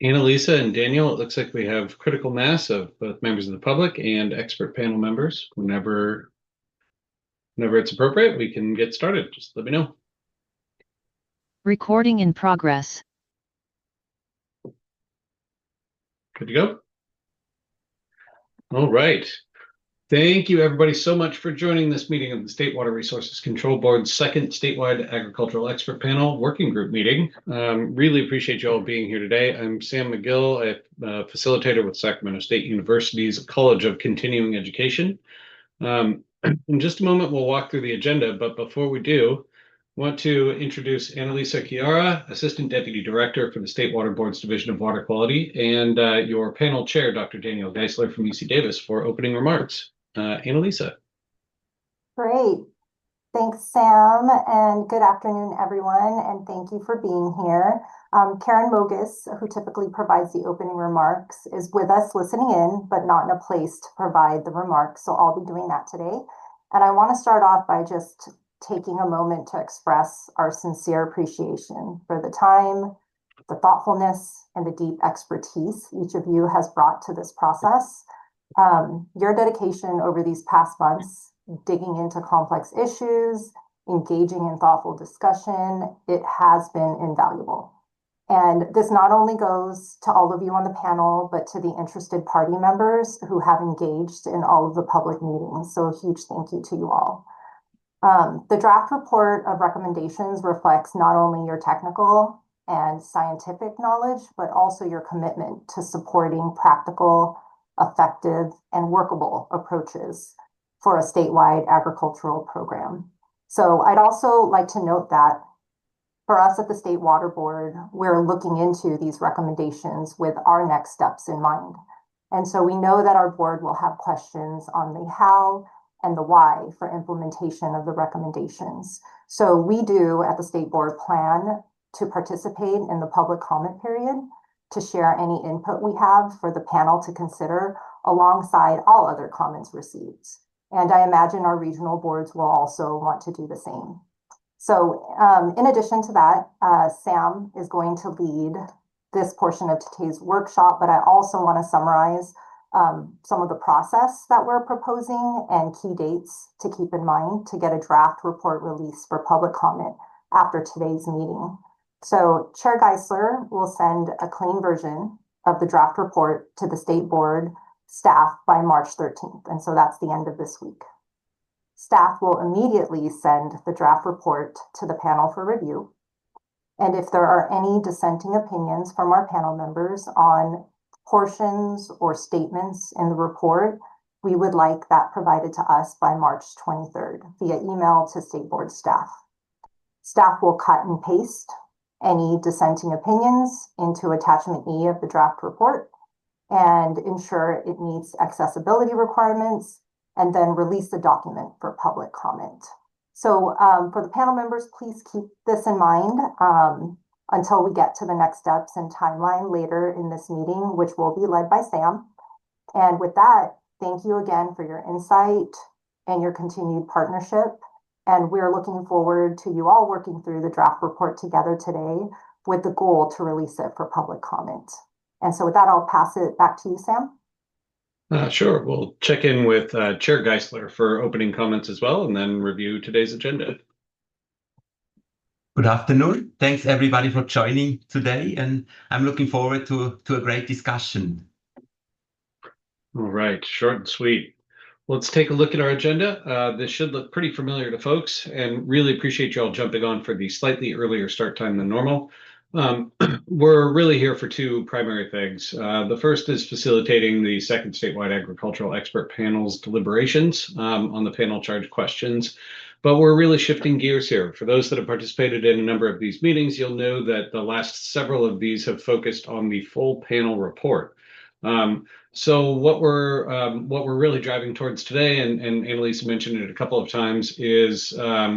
Annalisa and Daniel, it looks like we have critical mass of both members of the public and expert panel members. Whenever it's appropriate, we can get started. Just let me know. Recording in progress. Good to go? All right. Thank you, everybody, so much for joining this meeting of the State Water Resources Control Board's second statewide agricultural expert panel working group meeting. Really appreciate you all being here today. I'm Sam McGill, a facilitator with Sacramento State University's College of Continuing Education. In just a moment, we'll walk through the agenda, but before we do, I want to introduce Annalisa Chiara, Assistant Deputy Director for the State Water Board's Division of Water Quality, and your panel chair, Dr. Daniel Geisler from UC Davis, for opening remarks. Annalisa. Great. Thanks, Sam, and good afternoon, everyone, and thank you for being here. Karen Mogus, who typically provides the opening remarks, is with us listening in, but not in a place to provide the remarks, so I'll be doing that today. And I want to start off by just taking a moment to express our sincere appreciation for the time, the thoughtfulness, and the deep expertise each of you has brought to this process. Your dedication over these past months, digging into complex issues, engaging in thoughtful discussion, it has been invaluable. And this not only goes to all of you on the panel, but to the interested party members who have engaged in all of the public meetings. So a huge thank you to you all. The draft report of recommendations reflects not only your technical and scientific knowledge, but also your commitment to supporting practical, effective, and workable approaches for a statewide agricultural program. So I'd also like to note that for us at the State Water Board, we're looking into these recommendations with our next steps in mind. And so we know that our board will have questions on the how and the why for implementation of the recommendations. So we do at the State Board plan to participate in the public comment period to share any input we have for the panel to consider alongside all other comments received. And I imagine our regional boards will also want to do the same. So in addition to that, Sam is going to lead this portion of today's workshop, but I also want to summarize some of the process that we're proposing and key dates to keep in mind to get a draft report released for public comment after today's meeting. So Chair Geisler will send a clean version of the draft report to the State Board staff by March 13th. And so that's the end of this week. Staff will immediately send the draft report to the panel for review. And if there are any dissenting opinions from our panel members on portions or statements in the report, we would like that provided to us by March 23rd via email to State Board staff. Staff will cut and paste any dissenting opinions into attachment E of the draft report and ensure it meets accessibility requirements, and then release the document for public comment. So for the panel members, please keep this in mind until we get to the next steps and timeline later in this meeting, which will be led by Sam. And with that, thank you again for your insight and your continued partnership. And we're looking forward to you all working through the draft report together today with the goal to release it for public comment. And so with that, I'll pass it back to you, Sam. Sure. We'll check in with Chair Geisler for opening comments as well, and then review today's agenda. Good afternoon. Thanks everybody for joining today, and I'm looking forward to a great discussion. All right, short and sweet. Let's take a look at our agenda. This should look pretty familiar to folks, and really appreciate you all jumping on for the slightly earlier start time than normal. We're really here for two primary things. The first is facilitating the second statewide agricultural expert panel's deliberations on the panel charge questions. But we're really shifting gears here. For those that have participated in a number of these meetings, you'll know that the last several of these have focused on the full panel report. So what we're really driving towards today, and Annalisa mentioned it a couple of times, is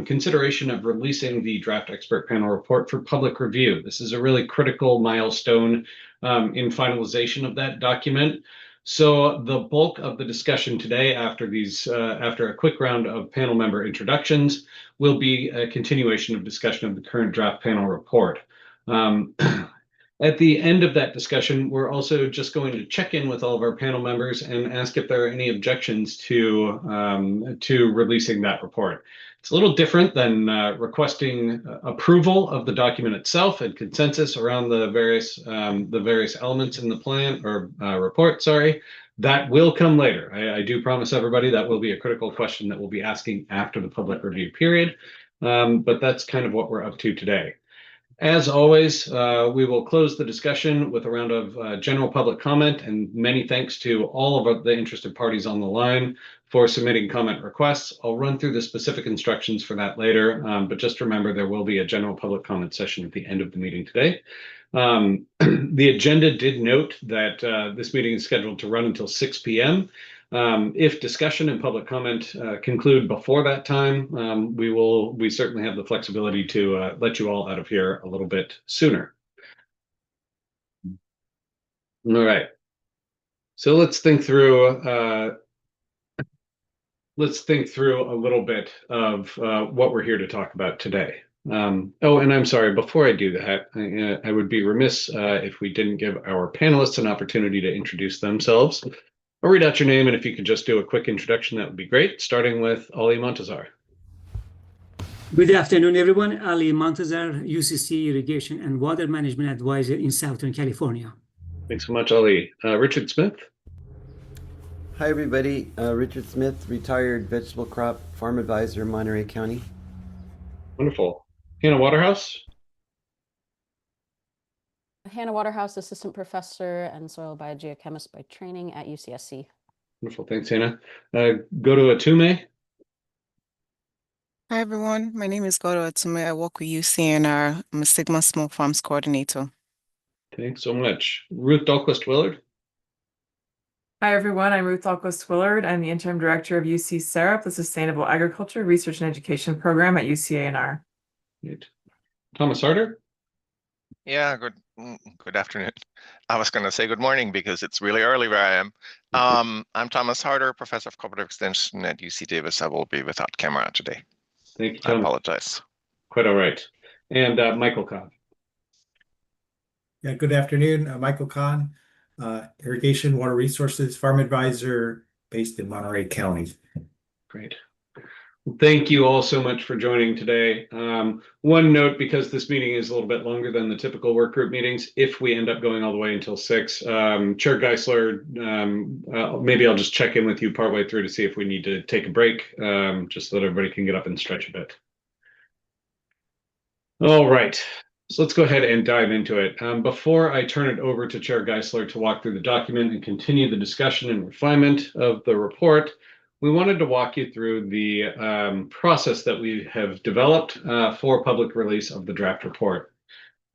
consideration of releasing the draft expert panel report for public review. This is a really critical milestone in finalization of that document. So the bulk of the discussion today, after a quick round of panel member introductions, will be a continuation of discussion of the current draft panel report. At the end of that discussion, we're also just going to check in with all of our panel members and ask if there are any objections to releasing that report. It's a little different than requesting approval of the document itself and consensus around the various elements in the plan or report. Sorry, that will come later. I do promise everybody that will be a critical question that we'll be asking after the public review period. But that's kind of what we're up to today. As always, we will close the discussion with a round of general public comment, and many thanks to all of the interested parties on the line for submitting comment requests. I'll run through the specific instructions for that later, but just remember there will be a general public comment session at the end of the meeting today. The agenda did note that this meeting is scheduled to run until 6 p.m. If discussion and public comment conclude before that time, we certainly have the flexibility to let you all out of here a little bit sooner. All right. So let's think through a little bit of what we're here to talk about today. Oh, and I'm sorry, before I do that, I would be remiss if we didn't give our panelists an opportunity to introduce themselves. I'll read out your name, and if you could just do a quick introduction, that would be great, starting with Ali Montazar. Good afternoon, everyone. Ali Montazar, UCC Irrigation and Water Management Advisor in Southern California. Thanks so much, Ali. Richard Smith. Hi, everybody. Richard Smith, retired vegetable crop farm advisor, Monterey County. Wonderful. Hannah Waterhouse. Hannah Waterhouse, assistant professor and soil biogeochemist by training at UCSC. Wonderful. Thanks, Hannah. Go to Atume. Hi, everyone. My name is Godo Atume. I work with UCNR. I'm a Sigma Small Farms Coordinator. Thanks so much. Ruth Dahlquist Willard. Hi, everyone. I'm Ruth Dahlquist Willard. I'm the interim director of UC SAREP, the Sustainable Agriculture Research and Education Program at UCANR. Great. Thomas Harder. Yeah, good afternoon. I was going to say good morning because it's really early where I am. I'm Thomas Harder, professor of cooperative extension at UC Davis. I will be without camera today. Thank you, Tom. I apologize. Quite all right. And Michael Kahn. Yeah, good afternoon. Michael Kahn, Irrigation, Water Resources, Farm Advisor based in Monterey County. Great. Well, thank you all so much for joining today. One note, because this meeting is a little bit longer than the typical work group meetings, if we end up going all the way until 6, Chair Geisler, maybe I'll just check in with you partway through to see if we need to take a break, just so that everybody can get up and stretch a bit. All right. So let's go ahead and dive into it. Before I turn it over to Chair Geisler to walk through the document and continue the discussion and refinement of the report, we wanted to walk you through the process that we have developed for public release of the draft report.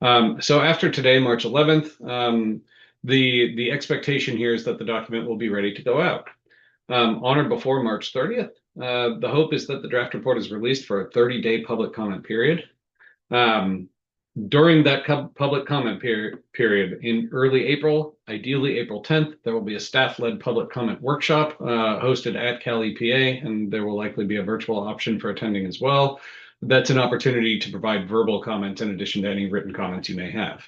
So after today, March 11th, the expectation here is that the document will be ready to go out. On or before March 30th, the hope is that the draft report is released for a 30-day public comment period. During that public comment period in early April, ideally April 10th, there will be a staff-led public comment workshop hosted at Cal EPA, and there will likely be a virtual option for attending as well. That's an opportunity to provide verbal comments in addition to any written comments you may have.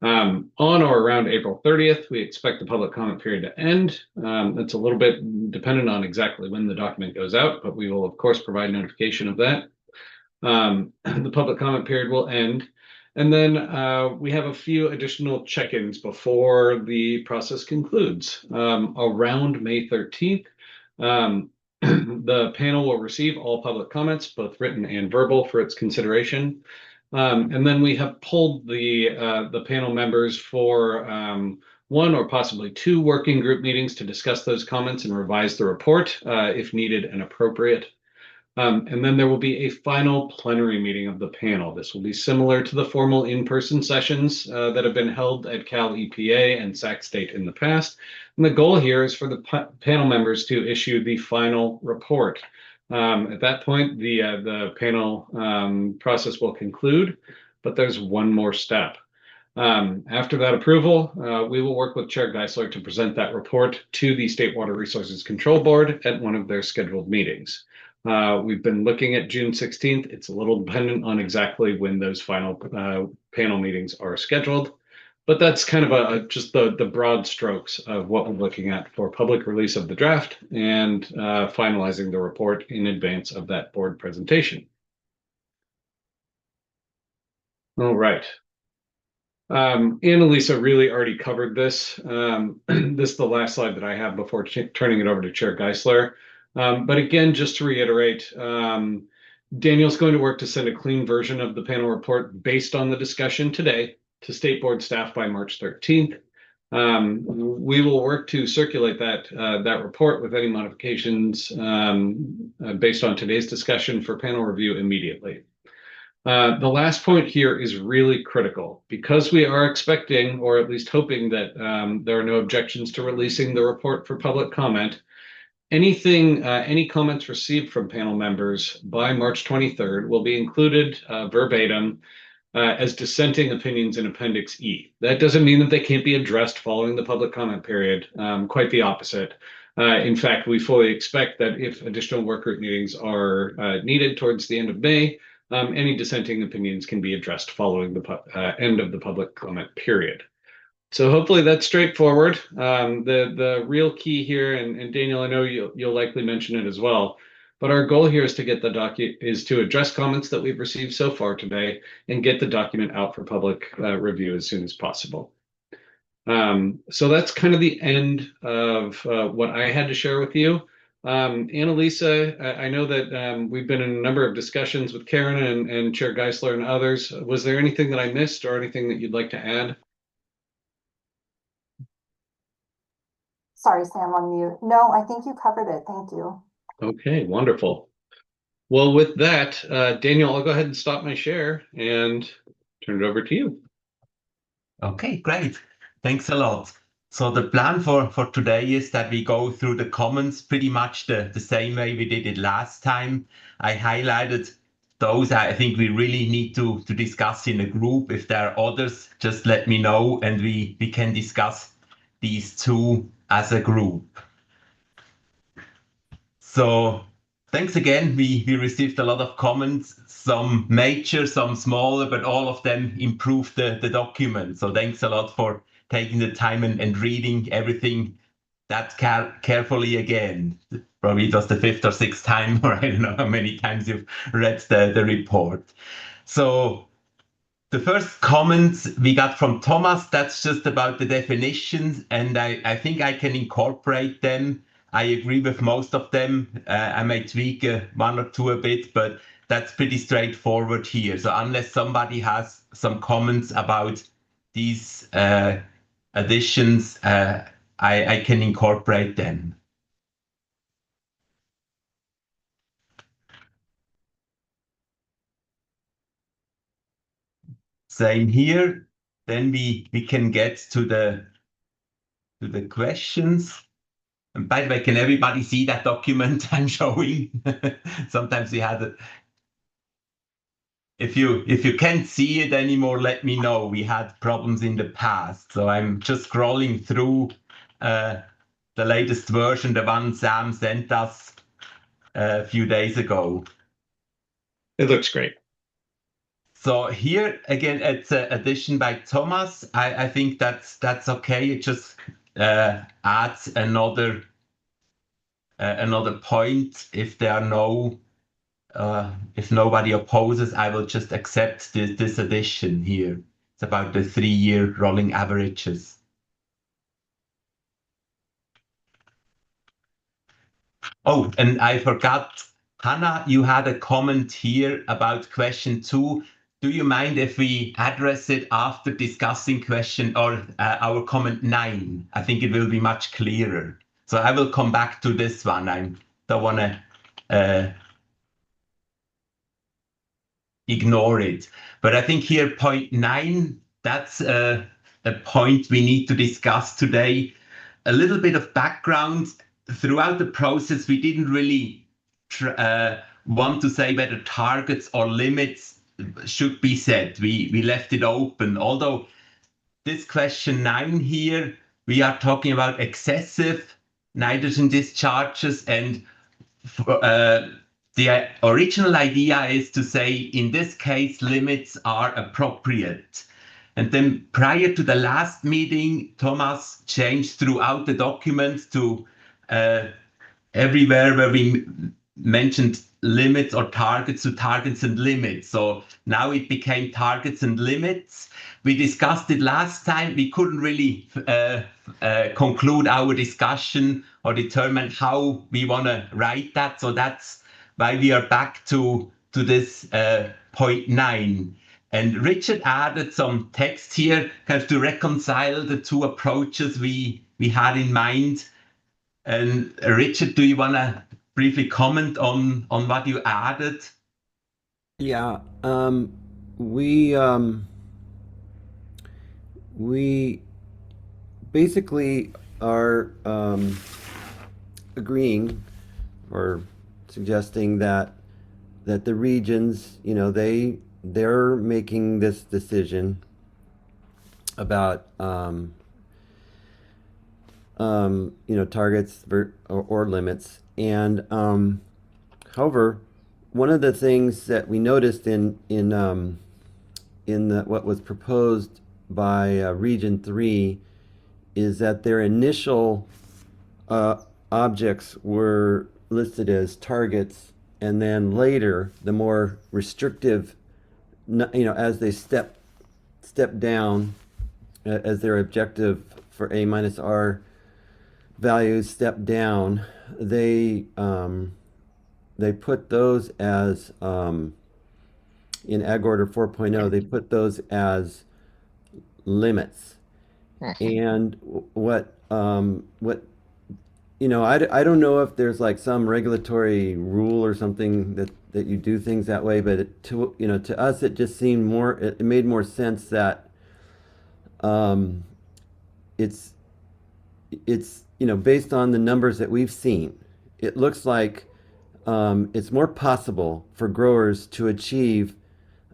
On or around April 30th, we expect the public comment period to end. That's a little bit dependent on exactly when the document goes out, but we will, of course, provide notification of that. The public comment period will end. And then we have a few additional check-ins before the process concludes. Around May 13th, the panel will receive all public comments, both written and verbal, for its consideration. And then we have pulled the panel members for one or possibly 2 working group meetings to discuss those comments and revise the report if needed and appropriate. And then there will be a final plenary meeting of the panel. This will be similar to the formal in-person sessions that have been held at Cal EPA and Sac State in the past. And the goal here is for the panel members to issue the final report. At that point, the panel process will conclude, but there's one more step. After that approval, we will work with Chair Geisler to present that report to the State Water Resources Control Board at one of their scheduled meetings. We've been looking at June 16th. It's a little dependent on exactly when those final panel meetings are scheduled. But that's kind of just the broad strokes of what we're looking at for public release of the draft and finalizing the report in advance of that board presentation. All right. Annalisa really already covered this. This is the last slide that I have before turning it over to Chair Geisler. But again, just to reiterate, Daniel's going to work to send a clean version of the panel report based on the discussion today to State Board staff by March 13th. We will work to circulate that report with any modifications based on today's discussion for panel review immediately. The last point here is really critical because we are expecting, or at least hoping, that there are no objections to releasing the report for public comment. Any comments received from panel members by March 23rd will be included verbatim as dissenting opinions in Appendix E. That doesn't mean that they can't be addressed following the public comment period. Quite the opposite. In fact, we fully expect that if additional work group meetings are needed towards the end of May, any dissenting opinions can be addressed following the end of the public comment period. So hopefully that's straightforward. The real key here, and Daniel, I know you'll likely mention it as well, but our goal here is to get to address comments that we've received so far today and get the document out for public review as soon as possible. So that's kind of the end of what I had to share with you. Annalisa, I know that we've been in a number of discussions with Karen and Chair Geisler and others. Was there anything that I missed or anything that you'd like to add? Sorry, Sam, on mute. No, I think you covered it. Thank you. Okay, wonderful. Well, with that, Daniel, I'll go ahead and stop my share and turn it over to you. Okay, great. Thanks a lot. So the plan for today is that we go through the comments pretty much the same way we did it last time. I highlighted those I think we really need to discuss in a group. If there are others, just let me know and we can discuss these two as a group. So thanks again. We received a lot of comments, some major, some smaller, but all of them improved the document. So thanks a lot for taking the time and reading everything that carefully again. Probably it was the 5th or 6th time, or I don't know how many times you've read the report. So the first comments we got from Thomas, that's just about the definitions, and I think I can incorporate them. I agree with most of them. I may tweak one or two a bit, but that's pretty straightforward here. So unless somebody has some comments about these additions, I can incorporate them. Same here. Then we can get to the questions. And by the way, can everybody see that document I'm showing? Sometimes we had it. If you can't see it anymore, let me know. We had problems in the past. So I'm just scrolling through the latest version, the one Sam sent us a few days ago. It looks great. So here again, it's an addition by Thomas. I think that's okay. It just adds another point. If there are no, if nobody opposes, I will just accept this addition here. It's about the 3-year rolling averages. Oh, and I forgot, Hannah, you had a comment here about question 2. Do you mind if we address it after discussing question or our comment 9? I think it will be much clearer. So I will come back to this one. I don't want to ignore it. But I think here point 9, that's a point we need to discuss today. A little bit of background. Throughout the process, we didn't really want to say whether targets or limits should be set. We left it open. Although this question 9 here, we are talking about excessive nitrogen discharges, and the original idea is to say, in this case, limits are appropriate. And then prior to the last meeting, Thomas changed throughout the documents to everywhere where we mentioned limits or targets to targets and limits. So now it became targets and limits. We discussed it last time. We couldn't really conclude our discussion or determine how we want to write that. So that's why we are back to this point 9. And Richard added some text here kind of to reconcile the two approaches we had in mind. And Richard, do you want to briefly comment on what you added? Yeah, we basically are agreeing or suggesting that the regions, you know, they're making this decision about you know, targets or limits. And however, one of the things that we noticed in what was proposed by Region 3 is that their initial objects were listed as targets, and then later the more restrictive, you know, as they step down, as their objective for A-R values step down, they put those as in Ag Order 4.0, they put those as limits. And what you know, I don't know if there's like some regulatory rule or something that you do things that way, but to us it just seemed more, it made more sense that it's you know, based on the numbers that we've seen, it looks like it's more possible for growers to achieve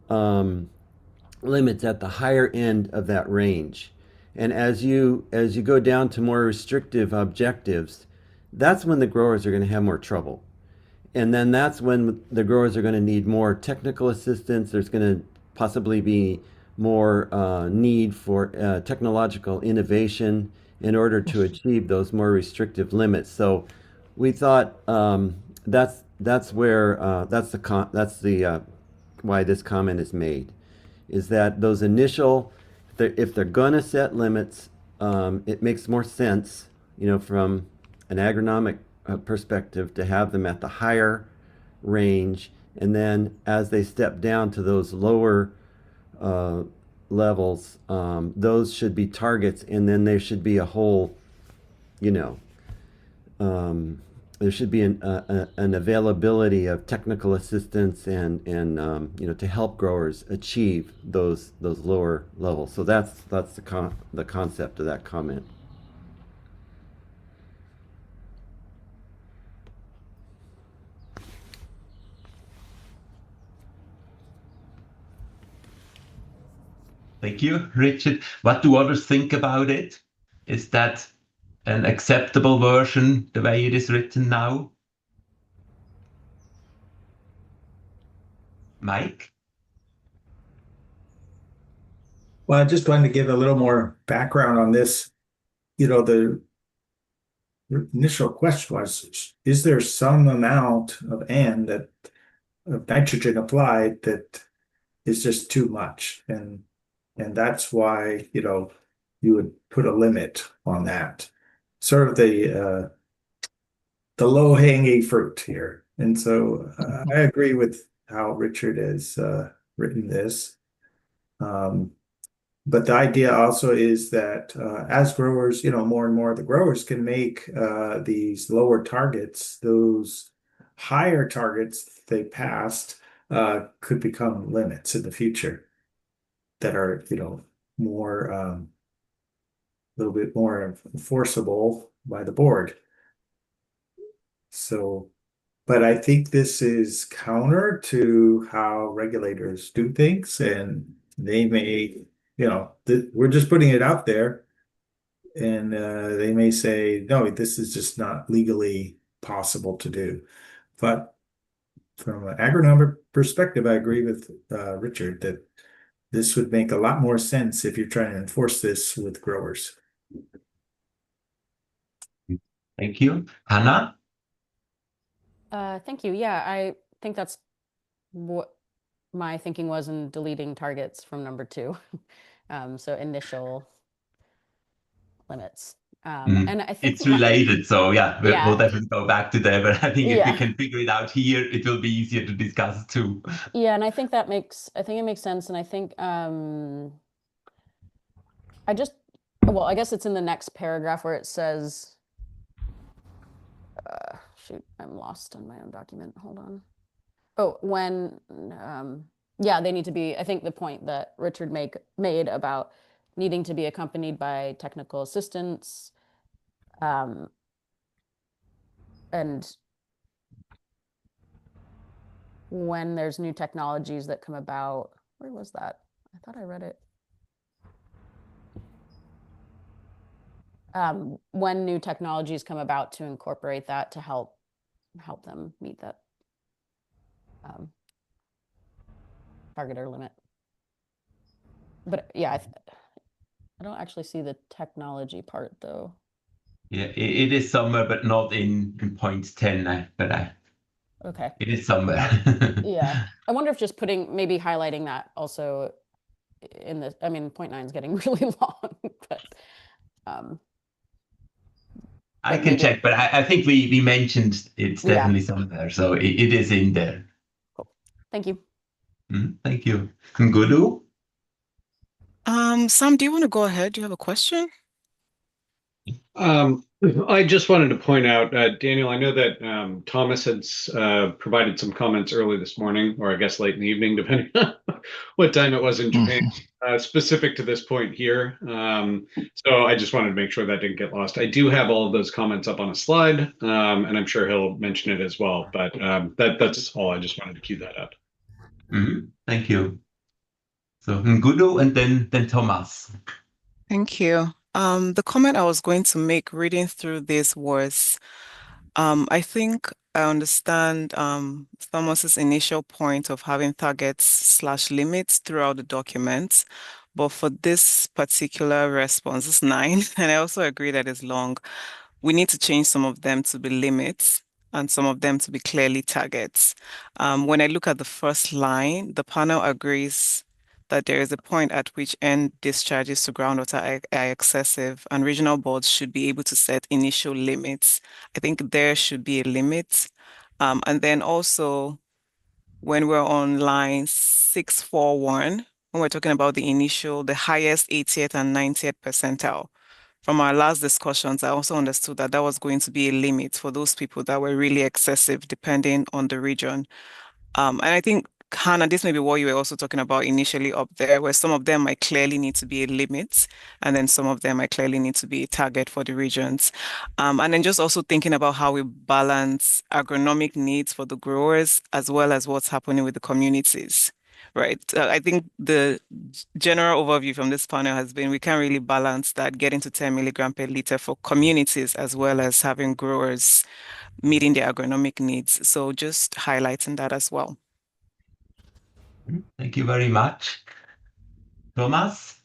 limits at the higher end of that range. And as you go down to more restrictive objectives, that's when the growers are going to have more trouble. And then that's when the growers are going to need more technical assistance. There's going to possibly be more need for technological innovation in order to achieve those more restrictive limits. So we thought that's where why this comment is made, is that those initial, if they're gonna set limits, it makes more sense, you know, from an agronomic perspective, to have them at the higher range, and then as they step down to those lower levels, those should be targets, and then there should be a whole, you know, there should be an availability of technical assistance and you know, to help growers achieve those lower levels. So that's the concept of that comment. Thank you, Richard. What do others think about it? Is that an acceptable version, the way it is written now? Mike? Well, I just wanted to give a little more background on this. You know, the initial question was, is there some amount of of nitrogen applied that is just too much? And that's why, you know, you would put a limit on that. Sort of the low-hanging fruit here. And so I agree with how Richard has written this. But the idea also is that as growers, you know, more and more of the growers can make these lower targets, those higher targets they passed could become limits in the future that are, you know, more a little bit more enforceable by the board. So, but I think this is counter to how regulators do things, and they may, you know, we're just putting it out there, and they may say, no, this is just not legally possible to do. But from an agronomic perspective, I agree with Richard that this would make a lot more sense if you're trying to enforce this with growers. Thank you. Hannah? Thank you. Yeah, I think that's what my thinking was in deleting targets from number 2. So initial limits. And I think It's related, so yeah, we'll definitely go back to that. But I think if we can figure it out here, it will be easier to discuss too. Yeah, and I think it makes sense. And I think I guess it's in the next paragraph where it says, shoot, I'm lost on my own document. Hold on. Oh, when, they need to be, I think the point that Richard made about needing to be accompanied by technical assistance, and when there's new technologies that come about, where was that? I thought I read it. When new technologies come about, to incorporate that to help them meet that target or limit. But yeah, I don't actually see the technology part though. Yeah, it is somewhere, but not in point 10. Okay. It is somewhere. Yeah, I wonder if just maybe highlighting that also in this. I mean, point 9 is getting really long, but. I can check, but I think we mentioned it's definitely somewhere, so it is in there. Cool. Thank you. Thank you. Ngudu? Sam, do you want to go ahead? Do you have a question? I just wanted to point out, Daniel, I know that Thomas had provided some comments early this morning, or I guess late in the evening, depending on what time it was in Japan, specific to this point here. So I just wanted to make sure that didn't get lost. I do have all of those comments up on a slide, and I'm sure he'll mention it as well. But that's all. I just wanted to cue that up. Thank you. So Ngudu and then Thomas. Thank you. The comment I was going to make reading through this was, I think I understand Thomas's initial point of having targets/limits throughout the documents, but for this particular response, it's 9, and I also agree that it's long. We need to change some of them to be limits and some of them to be clearly targets. When I look at the first line, the panel agrees that there is a point at which end discharges to groundwater are excessive, and regional boards should be able to set initial limits. I think there should be a limit. And then also, when we're on line 641, when we're talking about the highest 80th and 90th percentile, from our last discussions, I also understood that was going to be a limit for those people that were really excessive, depending on the region. And I think, Hannah, this may be what you were also talking about initially up there, where some of them might clearly need to be a limit, and then some of them might clearly need to be a target for the regions. And then just also thinking about how we balance agronomic needs for the growers, as well as what's happening with the communities, right? I think the general overview from this panel has been we can't really balance that getting to 10 milligram per liter for communities, as well as having growers meeting their agronomic needs. So just highlighting that as well. Thank you very much. Thomas,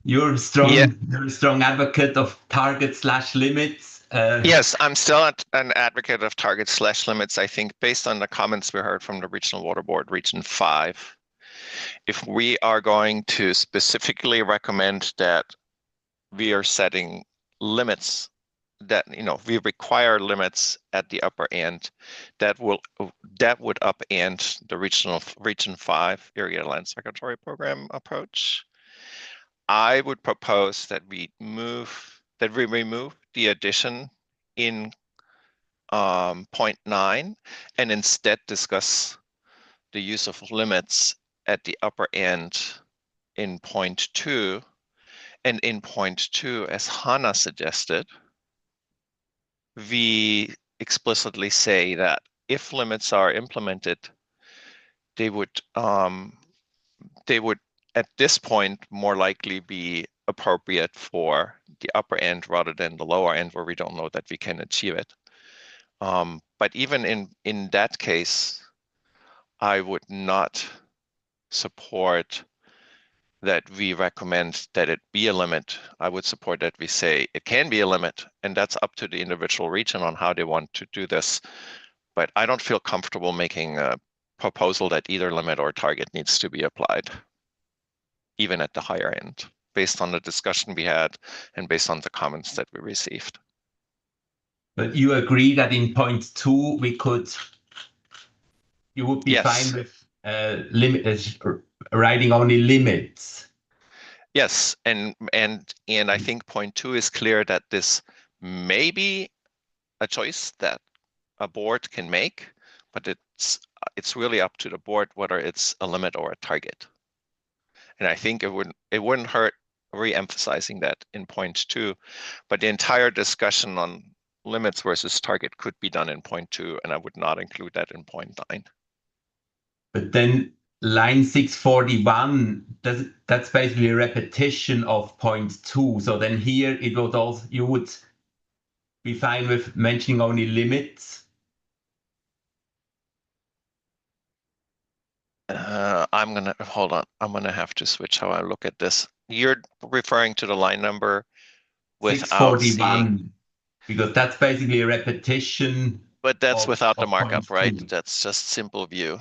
you're a strong advocate of target/limits. Yes, I'm still an advocate of target/limits. I think based on the comments we heard from the Regional Water Board, Region 5, if we are going to specifically recommend that we are setting limits, that we require limits at the upper end, that would upend the Region 5 Area Land Regulatory Program approach. I would propose that we remove the addition in point 9 and instead discuss the use of limits at the upper end in point 2. And in point 2, as Hannah suggested, we explicitly say that if limits are implemented, they would at this point more likely be appropriate for the upper end rather than the lower end where we don't know that we can achieve it. But even in that case, I would not support that we recommend that it be a limit. I would support that we say it can be a limit, and that's up to the individual region on how they want to do this. But I don't feel comfortable making a proposal that either limit or target needs to be applied, even at the higher end, based on the discussion we had and based on the comments that we received. But you agree that in point 2 you would be Yes. fine with writing only limits. Yes, and I think point 2 is clear that this may be a choice that a board can make, but it's really up to the board whether it's a limit or a target. And I think it wouldn't hurt re-emphasizing that in point 2, but the entire discussion on limits versus target could be done in point 2, and I would not include that in point 9. But then line 641, that's basically a repetition of point 2. So then here it would also, you would be fine with mentioning only limits. Hold on. I'm gonna have to switch how I look at this. You're referring to the line number without 641, seeing, because that's basically a repetition. but that's of- without the of markup, point right? 2. That's just simple view.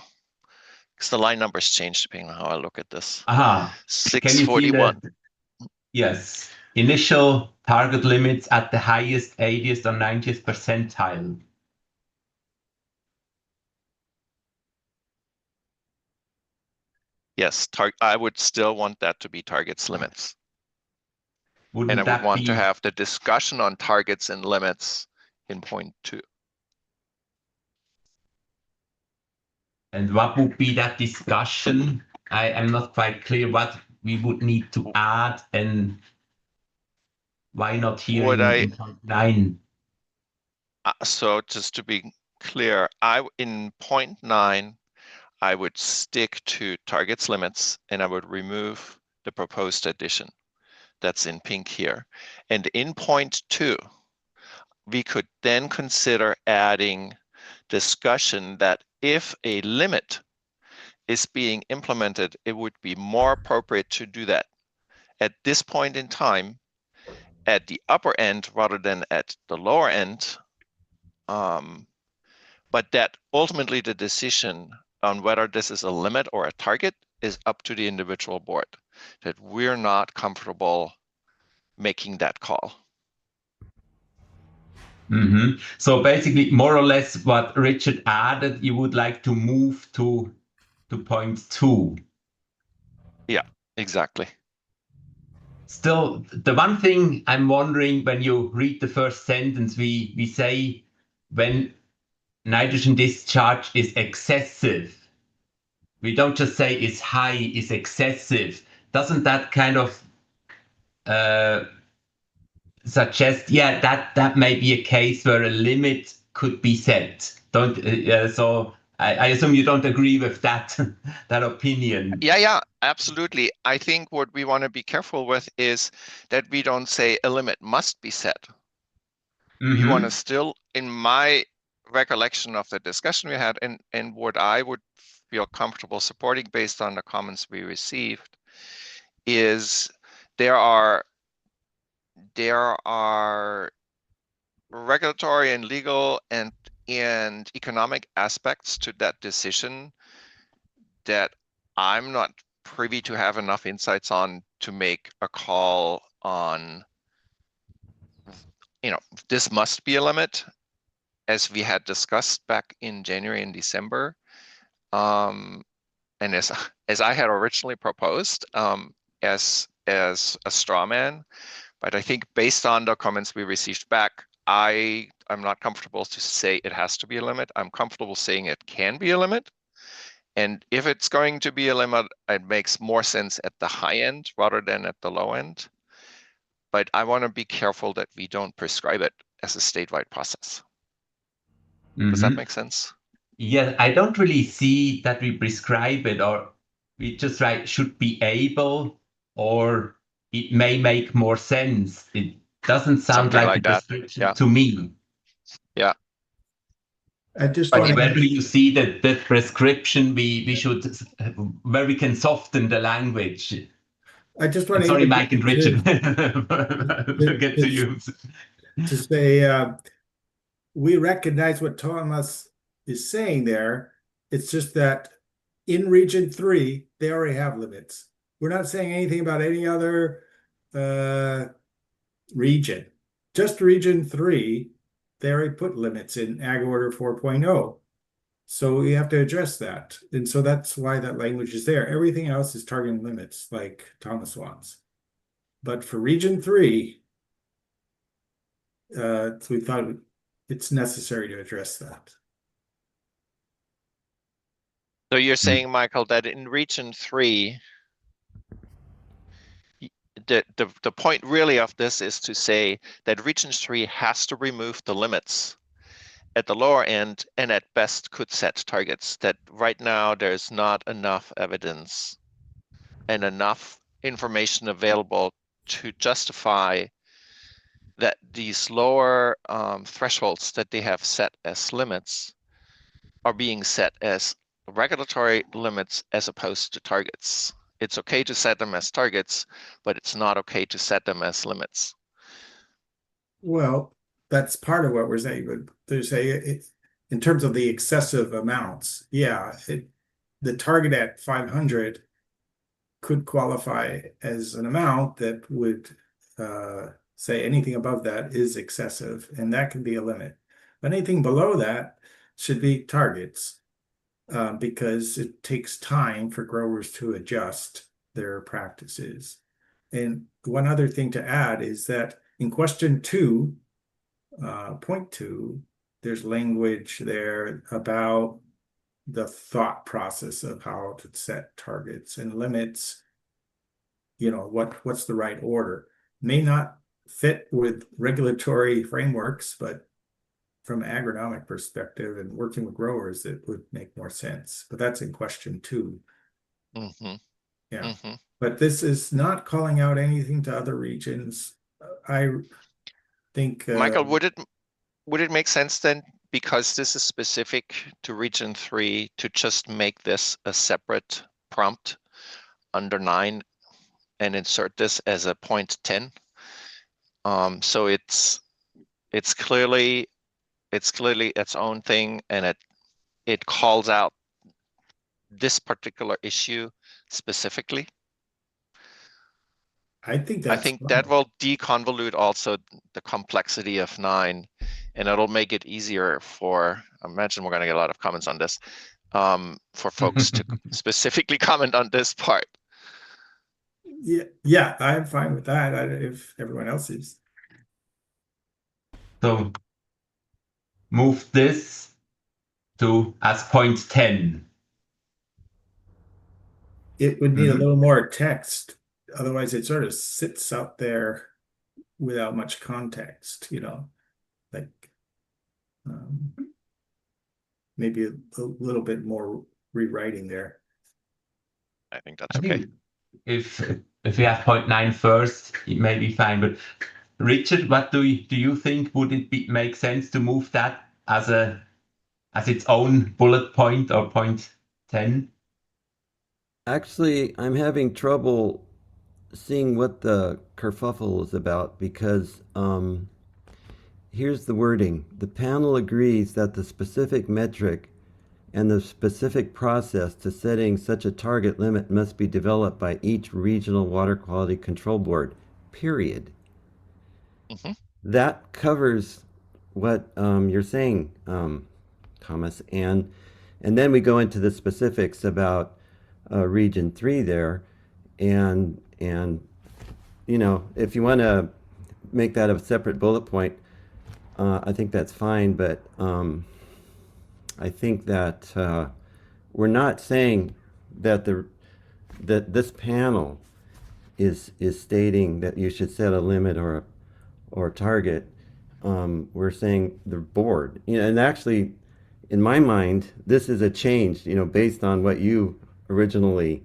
Because the line numbers change depending on how I look at this. Aha. Can you see 641. that? Yes. Initial target limits at the highest 80th or 90th percentile. Yes, I would still want that to be targets limits. Wouldn't And I would that want to be- have the discussion on targets and limits in point 2. And what would be that discussion? I am not quite clear what we would need to add and why not here Would in point 9? So just to be clear, in point 9, I would stick to targets limits and I would remove the proposed addition that's in pink here. And in point 2, we could then consider adding discussion that if a limit is being implemented, it would be more appropriate to do that at this point in time at the upper end rather than at the lower end. But that ultimately the decision on whether this is a limit or a target is up to the individual board, that we're not comfortable making that call. Mm-hmm. So basically, more or less what Richard added, you would like to move to point 2. Yeah, exactly. Still, the one thing I'm wondering, when you read the first sentence, we say when nitrogen discharge is excessive. We don't just say it's high, it's excessive. Doesn't that kind of suggest, yeah, that may be a case where a limit could be set? So I assume you don't agree with that that opinion. Yeah, absolutely. I think what we want to be careful with is that we don't say a limit must be set. We want to still, in my recollection of the discussion we had, and what I would feel comfortable supporting based on the comments we received, is there are regulatory and legal and economic aspects to that decision that I'm not privy to have enough insights on to make a call on, this must be a limit, as we had discussed back in January and December. And as I had originally proposed, as a straw man, but I think based on the comments we received back, I'm not comfortable to say it has to be a limit. I'm comfortable saying it can be a limit. And if it's going to be a limit, it makes more sense at the high end rather than at the low end. But I want to be careful that we don't prescribe it as a statewide process. Does that make sense? Yeah, I don't really see that we prescribe it, or we just write should be able, or it may make more sense. It doesn't sound Something like like a that. prescription Yeah. to me. Yeah. I just But want where do to, you see that prescription we should, where we can soften the language? I just want Sorry, to Mike and Richard. We'll get to you. to say we recognize what Thomas is saying there. It's just that in Region 3, they already have limits. We're not saying anything about any other region. Just Region 3, they already put limits in Ag Order 4.0. So we have to address that. And so that's why that language is there. Everything else is targeting limits like Thomas wants. But for Region 3, so we thought it's necessary to address that. So you're saying, Michael, that in Region 3, the point really of this is to say that Region 3 has to remove the limits at the lower end and at best could set targets. That right now there's not enough evidence and enough information available to justify that these lower thresholds that they have set as limits are being set as regulatory limits as opposed to targets. It's okay to set them as targets, but it's not okay to set them as limits. Well, that's part of what we're saying, but there's in terms of the excessive amounts, yeah, the target at 500 could qualify as an amount that would say anything above that is excessive, and that can be a limit. But anything below that should be targets, because it takes time for growers to adjust their practices. And one other thing to add is that in question 2, point 2, there's language there about the thought process of how to set targets and limits. You know, what's the right order? May not fit with regulatory frameworks, but from an agronomic perspective and working with growers, it would make more sense. But that's in question 2. Mm-hmm. Yeah. Mm-hmm. But this is not calling out anything to other regions. I think Michael, would it make sense then, because this is specific to Region 3, to just make this a separate prompt under 9 and insert this as a point 10? So it's clearly its own thing, and it calls out this particular issue specifically. I think I that's think fine. that will deconvolute also the complexity of 9, and it'll make it easier for, I imagine we're going to get a lot of comments on this, for folks to specifically comment on this part. Yeah, I'm fine with that if everyone else is. So move this to as point 10. It would need a little more text. Otherwise, it sort of sits out there without much context, you know, like maybe a little bit more rewriting there. I think that's I okay. think if we have point 9 first, it may be fine. But Richard, what do you think? Would it make sense to move that as its own bullet point or point 10? Actually, I'm having trouble seeing what the kerfuffle is about because here's the wording. The panel agrees that the specific metric and the specific process to setting such a target limit must be developed by each regional water quality control board, period. Mm-hmm. That covers what you're saying, Thomas, and then we go into the specifics about Region 3 there, and you know, if you want to make that a separate bullet point, I think that's fine, but I think that we're not saying that that this panel is stating that you should set a limit or target. We're saying the board, you know, and actually, in my mind, this is a change, you know, based on what you originally,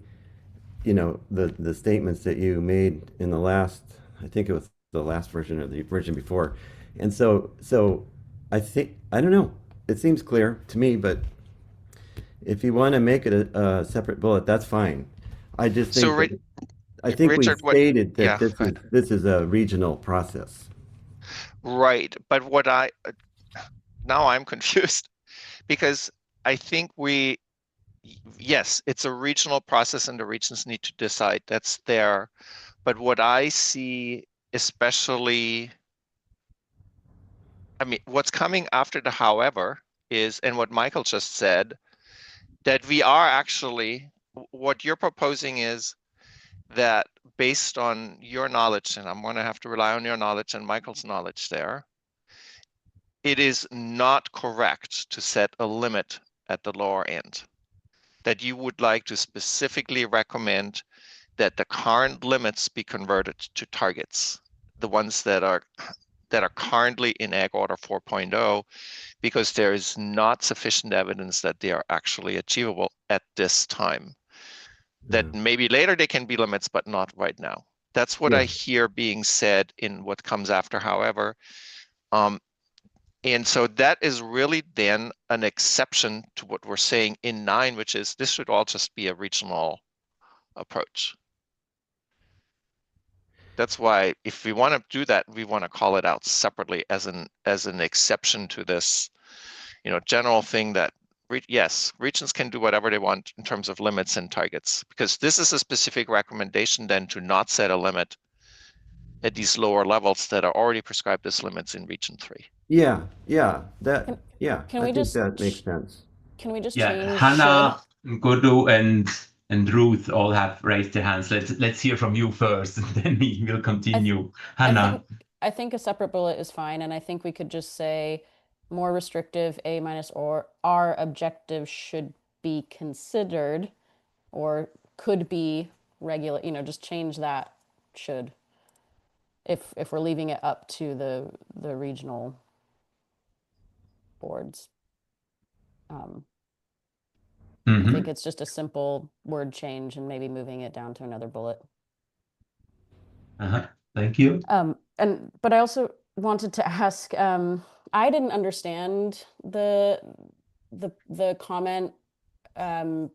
you know, the statements that you made in the last, I think it was the last version or the version before. And so I think, I don't know, it seems clear to me, but if you want to make it a separate bullet, that's fine. I just think I think we Richard, what? stated Yeah, that go ahead. this is a regional process. Right, but what I now I'm confused because I think yes, it's a regional process and the regions need to decide. That's there. But what I see, especially, I mean, what's coming after the however is, and what Michael just said, that we are actually, what you're proposing is that based on your knowledge, and I'm going to have to rely on your knowledge and Michael's knowledge there, it is not correct to set a limit at the lower end. That you would like to specifically recommend that the current limits be converted to targets, the ones that are currently in Ag Order 4.0, because there is not sufficient evidence that they are actually achievable at this time. That maybe later they can be limits, but not right now. That's what I hear being said in what comes after, however. And so that is really then an exception to what we're saying in 9, which is this should all just be a regional approach. That's why if we want to do that, we want to call it out separately as an exception to this, general thing that yes, regions can do whatever they want in terms of limits and targets, because this is a specific recommendation then to not set a limit at these lower levels that are already prescribed as limits in region 3. Yeah, Can I we think just that makes sense. Can we just Yeah, change Hannah, Gudu, and Ruth all have raised their hands. Let's hear from you first, and then we will continue. Hannah. I think a separate bullet is fine, and I think we could just say more restrictive A minus or R objectives should be considered or could be regular, just change that should if we're leaving it up to the regional boards. I think it's just a simple word change and maybe moving it down to another bullet. Thank you. But I also wanted to ask, I didn't understand the comment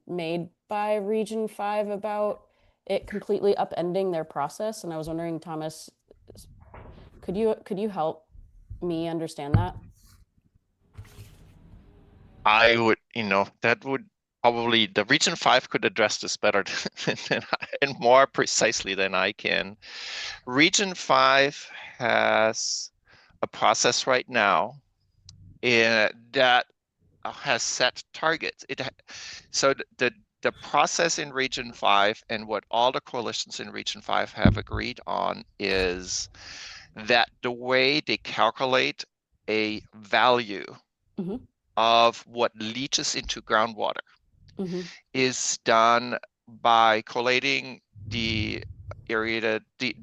made by Region 5 about it completely upending their process, and I was wondering, Thomas, could you help me understand that? I would, that would probably, the Region 5 could address this better and more precisely than I can. Region 5 has a process right now that has set targets. So the process in Region 5 and what all the coalitions in Region 5 have agreed on is that the way they calculate a value of what leaches into groundwater is done by collating the aerated, the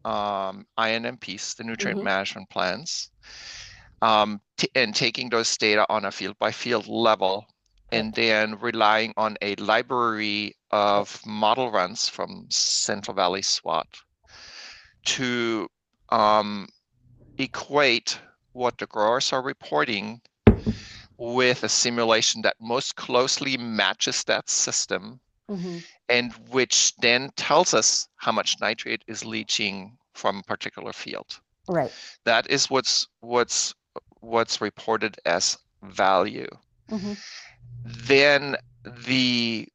INMPs, the nutrient management plans, and taking those data on a field by field level, and then relying on a library of model runs from Central Valley SWAT to equate what the growers are reporting with a simulation that most closely matches that system, and which then tells us how much nitrate is leaching from a particular field. Right. That is what's reported as value. Then the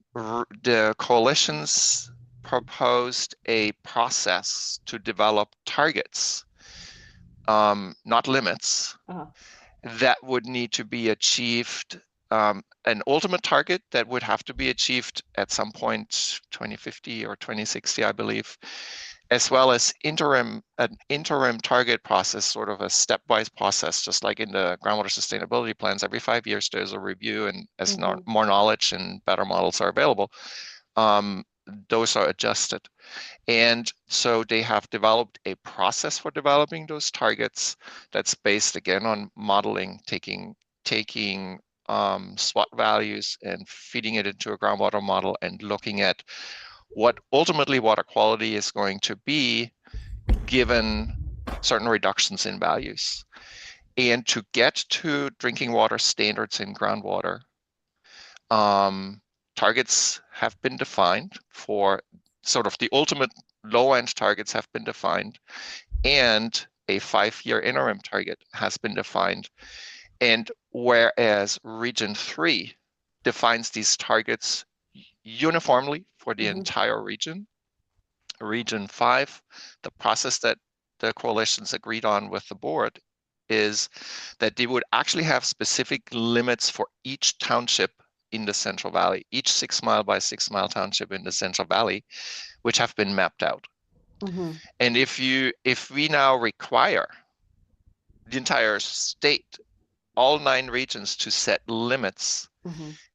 coalitions proposed a process to develop targets, not limits, that would need to be achieved, an ultimate target that would have to be achieved at some point 2050 or 2060, I believe, as well as an interim target process, sort of a stepwise process, just like in the groundwater sustainability plans. Every 5 years there's a review, and as more knowledge and better models are available, those are adjusted. And so they have developed a process for developing those targets that's based again on modeling, taking SWOT values and feeding it into a groundwater model and looking at what ultimately water quality is going to be given certain reductions in values. And to get to drinking water standards in groundwater, targets have been defined for sort of the ultimate low-end targets have been defined, and a 5-year interim target has been defined. And whereas Region 3 defines these targets uniformly for the entire region, Region 5, the process that the coalitions agreed on with the board, is that they would actually have specific limits for each township in the Central Valley, each 6-mile by 6-mile township in the Central Valley, which have been mapped out. And if we now require the entire state, all 9 regions, to set limits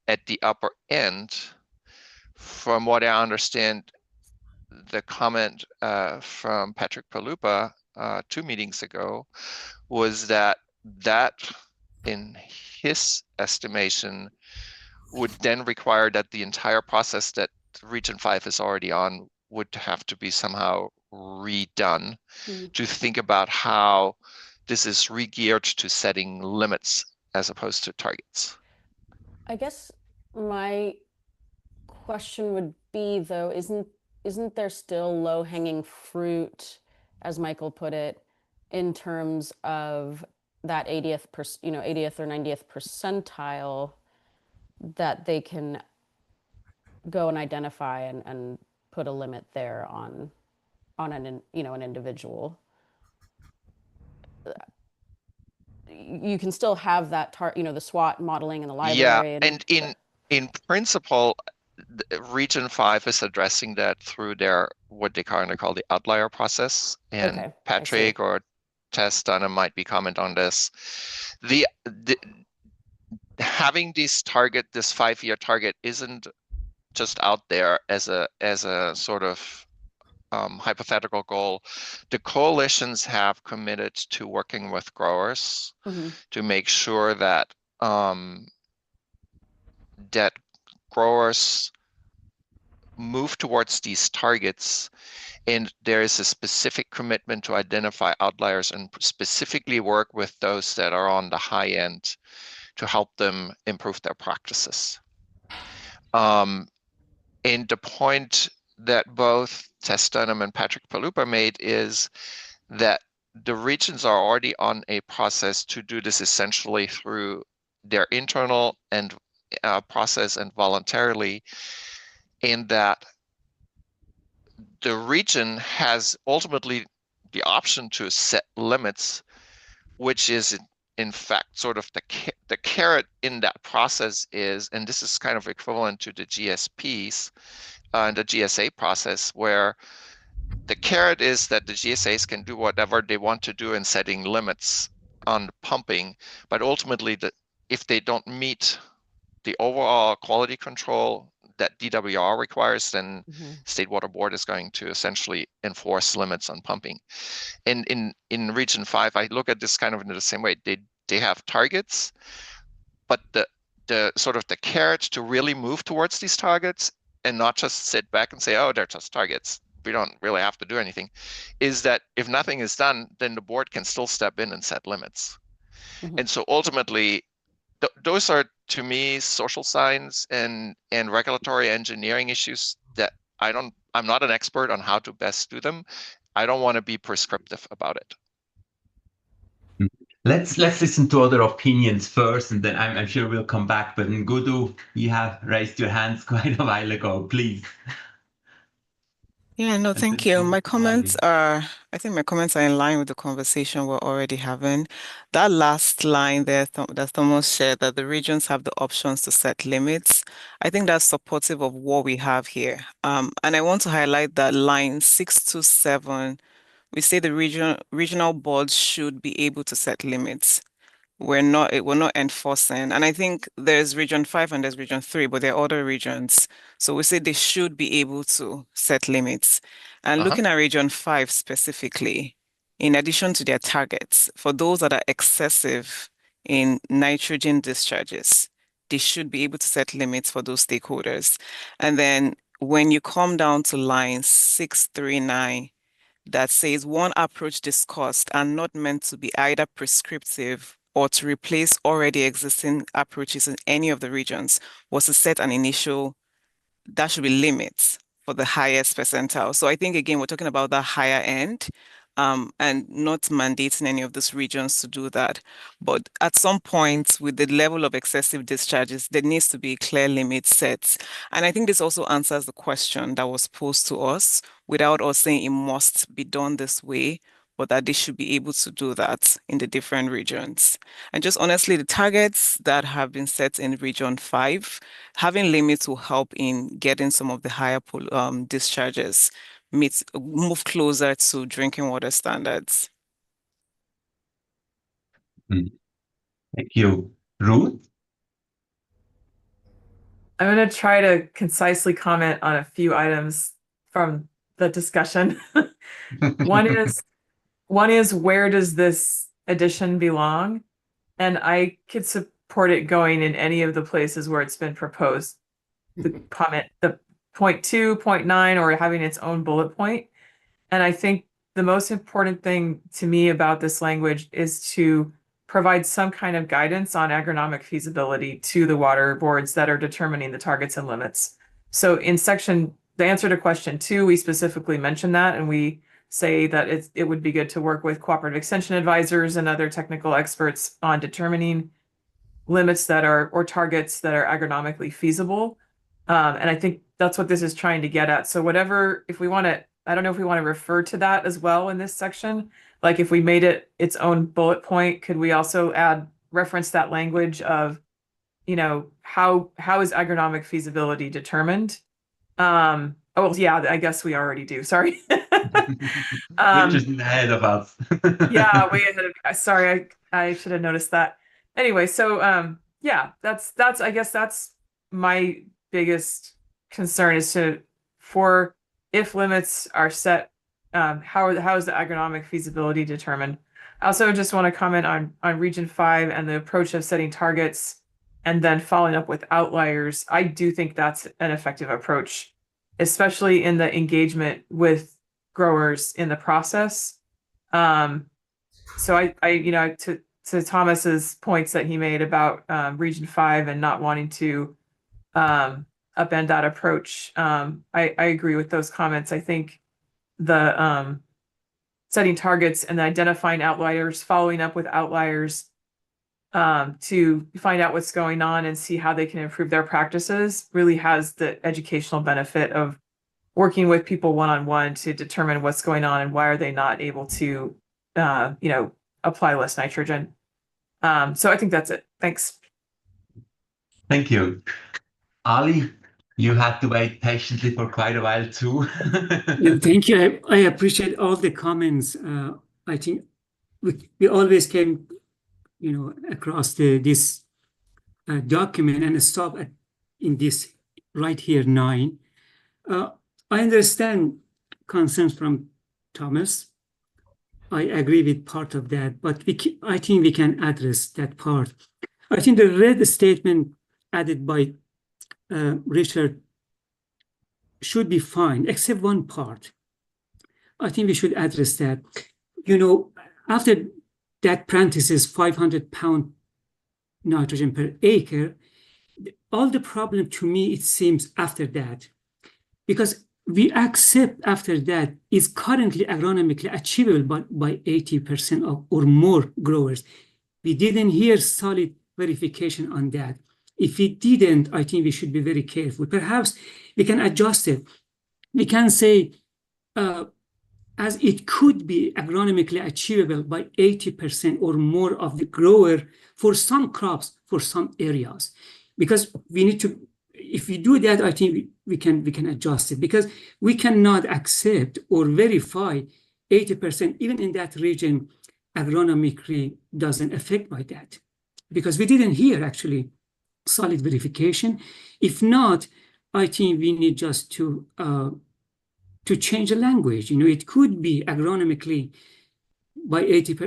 at the upper end, from what I understand, the comment from Patrick Palupa 2 meetings ago was that in his estimation would then require that the entire process that Region 5 is already on would have to be somehow redone to think about how this is re-geared to setting limits as opposed to targets. I guess my question would be, though, isn't there still low-hanging fruit, as Michael put it, in terms of that 80th or 90th percentile that they can go and identify and put a limit there on an individual? You can still have that the SWOT modeling in the library. Yeah, and in principle, Region 5 is addressing that through their what they kind of call the outlier process, and Okay, Patrick or Tess Dunham might be comment on this. The having this 5-year target isn't just out there as a sort of hypothetical goal. The coalitions have committed to working with growers to make sure that that growers move towards these targets, and there is a specific commitment to identify outliers and specifically work with those that are on the high end to help them improve their practices. And the point that both Tess Dunham and Patrick Palupa made is that the regions are already on a process to do this essentially through their internal and process and voluntarily, in that the region has ultimately the option to set limits, which is in fact sort of the carrot in that process is, and this is kind of equivalent to the GSPs and the GSA process, where the carrot is that the GSAs can do whatever they want to do in setting limits on pumping, but ultimately if they don't meet the overall quality control that DWR requires, then State Water Board is going to essentially enforce limits on pumping. And in Region 5, I look at this kind of in the same way. They have targets, but the sort of the carrot to really move towards these targets and not just sit back and say, oh, they're just targets, we don't really have to do anything, is that if nothing is done, then the board can still step in and set limits. And so ultimately, those are, to me, social science and regulatory engineering issues that I'm not an expert on how to best do them. I don't want to be prescriptive about it. Let's listen to other opinions first, and then I'm sure we'll come back. But Gudu, you have raised your hands quite a while ago, please. Yeah, no, thank you. My comments are, I think my comments are in line with the conversation we're already having. That last line there that Thomas shared, that the regions have the options to set limits, I think that's supportive of what we have here. And I want to highlight that line 6 to 7, we say the regional boards should be able to set limits. We're not enforcing. And I think there's Region 5 and there's Region 3, but there are other regions. So we say they should be able to set limits. And looking at Region 5 specifically, in addition to their targets, for those that are excessive in nitrogen discharges, they should be able to set limits for those stakeholders. And then when you come down to line 639, that says one approach discussed and not meant to be either prescriptive or to replace already existing approaches in any of the regions was to set an initial, that should be limits for the highest percentile. So I think, again, we're talking about the higher end, and not mandating any of these regions to do that. But at some point, with the level of excessive discharges, there needs to be clear limits set. And I think this also answers the question that was posed to us without us saying it must be done this way, but that they should be able to do that in the different regions. And just honestly, the targets that have been set in Region 5, having limits will help in getting some of the higher discharges move closer to drinking water standards. Thank you. Ruth? I'm going to try to concisely comment on a few items from the discussion. One is where does this addition belong? And I could support it going in any of the places where it's been proposed. The comment, the 0.2, 0.9, or having its own bullet point. And I think the most important thing to me about this language is to provide some kind of guidance on agronomic feasibility to the water boards that are determining the targets and limits. So in the answer to question 2, we specifically mention that, and we say that it would be good to work with cooperative extension advisors and other technical experts on determining limits or targets that are agronomically feasible. And I think that's what this is trying to get at. So if we want to, I don't know if we want to refer to that as well in this section. Like if we made it its own bullet point, could we also reference that language of, how is agronomic feasibility determined? Oh, yeah, I guess we already do. Sorry. You're just ahead of us. Yeah, way ahead of. Sorry, I should have noticed that. Anyway, so yeah, that's I guess that's my biggest concern is if limits are set, how is the agronomic feasibility determined? I also just want to comment on Region 5 and the approach of setting targets and then following up with outliers. I do think that's an effective approach, especially in the engagement with growers in the process. So I to Thomas's points that he made about Region 5 and not wanting to upend that approach, I agree with those comments. I think the setting targets and identifying outliers, following up with outliers to find out what's going on and see how they can improve their practices really has the educational benefit of working with people one-on-one to determine what's going on and why are they not able to, apply less nitrogen. So I think that's it. Thanks. Thank you. Ali, you had to wait patiently for quite a while too. Yeah, thank you. I appreciate all the comments. I think we always came, across this document and stop in this right here 9. I understand concerns from Thomas. I agree with part of that, but I think we can address that part. I think the red statement added by Richard should be fine, except one part. I think we should address that. After that parenthesis, 500 pound nitrogen per acre, all the problem to me, it seems after that, because we accept after that is currently agronomically achievable by 80% or more growers. We didn't hear solid verification on that. If we didn't, I think we should be very careful. Perhaps we can adjust it. We can say, as it could be agronomically achievable by 80% or more of the grower for some crops, for some areas. Because we need to, if we do that, I think we can adjust it, because we cannot accept or verify 80%, even in that region, agronomically doesn't affect by that. Because we didn't hear actually solid verification. If not, I think we need just to change the language. It could be agronomically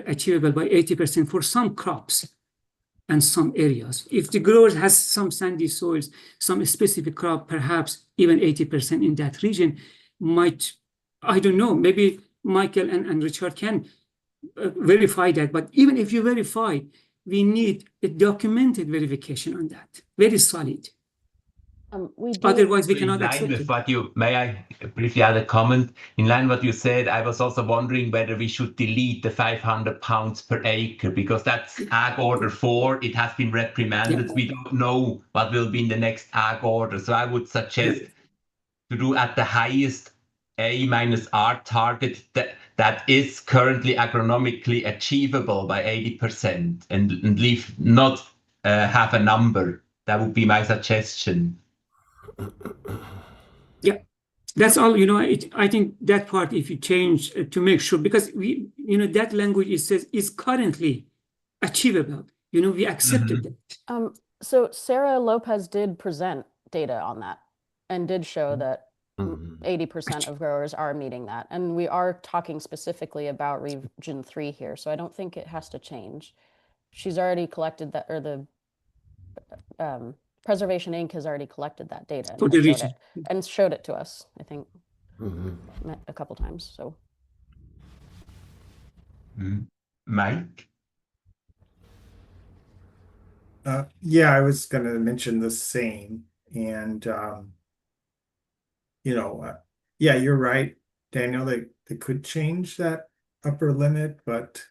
achievable by 80% for some crops and some areas. If the grower has some sandy soils, some specific crop, perhaps even 80% in that region might, I don't know, maybe Michael and Richard can verify that. But even if you verify, we need a documented verification on that, very solid. We do. Otherwise, we In cannot line accept with it. what you, may I briefly add a comment? In line with what you said, I was also wondering whether we should delete the 500 pounds per acre, because that's Ag Order 4. It has been reprimanded. Yeah. We don't know what will be in the next Ag Order. So I would suggest to do at the highest A-R target that is currently agronomically achievable by 80% and leave not have a number. That would be my suggestion. Yeah, that's all. I think that part, if you change to make sure, because that language it says is currently achievable. We accepted that. So Sarah Lopez did present data on that and did show that 80% of growers are meeting that. And we are talking specifically about Region 3 here, so I don't think it has to change. She's already collected that, or the Preservation Inc. has already collected that data For the and showed region. it, and showed it to us, I think, a couple times. So, Mike? Yeah, I was going to mention the same. And, yeah, you're right, Daniel, they could change that upper limit, but,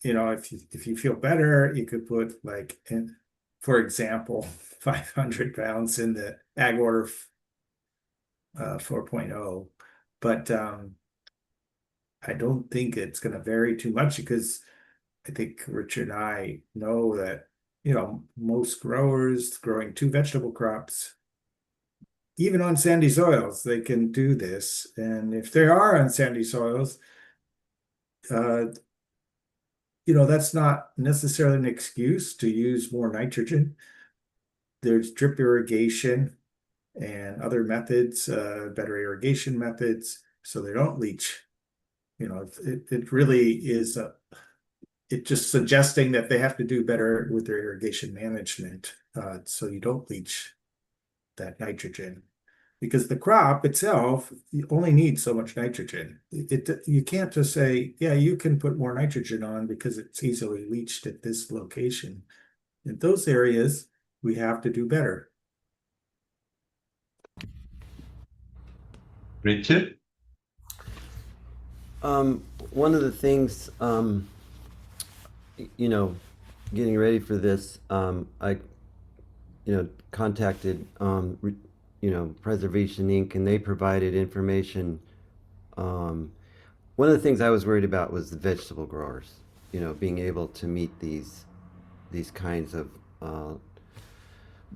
if you feel better, you could put for example, 500 pounds in the Ag Order 4.0. But I don't think it's going to vary too much, because I think Richard and I know that, most growers growing 2 vegetable crops, even on sandy soils, they can do this. And if they are on sandy soils, that's not necessarily an excuse to use more nitrogen. There's drip irrigation and other methods, better irrigation methods, so they don't leach. It really is it just suggesting that they have to do better with their irrigation management, so you don't leach that nitrogen, because the crop itself only needs so much nitrogen. You can't just say, yeah, you can put more nitrogen on because it's easily leached at this location. In those areas, we have to do better. Richard? One of the things, getting ready for this, I, contacted, Preservation Inc., and they provided information. One of the things I was worried about was the vegetable growers, being able to meet these kinds of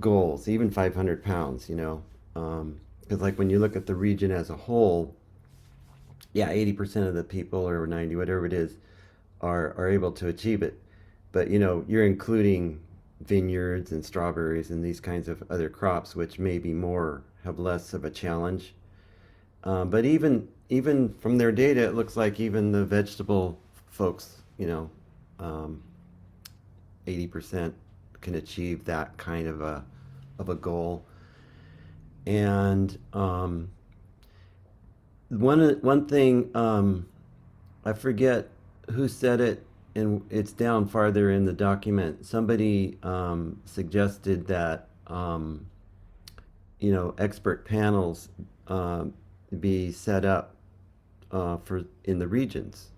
goals, even 500 pounds, because like when you look at the region as a whole, yeah, 80% of the people, or 90, whatever it is, are able to achieve it. But you're including vineyards and strawberries and these kinds of other crops, which maybe have less of a challenge. But even from their data, it looks like even the vegetable folks, 80% can achieve that kind of a goal. And one thing, I forget who said it, and it's down farther in the document. Somebody suggested that expert panels be set up in the regions,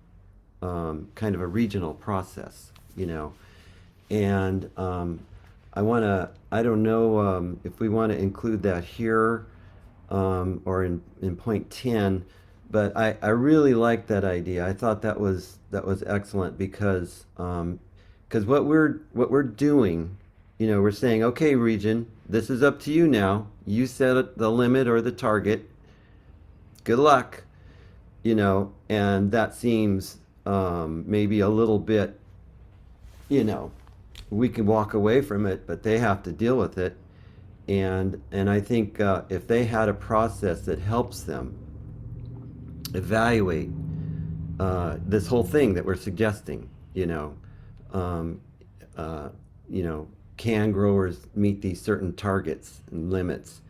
kind of a regional process, and I don't know if we want to include that here or in point 10. But I really like that idea. I thought that was excellent, because what we're doing, we're saying, okay, region, this is up to you now. You set the limit or the target. Good luck, and that seems maybe a little bit, we can walk away from it, but they have to deal with it. And I think if they had a process that helps them evaluate this whole thing that we're suggesting, can growers meet these certain targets and limits?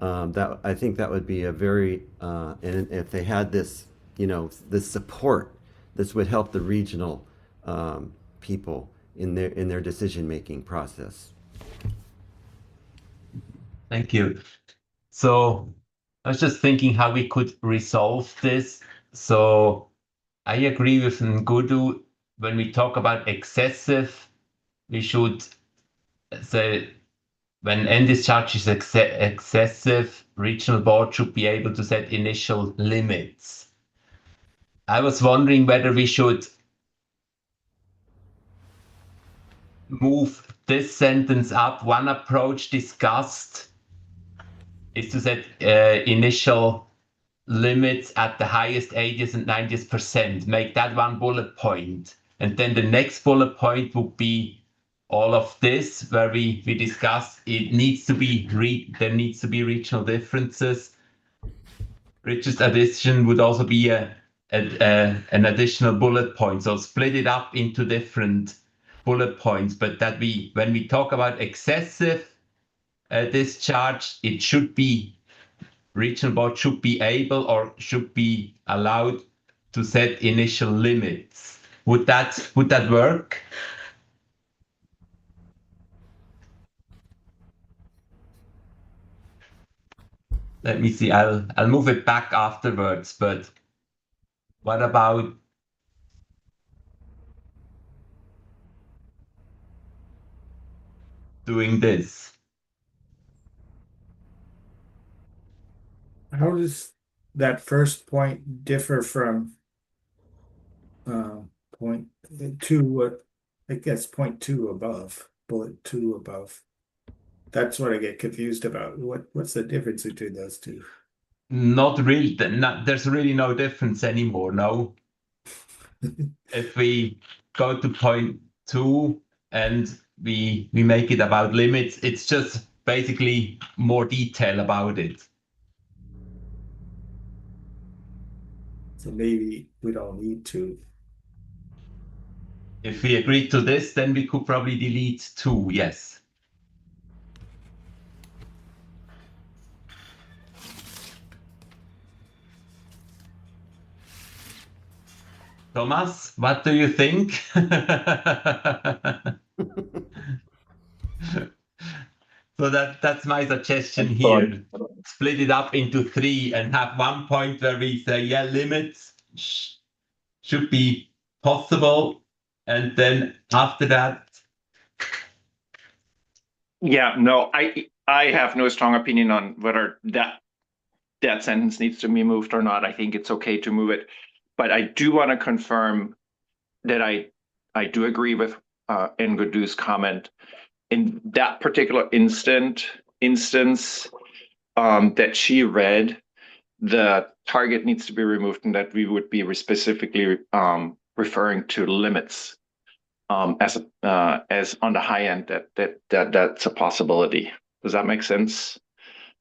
That I think that would be a very and if they had this, this support, this would help the regional people in their decision-making process. Thank you. So I was just thinking how we could resolve this. So I agree with Ngudu. When we talk about excessive, we should say when end discharge is excessive, regional board should be able to set initial limits. I was wondering whether we should move this sentence up. One approach discussed is to set initial limits at the highest 80th and 90th percent. Make that one bullet point. And then the next bullet point would be all of this, where we discussed it needs to be there needs to be regional differences. Richard's addition would also be an additional bullet point. So split it up into different bullet points, but that when we talk about excessive discharge, it should be regional board should be able or should be allowed to set initial limits. Would that work? Let me see. I'll move it back afterwards. But what about doing this? How does that first point differ from point two? I guess point two above, bullet two above. That's what I get confused about. What's the difference between those two? Not really. There's really no difference anymore. No. If we go to point two and we make it about limits, it's just basically more detail about it. So maybe we don't need to. If we agree to this, then we could probably delete two, yes. Thomas, what do you think? So that's my suggestion here. Split it up into three and have one point where we say, yeah, limits should be possible. And then after that. Yeah, no, I have no strong opinion on whether that sentence needs to be moved or not. I think it's okay to move it. But I do want to confirm that I do agree with Ngudu's comment. In that particular instance that she read, the target needs to be removed, and that we would be specifically referring to limits as on the high end. That's a possibility. Does that make sense?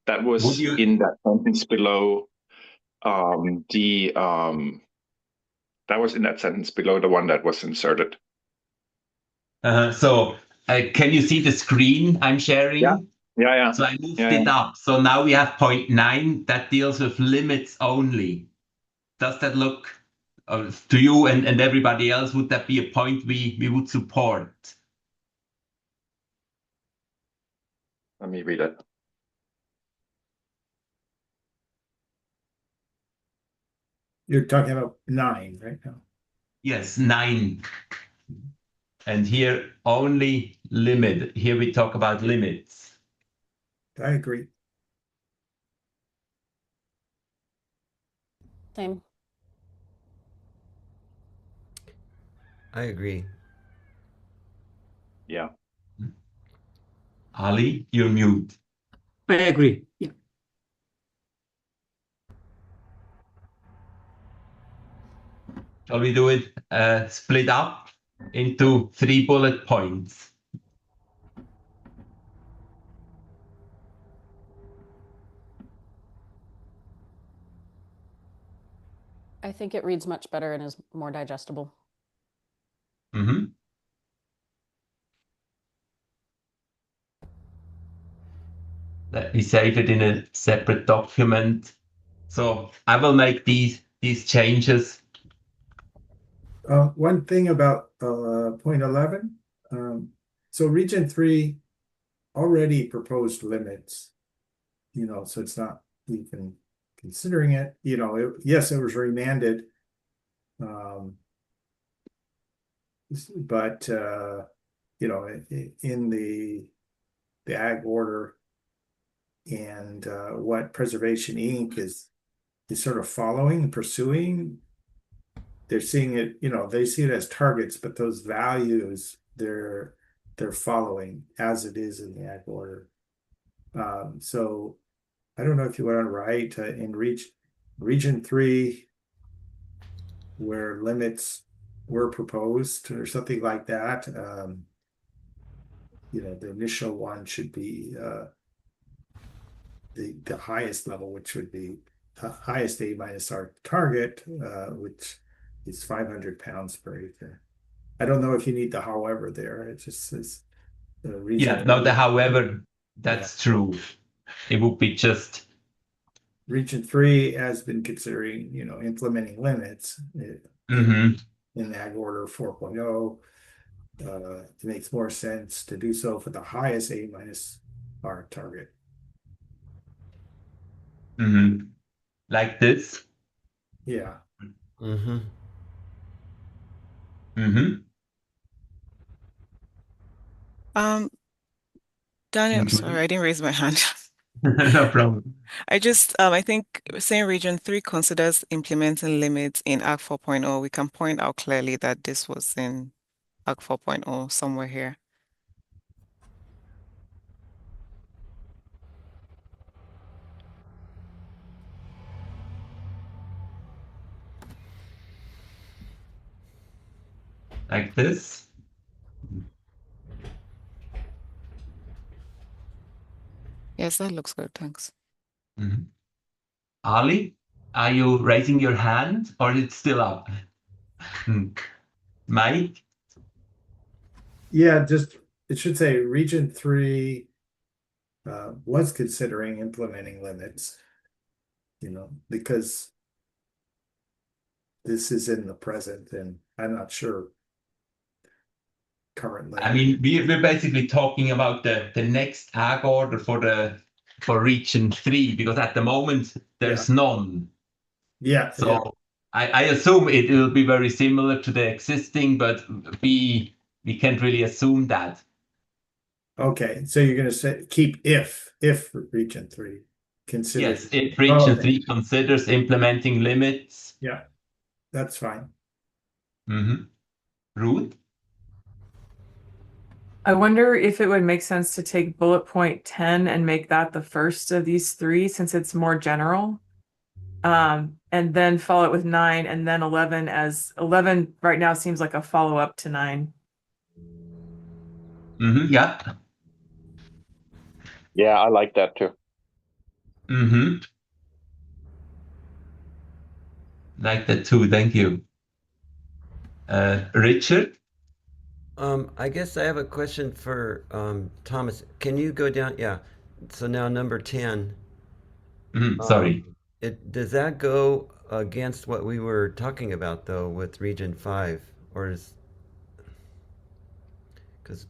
That was in that sentence below that was in that sentence below the one that was inserted. So can you see the screen I'm sharing? Yeah. So I moved it up. So now we have point 9 that deals with limits only. Does that look to you and everybody else? Would that be a point we would support? Let me read it. You're talking about 9 right now. Yes, 9. And here only limit. Here we talk about limits. I agree. Same. I agree. Yeah. Ali, you're mute. I agree. Yeah. Shall we do it split up into 3 bullet points? I think it reads much better and is more digestible. Mm-hmm. Let me save it in a separate document. So I will make these changes. One thing about point 11. So region 3 already proposed limits so it's not even considering it, yes, it was remanded. But in the ag order and what Preservation Inc. is sort of following and pursuing, they're seeing it, they see it as targets, but those values they're following as it is in the ag order. So I don't know if you want to write in region 3 where limits were proposed or something like that. The initial one should be the highest level, which would be highest A minus R target, which is 500 pounds per acre. I don't know if you need the however there. It just says the region. Yeah, no, the however, that's true. It would be just Region 3 has been considering, implementing limits mhm. in Ag Order 4.0. It makes more sense to do so for the highest A minus R target. Mhm. Like this. Yeah. Mm-hmm. Mhm. Daniel, Mhm. sorry, I didn't raise my hand. No problem. I think saying Region 3 considers implementing limits in Ag 4.0, we can point out clearly that this was in Ag 4.0 somewhere here. Like this. Yes, that looks good, thanks. Mhm. Ali, are you raising your hand or is it still up? Mike? Yeah, it should say Region 3 was considering implementing limits, because this is in the present, and I'm not sure currently. I mean, we're basically talking about the next ag order for region 3, because at the moment there's none. Yeah. So I assume it will be very similar to the existing, but we can't really assume that. Okay, so you're gonna say keep if Region 3 considers. Yes, if region okay. 3 considers implementing limits. Yeah, that's fine. Mm-hmm. Ruth? I wonder if it would make sense to take bullet point 10 and make that the first of these 3, since it's more general. And then follow it with 9 and then 11, as 11 right now seems like a follow-up to 9. Mm-hmm. Yeah. Yeah, I like that too. Mm-hmm. Like that too, thank you. Richard? I guess I have a question for Thomas. Can you go down? Yeah. So now number 10. Sorry. Does that go against what we were talking about though with Region 5, or is because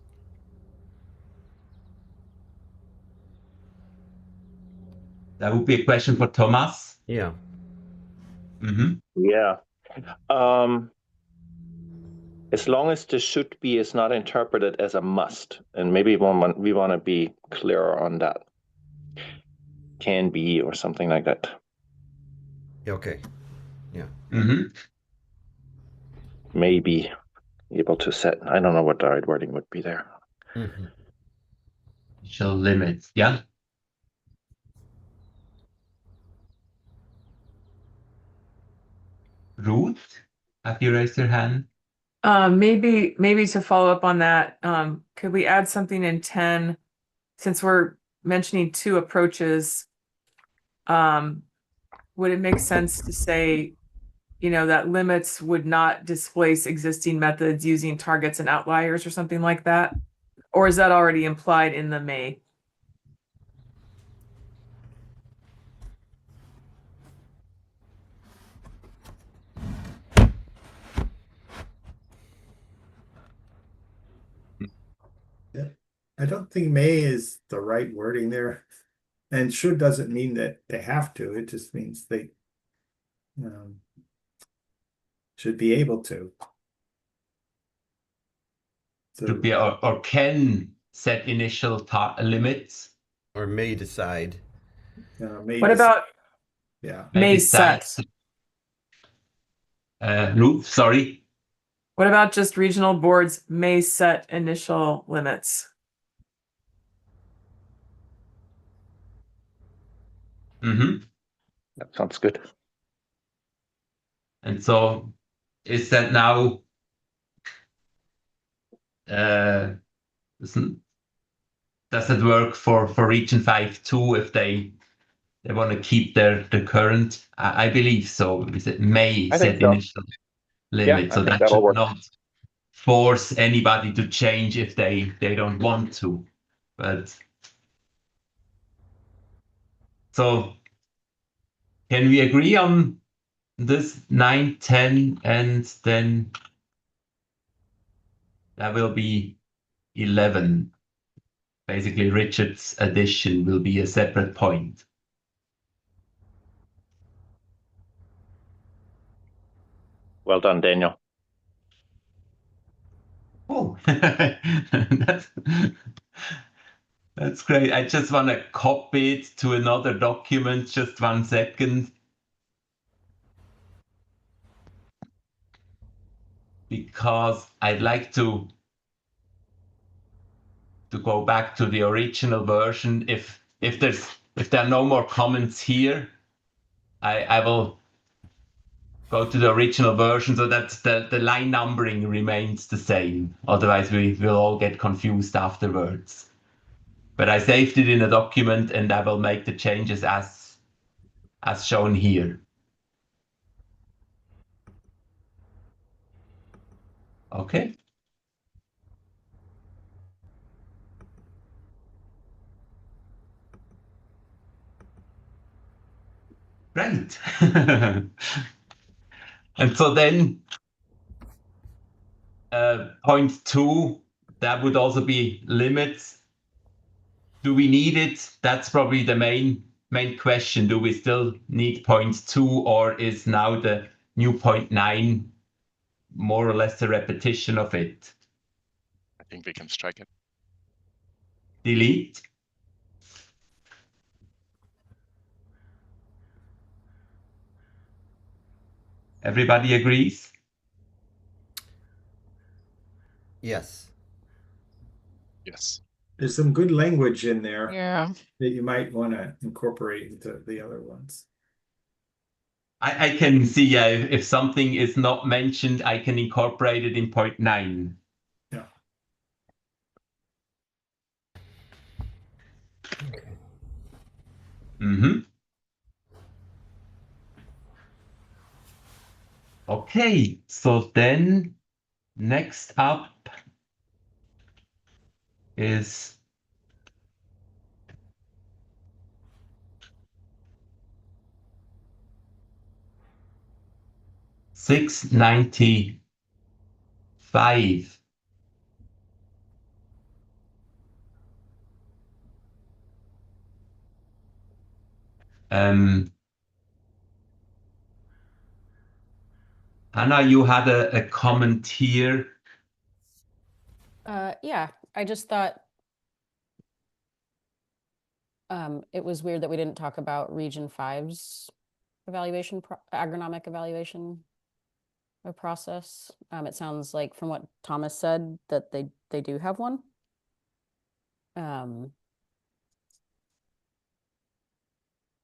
That would be a question for Thomas. yeah. Mm-hmm. Yeah. As long as the should be is not interpreted as a must, and maybe we want to be clearer on that. Can be or something like that. Okay. Yeah. Mm-hmm. Maybe able to set. I don't know what the right wording would be there. Mm-hmm. Shall limits, yeah. Ruth, have you raised your hand? Maybe to follow up on that, could we add something in 10, since we're mentioning 2 approaches? Would it make sense to say, that limits would not displace existing methods using targets and outliers or something like that? Or is that already implied in the may? I don't think may is the right wording there. And should doesn't mean that they have to, it just means they should be able to. So, Should be or can set initial limits. Or may decide. may What dis- about yeah. may decide. set? Ruth, sorry. What about just regional boards may set initial limits? Mm-hmm. That sounds good. And so is that now does it work for region 5 too if they want to keep the current? I believe so. Is it may I think set so. initial Yeah, limit, I so think that that'll should work. not force anybody to change if they don't want to. But so can we agree on this 9, 10, and then that will be 11? Basically, Richard's addition will be a separate point. Well done, Daniel. Oh, that's great. I just want to copy it to another document. Just 1 second. Because I'd like to go back to the original version. If there are no more comments here, I will go to the original version so that the line numbering remains the same. Otherwise, we will all get confused afterwards. But I saved it in a document and I will make the changes as shown here. Okay. Right. And so then point 2, that would also be limits. Do we need it? That's probably the main question. Do we still need point 2, or is now the new point 9 more or less a repetition of it? I think we can strike it. Delete. Everybody agrees? Yes. Yes. There's some good language in there Yeah. that you might want to incorporate into the other ones. I can see if something is not mentioned, I can incorporate it in point 9. Yeah. Mm-hmm. Okay, so then next up is $695. Anna, you had a comment here. Yeah, I just thought it was weird that we didn't talk about Region 5's evaluation, agronomic evaluation process. It sounds like from what Thomas said that they do have one.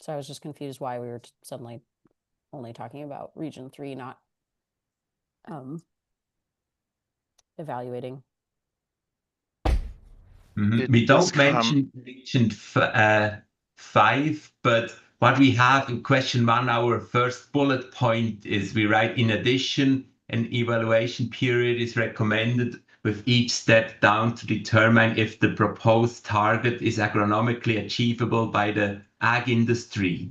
So I was just confused why we were suddenly only talking about Region 3, not evaluating. Mm-hmm. We don't mention Region 5, but what we have in question 1, our first bullet point is we write, in addition, an evaluation period is recommended with each step down to determine if the proposed target is agronomically achievable by the ag industry.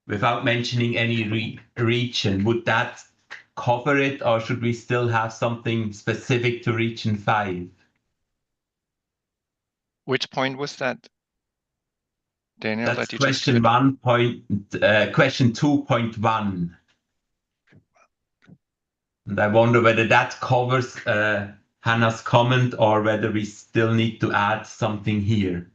Without mentioning any region, would that cover it, or should we still have something specific to Region 5? Which point was that? Daniel, That's that you just question did? 1. Question 2.1. And I wonder whether that covers Hannah's comment or whether we still need to add something here.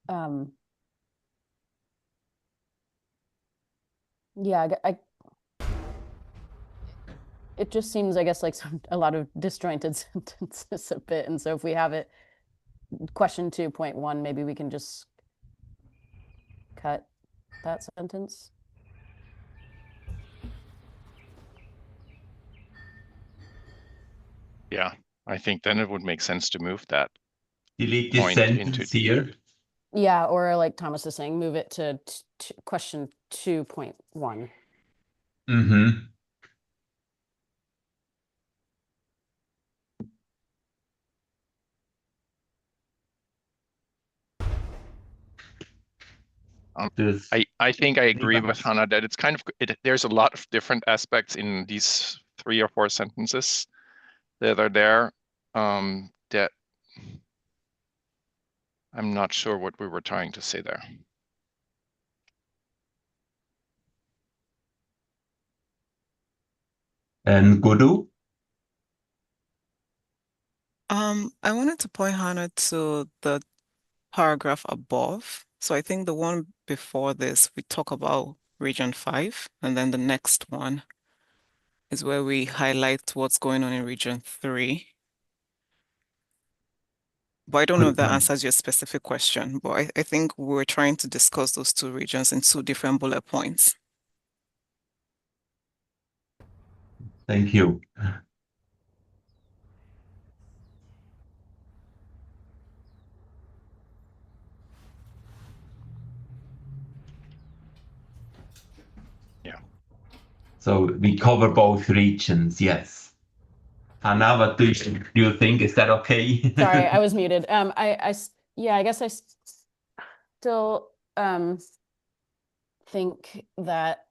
Um, yeah, it just seems, I guess, like a lot of disjointed sentences a bit. And so if we have it, question 2.1, maybe we can just cut that sentence. Yeah, I think then it would make sense to move that Delete this point sentence here. Yeah, or like Thomas is saying, move it to question 2.1. Mm-hmm. I think I agree with Hannah that it's kind of there's a lot of different aspects in these 3 or 4 sentences that are there that I'm not sure what we were trying to say there. And Guru? I wanted to point Hannah to the paragraph above. So I think the one before this, we talk about region 5, and then the next one is where we highlight what's going on in region 3. But I don't know if that answers your specific question, but I think we're trying to discuss those 2 regions in 2 different bullet points. Thank you. Yeah. So we cover both regions, yes. Hannah, what do you think? Is that okay? Sorry, I was muted. Yeah, I guess I still think that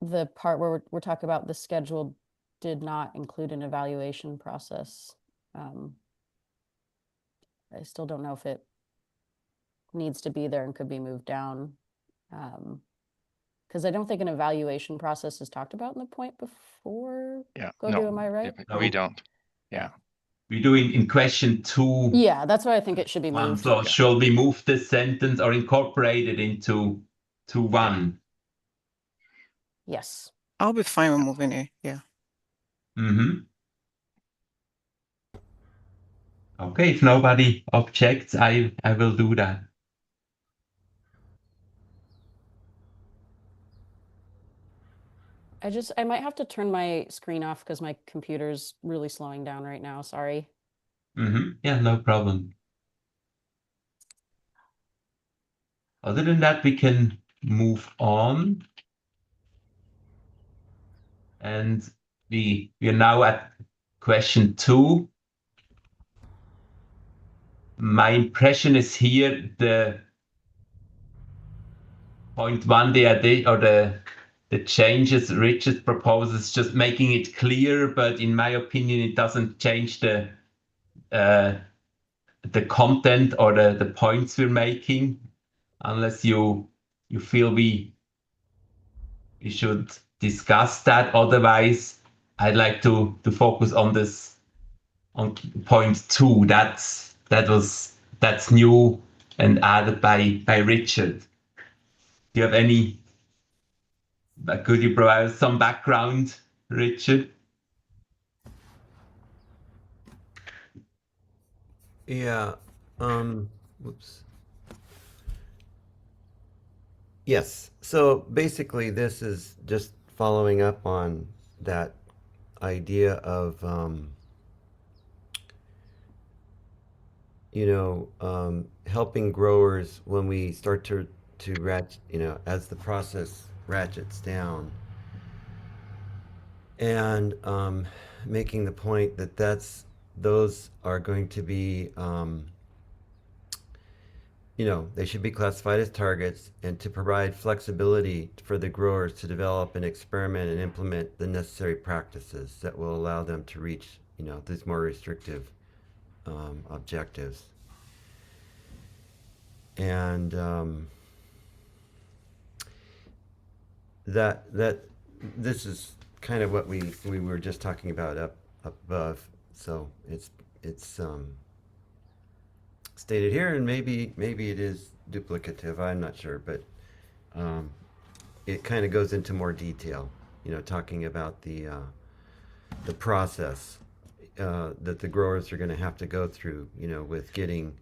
the part where we're talking about the schedule did not include an evaluation process. I still don't know if it needs to be there and could be moved down. Because I don't think an evaluation process is talked about in the point before. Yeah. Godu, am I right? We don't. Yeah. We do in question 2. Yeah, that's why I think it should be moved. So shall we move this sentence or incorporate it into 1? Yes. I'll be fine with moving it, yeah. Mm-hmm. Okay, if nobody objects, I will do that. I might have to turn my screen off because my computer's really slowing down right now. Sorry. Mm-hmm. Yeah, no problem. Other than that, we can move on. And we are now at question 2. My impression is here the point 1 the changes Richard proposes, just making it clear, but in my opinion, it doesn't change the content or the points we're making, unless you feel we should discuss that. Otherwise, I'd like to focus on this on point 2. That's new and added by Richard. Do you have any? Could you provide some background, Richard? Yeah. Whoops. Yes. So basically, this is just following up on that idea of, helping growers when we start to ratchet, as the process ratchets down. And making the point that those are going to be they should be classified as targets, and to provide flexibility for the growers to develop and experiment and implement the necessary practices that will allow them to reach, these more restrictive objectives. And that this is kind of what we were just talking about up above. So it's stated here, and maybe it is duplicative. I'm not sure, but it kind of goes into more detail. Talking about the process that the growers are going to have to go through. With getting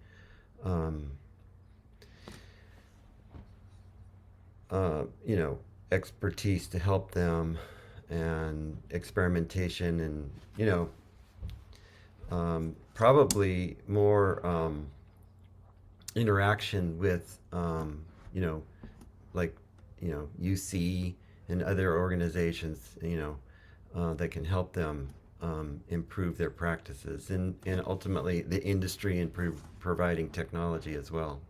expertise to help them, and experimentation, and probably more interaction with like UC and other organizations that can help them improve their practices, and ultimately the industry and providing technology as well.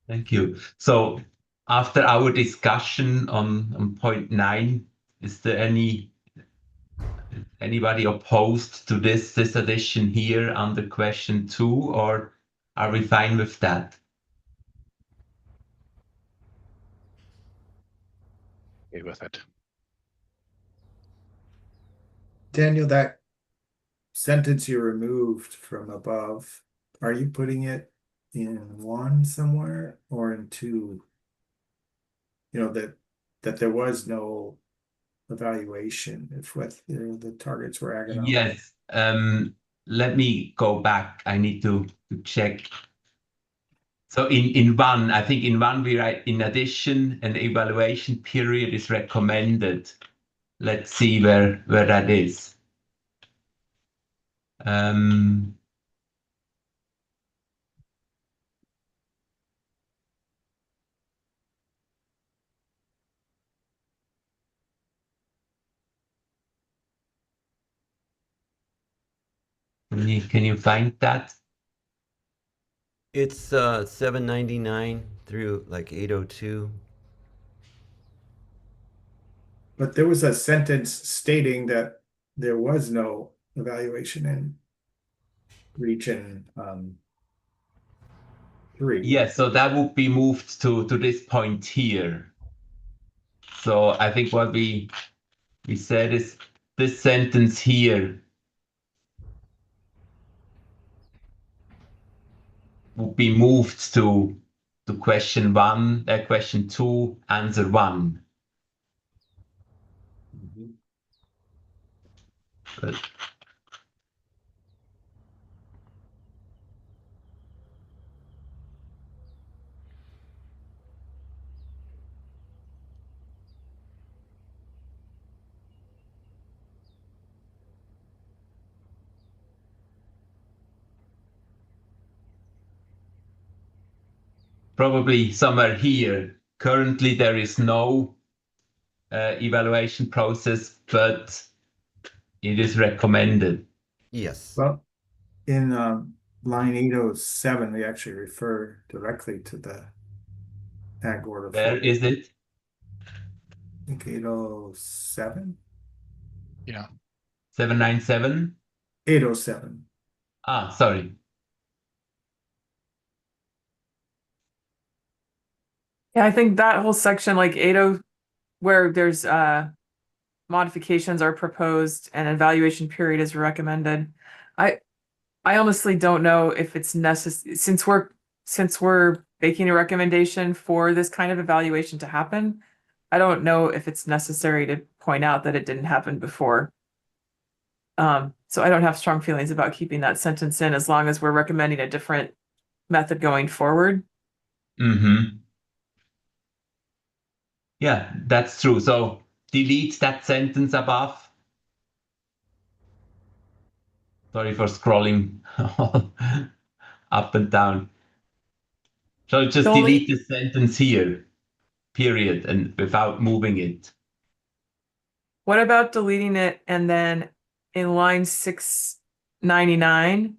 Thank you. So after our discussion on point 9, is there anybody opposed to this addition here under question 2, or are we fine with that? Okay with it. Daniel, that sentence you removed from above, are you putting it in 1 somewhere or in 2? That there was no evaluation if what the targets were agronomic. Yes. Let me go back. I need to check. So in 1, I think in 1 we write, in addition, an evaluation period is recommended. Let's see where that is. Can you find that? It's 799 through like 802. But there was a sentence stating that there was no evaluation in region 3. Yes, so that would be moved to this point here. So I think what we said is this sentence here would be moved to question 1, question 2, answer 1. But probably somewhere here. Currently, there is no evaluation process, but it is recommended. Yes. Well, in line 807, we actually refer directly to the ag order. Where is it? I think 807. Yeah. 797? 807. Ah, sorry. Yeah, I think that whole section, like 80, where there's modifications are proposed and evaluation period is recommended. I honestly don't know if it's necessary, since we're making a recommendation for this kind of evaluation to happen. I don't know if it's necessary to point out that it didn't happen before. So I don't have strong feelings about keeping that sentence in as long as we're recommending a different method going forward. Mm-hmm. Yeah, that's true. So delete that sentence above. Sorry for scrolling up and down. So just delete the sentence here, period, and without moving it. What about deleting it and then in line 699,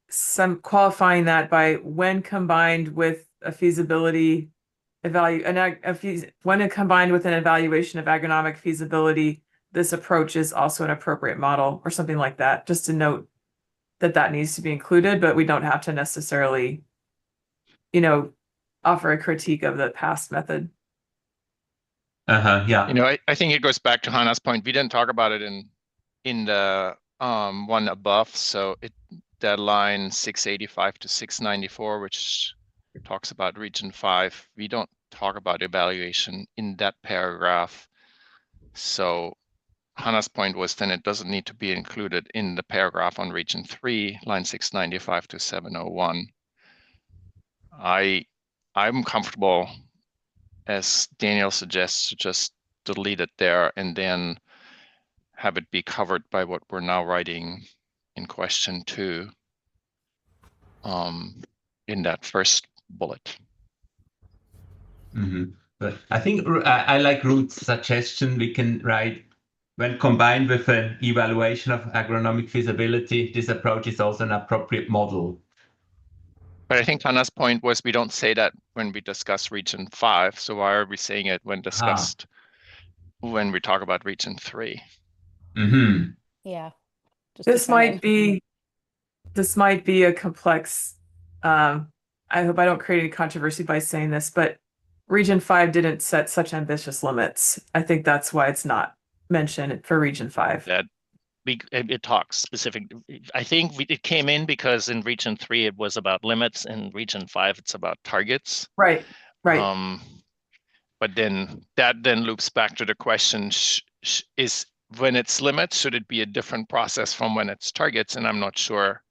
some qualifying that by when combined with a feasibility when combined with an evaluation of agronomic feasibility, this approach is also an appropriate model or something like that, just to note that that needs to be included, but we don't have to necessarily, offer a critique of the past method. Yeah. I think it goes back to Hannah's point. We didn't talk about it in the one above. So that line 685 to 694, which talks about region 5, we don't talk about evaluation in that paragraph. So Hannah's point was then it doesn't need to be included in the paragraph on region 3, line 695 to 701. I'm comfortable, as Daniel suggests, to just delete it there and then have it be covered by what we're now writing in question 2 in that first bullet. But I think I like Ruth's suggestion. We can write, when combined with an evaluation of agronomic feasibility, this approach is also an appropriate model. But I think Hannah's point was we don't say that when we discuss region 5. So why are we saying it when discussed when we talk about region 3? Yeah. This might be a complex, I hope I don't create any controversy by saying this, but region 5 didn't set such ambitious limits. I think that's why it's not mentioned for region 5. It talks specific. I think it came in because in region 3 it was about limits, in region 5 it's about targets. Right. But then that loops back to the question: is when it's limits, should it be a different process from when it's targets? And I'm not sure.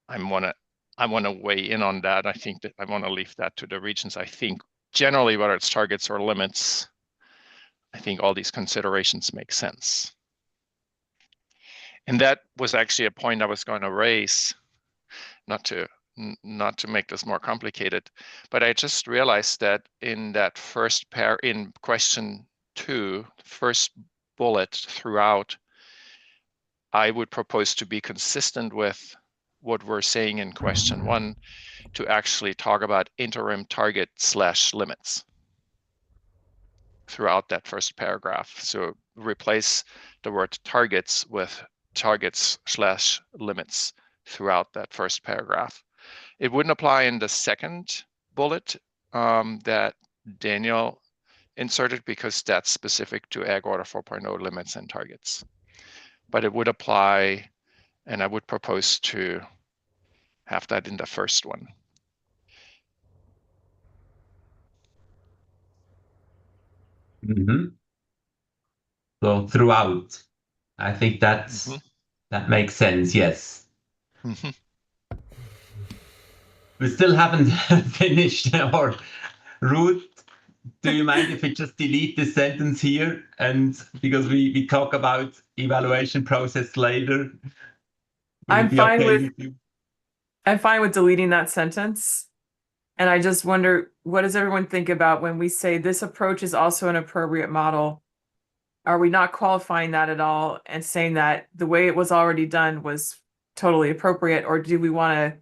I want to weigh in on that. I think that I want to leave that to the regions. I think generally, whether it's targets or limits, I think all these considerations make sense. And that was actually a point I was going to raise, not to make this more complicated, but I just realized that in that first in question 2, first bullet throughout, I would propose to be consistent with what we're saying in question 1, to actually talk about interim target / limits throughout that first paragraph. So replace the word targets with targets / limits throughout that first paragraph. It wouldn't apply in the second bullet that Daniel inserted, because that's specific to Ag Order 4.0 limits and targets. But it would apply, and I would propose to have that in the first one. So throughout, I think that makes sense. Yes. We still haven't finished. Or Ruth, do you mind if we just delete this sentence here? And because we talk about evaluation process later. I'm fine with deleting that sentence. And I just wonder, what does everyone think about when we say this approach is also an appropriate model? Are we not qualifying that at all and saying that the way it was already done was totally appropriate? Or do we want to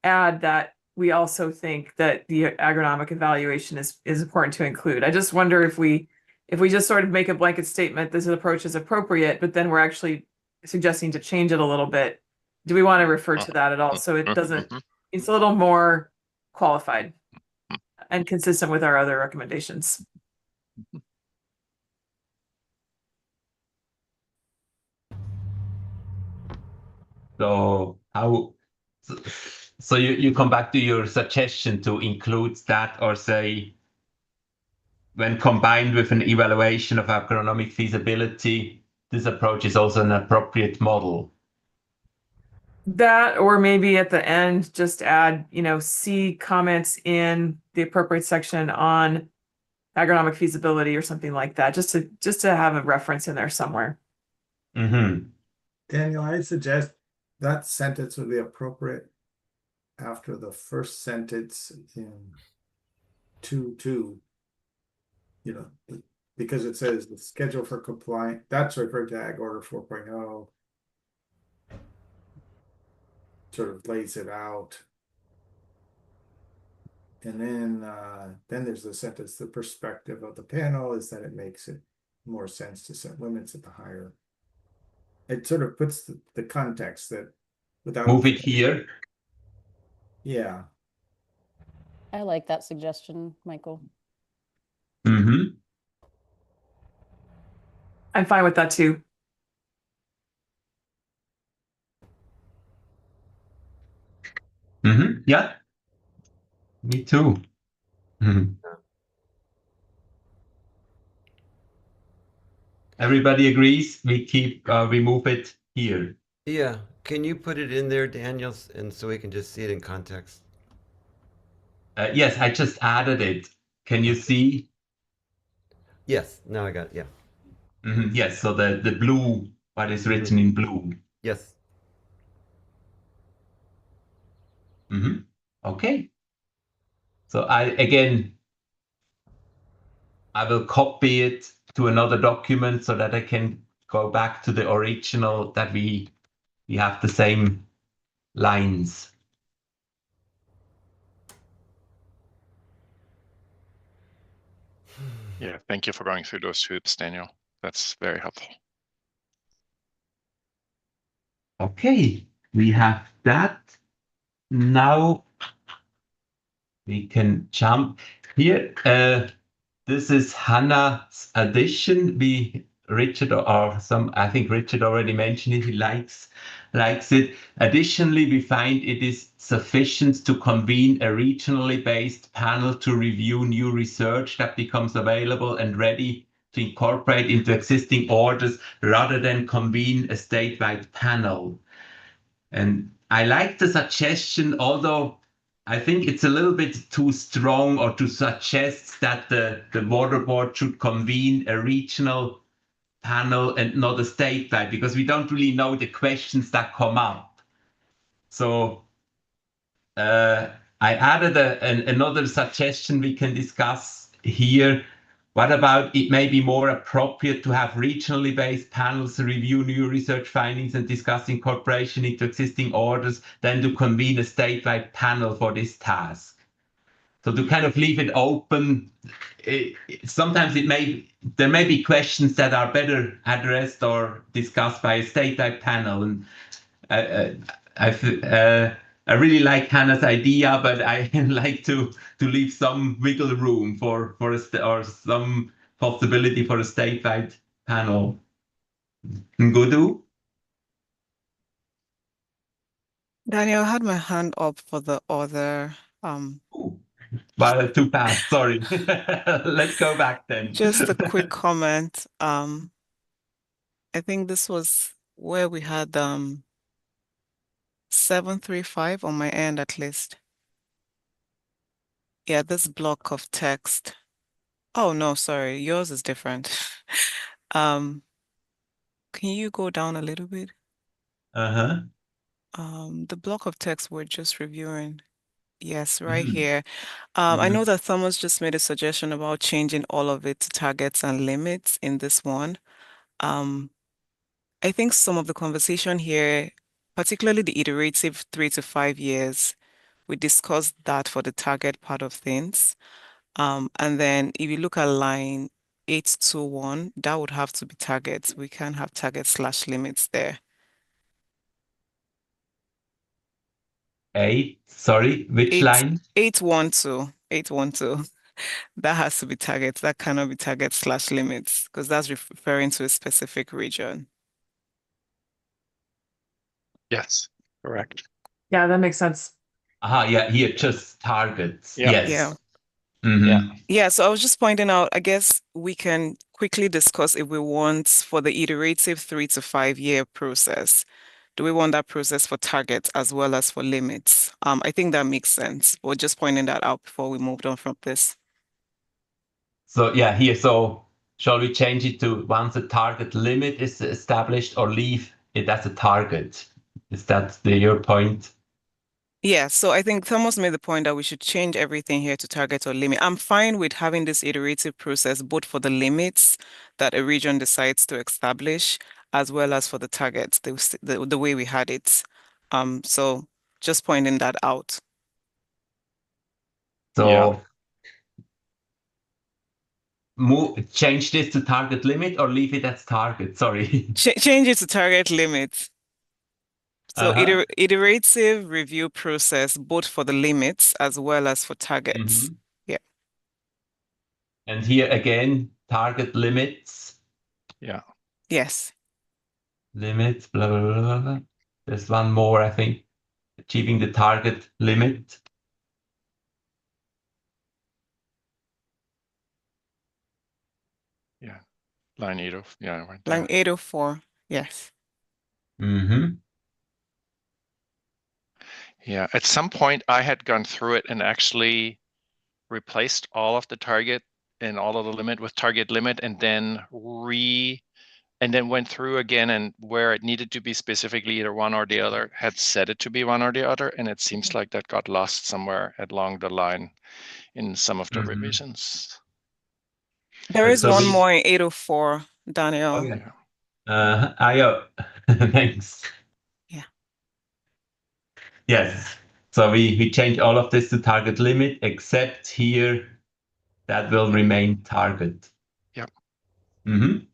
add that we also think that the agronomic evaluation is important to include? I just wonder if we just sort of make a blanket statement, this approach is appropriate, but then we're actually suggesting to change it a little bit. Do we want to refer to that at all? So it doesn't, it's a little more qualified and consistent with our other recommendations. So so you come back to your suggestion to include that, or say, when combined with an evaluation of agronomic feasibility, this approach is also an appropriate model. That, or maybe at the end, just add, see comments in the appropriate section on agronomic feasibility or something like that, just to have a reference in there somewhere. Daniel, I suggest that sentence would be appropriate after the first sentence in 2.2, because it says the schedule for compliance, that's referred to Ag Order 4.0. sort of lays it out. And then there's the sentence, the perspective of the panel is that it makes it more sense to set limits at the higher. It sort of puts the context that without. Move it here. Yeah. I like that suggestion, Michael. Mm-hmm. I'm fine with that too. Mm-hmm. Yeah. Me too. Mm-hmm. Everybody agrees. We move it here. Yeah. Can you put it in there, Daniel, and so we can just see it in context? Yes, I just added it. Can you see? Yes. Now I got it. Yeah. Mm-hmm. Yes. So the blue, what is written in blue. Yes. Mm-hmm. Okay. So I will copy it to another document so that I can go back to the original that we have the same lines. Yeah, thank you for going through those hoops, Daniel. That's very helpful. Okay, we have that. Now we can jump here. This is Hannah's addition. I think Richard already mentioned it. He likes it. Additionally, we find it is sufficient to convene a regionally based panel to review new research that becomes available and ready to incorporate into existing orders rather than convene a statewide panel. And I like the suggestion, although I think it's a little bit too strong or to suggest that the water board should convene a regional panel and not a statewide, because we don't really know the questions that come up. So I added another suggestion we can discuss here. What about it may be more appropriate to have regionally based panels review new research findings and discuss incorporation into existing orders than to convene a statewide panel for this task? So to kind of leave it open, sometimes there may be questions that are better addressed or discussed by a statewide panel. And I really like Hannah's idea, but I like to leave some wiggle room for or some possibility for a statewide panel. Ngudu? Daniel, I had my hand up for the other. Well, too fast. Sorry. Let's go back then. Just a quick comment. I think this was where we had 735 on my end at least. Yeah, this block of text. Oh no, sorry, yours is different. Can you go down a little bit? Uh-huh. The block of text we're just reviewing. Yes, right Mhm. here. I know that Thomas just made a suggestion about changing all of it to targets and limits in this one. I think some of the conversation here, particularly the iterative 3 to 5 years, we discussed that for the target part of things. And then if you look at line 821, that would have to be targets. We can't have target/limits there. Sorry, which line? 812. That has to be targets. That cannot be target/limits because that's referring to a specific region. Yes, correct. Yeah, that makes sense. Yeah, here, just targets. Yeah. Yes. Yeah. Mhm. Yeah. Yeah, so I was just pointing out, I guess we can quickly discuss if we want for the iterative 3 to 5 year process. Do we want that process for targets as well as for limits? I think that makes sense. We're just pointing that out before we moved on from this. So yeah, here, so shall we change it to once a target limit is established or leave it as a target? Is that your point? Yeah, so I think Thomas made the point that we should change everything here to target or limit. I'm fine with having this iterative process both for the limits that a region decides to establish as well as for the targets, the way we had it. So just pointing that out. So Yeah. change this to target limit or leave it as target? Sorry. Change it to target limit. So Uh-huh. iterative review process, both for the limits as well as for targets. Mhm. Yeah. And here again, target limits. Yeah. Yes. Limits, blah, blah, blah, blah, blah. There's one more, I think. Achieving the target limit. Yeah. Line 8 of, yeah, right Line there. 804. Yes. Mm-hmm. Yeah. At some point, I had gone through it and actually replaced all of the target and all of the limit with target limit, and then went through again, and where it needed to be specifically either one or the other, had set it to be one or the other, and it seems like that got lost somewhere along the line in some of the Mhm. revisions. There is So one we- more in 804, Daniel. Oh, yeah. Thanks. Yeah. Yes. So we change all of this to target limit, except here that will remain target. Yep. Mm-hmm.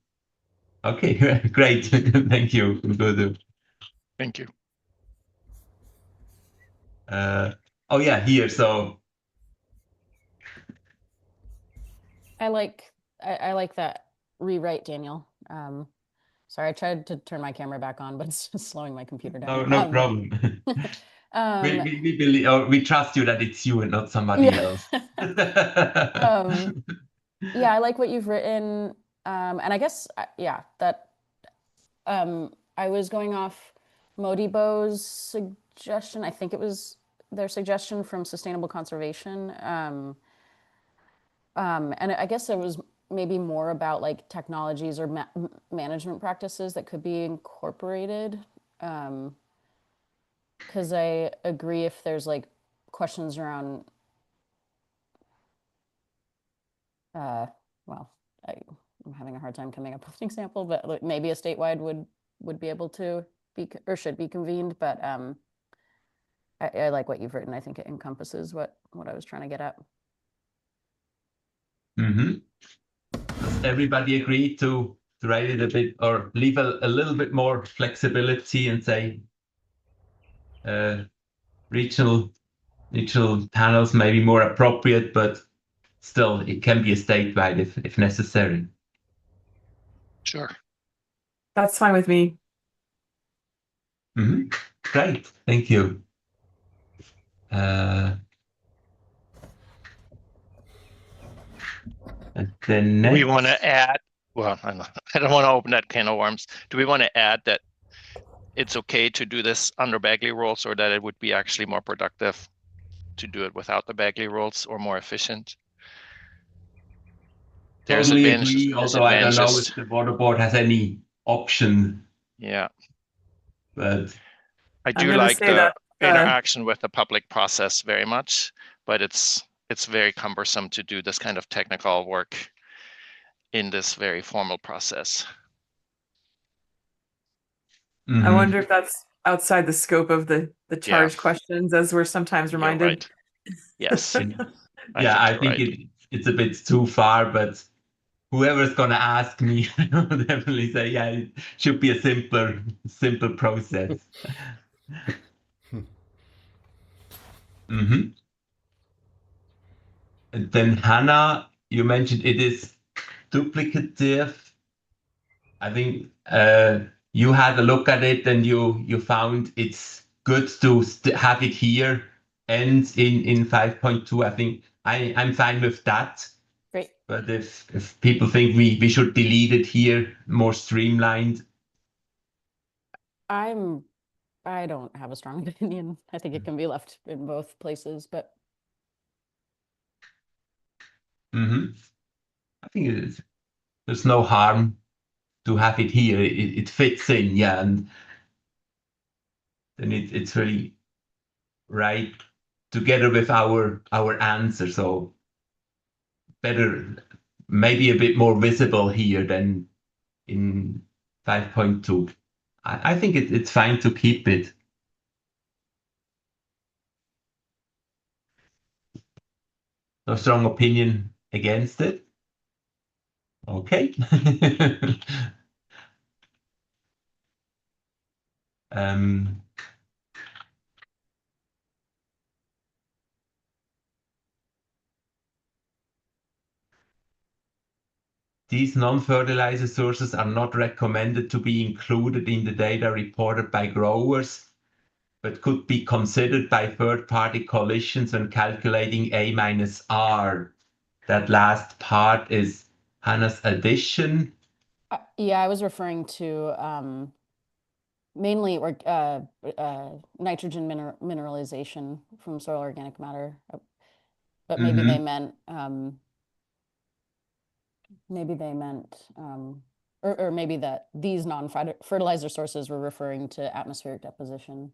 Okay, great. Thank you. Good. Thank you. Oh yeah, here. So I like that rewrite, Daniel. Sorry, I tried to turn my camera back on, but it's just slowing my computer down. no problem. We believe, or we trust you that it's you and not somebody Yeah. else. Yeah, I like what you've written. And I guess, yeah, that I was going off Modibo's suggestion. I think it was their suggestion from Sustainable Conservation. And I guess it was maybe more about like technologies or management practices that could be incorporated. Because I agree if there's like questions around, well, I'm having a hard time coming up with an example, but like maybe a statewide would be able to be or should be convened. But I like what you've written. I think it encompasses what I was trying to get at. Mm-hmm. Does everybody agree to write it a bit or leave a little bit more flexibility and say regional panels may be more appropriate, but still it can be a statewide if necessary. Sure. That's fine with me. Mm-hmm. Great, thank you. And then We next, want to add, well, I don't want to open that can of worms. Do we want to add that it's okay to do this under Bagley rules, or that it would be actually more productive to do it without the Bagley rules, or more efficient? There's totally advantages agree, and although I don't know disadvantages. if the water board has any option, Yeah, but I I'm do gonna like say the that interaction with the public process very much, but it's very cumbersome to do this kind of technical work in this very formal process. mhm. I wonder if that's outside the scope of the charge questions, as we're sometimes You're reminded. right. Yes. Yeah, I you're think right. it's a bit too far, but whoever's gonna ask me, I will definitely say, yeah, it should be a simple process. Mm-hmm. And then Hannah, you mentioned it is duplicative. I think you had a look at it and you found it's good to have it here and in 5.2. I think I'm fine with that. Great. But if people think we should delete it here, more streamlined. I don't have a strong opinion. I think it can be left in both places, but Mm-hmm. I think there's no harm to have it here. It fits in, yeah, and then it's really right together with our answer. So better, maybe a bit more visible here than in 5.2. I think it's fine to keep it. no strong opinion against it. Okay. These non-fertilizer sources are not recommended to be included in the data reported by growers, but could be considered by third-party coalitions when calculating A minus R. That last part is Hannah's addition. Yeah, I was referring to mainly nitrogen mineralization from soil organic matter, but maybe they meant or maybe that these non-fertilizer sources were referring to atmospheric deposition.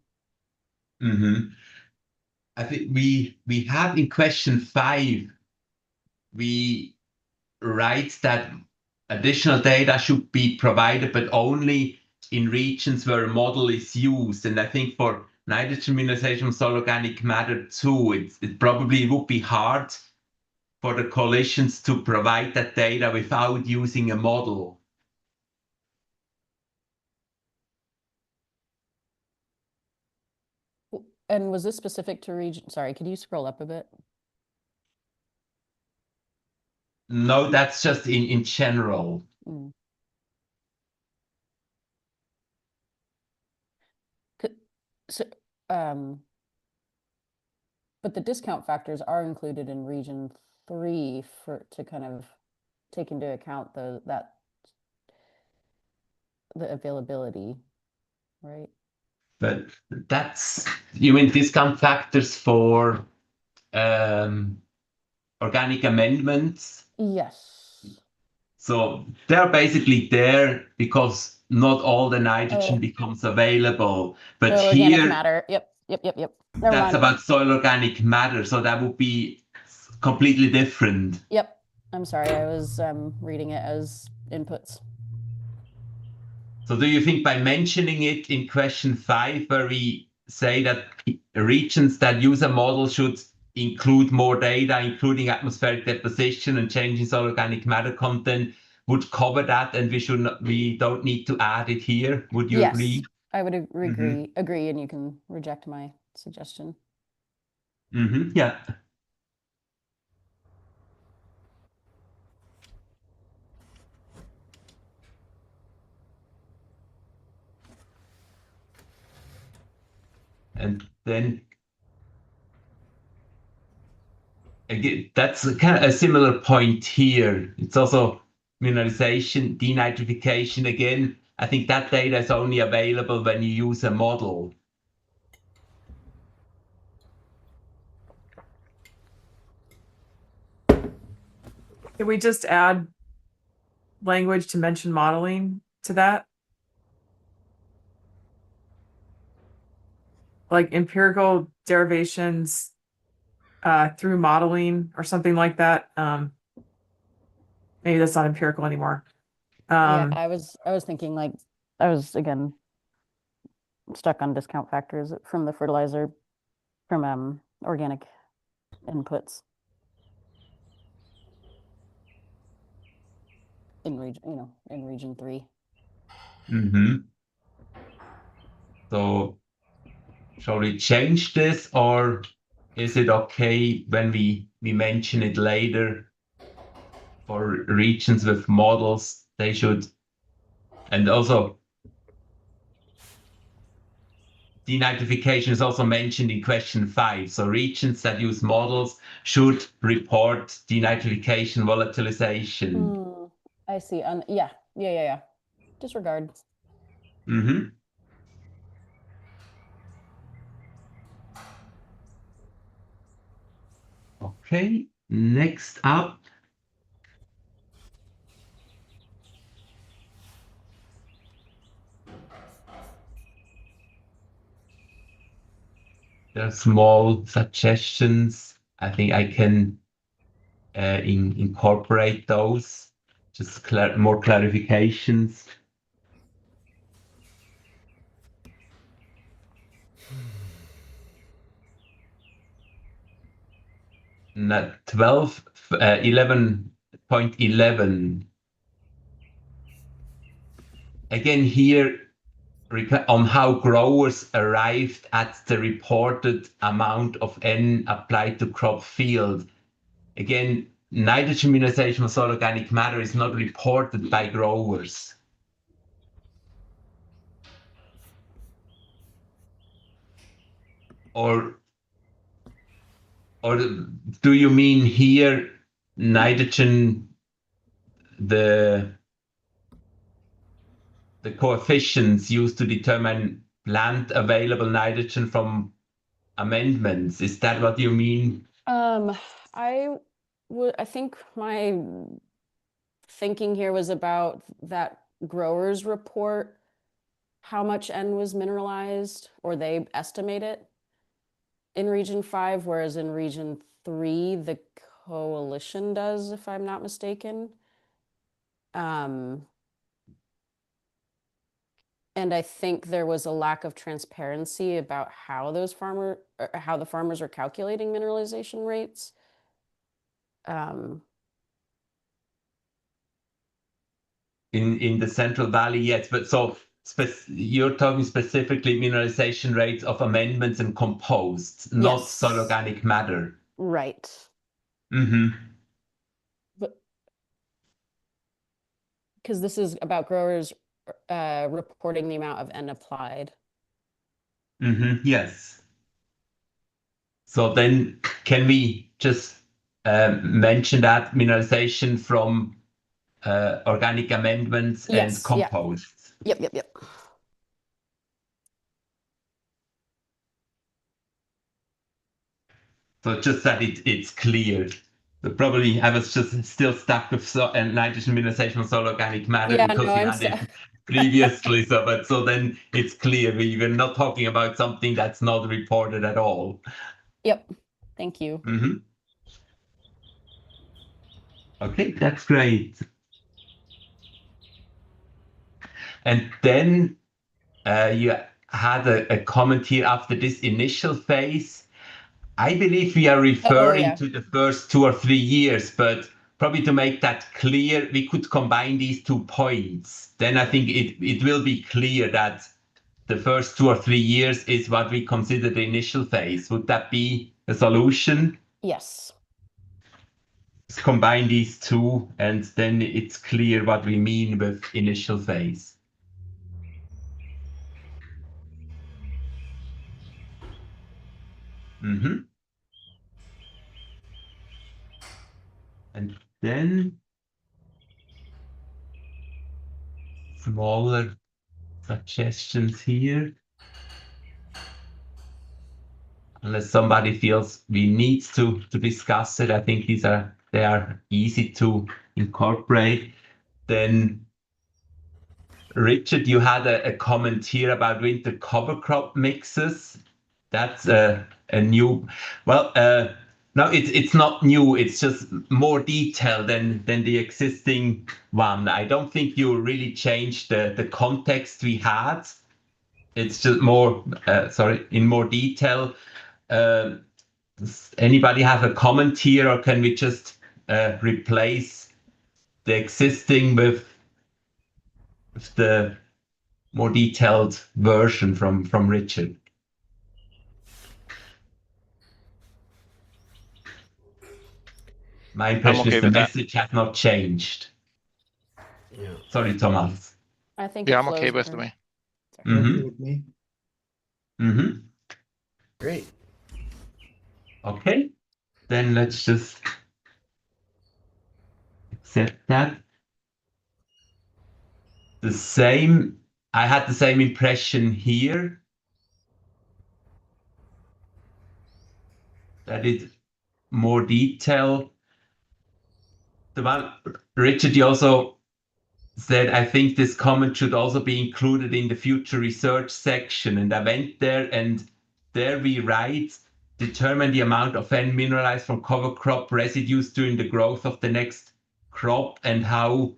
I think we have in question 5, we write that additional data should be provided, but only in regions where a model is used. And I think for nitrogen mineralization from soil organic matter too, it probably would be hard for the coalitions to provide that data without using a model. And was this specific to region? Sorry, could you scroll up a bit? No, that's just in general. So, but the discount factors are included in region 3 to kind of take into account the availability, right? But you mean discount factors for organic amendments? Yes. So they're basically there because not all the nitrogen becomes available. But organic here, matter. Yep. Never that's mind. about soil organic matter. So that would be completely different. Yep. I'm sorry. I was reading it as inputs. So do you think by mentioning it in question 5, where we say that regions that use a model should include more data, including atmospheric deposition and changing soil organic matter content, would cover that, and we don't need to add it here? Would you agree? I would agree, and you can reject my suggestion. Yeah. And then again, that's kind of a similar point here. It's also mineralization, denitrification. Again, I think that data is only available when you use a model. Can we just add language to mention modeling to that? Like empirical derivations through modeling or something like that. Maybe that's not empirical anymore. Yeah, I was thinking like I was again stuck on discount factors from the fertilizer from organic inputs in region 3. So shall we change this, or is it okay when we mention it later? For regions with models, they should, and also denitrification is also mentioned in question 5. So regions that use models should report denitrification volatilization. I see. Yeah. Disregard. Okay, next up. There are small suggestions. I think I can incorporate those, just more clarifications. 11.11. Again here, on how growers arrived at the reported amount of N applied to crop field. Again, nitrogen mineralization of soil organic matter is not reported by growers. Or do you mean here nitrogen, the coefficients used to determine plant available nitrogen from amendments? Is that what you mean? I think my thinking here was about that growers report how much N was mineralized, or they estimate it in region 5, whereas in region 3, the coalition does, if I'm not mistaken. And I think there was a lack of transparency about how the farmers are calculating mineralization rates. In the Central Valley, yes, but so you're talking specifically mineralization rates of amendments and composts, not Yes. soil organic matter. Right. Mm-hmm. But because this is about growers reporting the amount of N applied. Mm-hmm. Yes. So then can we just mention that mineralization from organic amendments Yes, and composts? Yep. So just that it's clear. But probably I was just still stuck with nitrogen mineralization of soil organic matter because we had it previously. So then it's clear we were not talking about something that's not reported at all. Yep. Thank you. Mm-hmm. Okay, that's great. And then you had a comment here after this initial phase. I believe we are referring to the first 2 or 3 years, but probably to make that clear, we could combine these 2 points. Then I think it will be clear that the first 2 or 3 years is what we consider the initial phase. Would that be a solution? Yes. Let's combine these 2, and then it's clear what we mean with initial phase. Mm-hmm. And then smaller suggestions here. Unless somebody feels we need to discuss it, I think they are easy to incorporate. Then Richard, you had a comment here about winter cover crop mixes. That's a new, well, no, it's not new. It's just more detailed than the existing one. I don't think you really changed the context we had. It's just more, in more detail. Does anybody have a comment here, or can we just replace the existing with the more detailed version from Richard? My impression is the message has not changed. Yeah. Sorry, Thomas. I think I'm okay with the way. Mm-hmm. Mm-hmm. Great. Okay, then let's just accept that. I had the same impression here. That is more detail. The one, Richard, you also said, I think this comment should also be included in the future research section. And I went there, and there we write, determine the amount of N mineralized from cover crop residues during the growth of the next crop, and how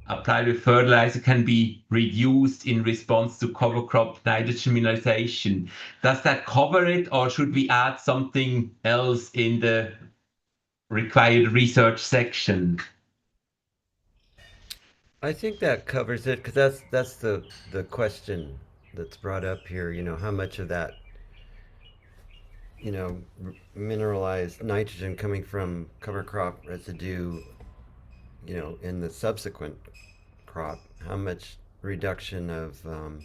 applied with fertilizer can be reduced in response to cover crop nitrogen mineralization. Does that cover it, or should we add something else in the required research section. I think that covers it because that's the question that's brought up here. You know, how much of that, you know, mineralized nitrogen coming from cover crop residue, you know, in the subsequent crop, how much reduction of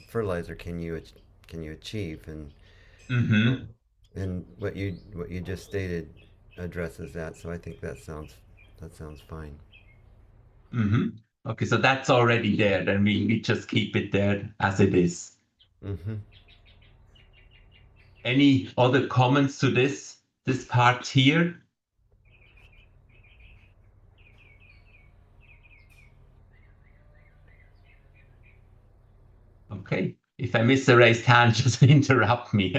fertilizer can you achieve? And what you just stated addresses that. So I think that sounds fine. Okay, so that's already there. Then we just keep it there as it is. Any other comments to this part here? Okay, if I miss a raised hand, just interrupt me.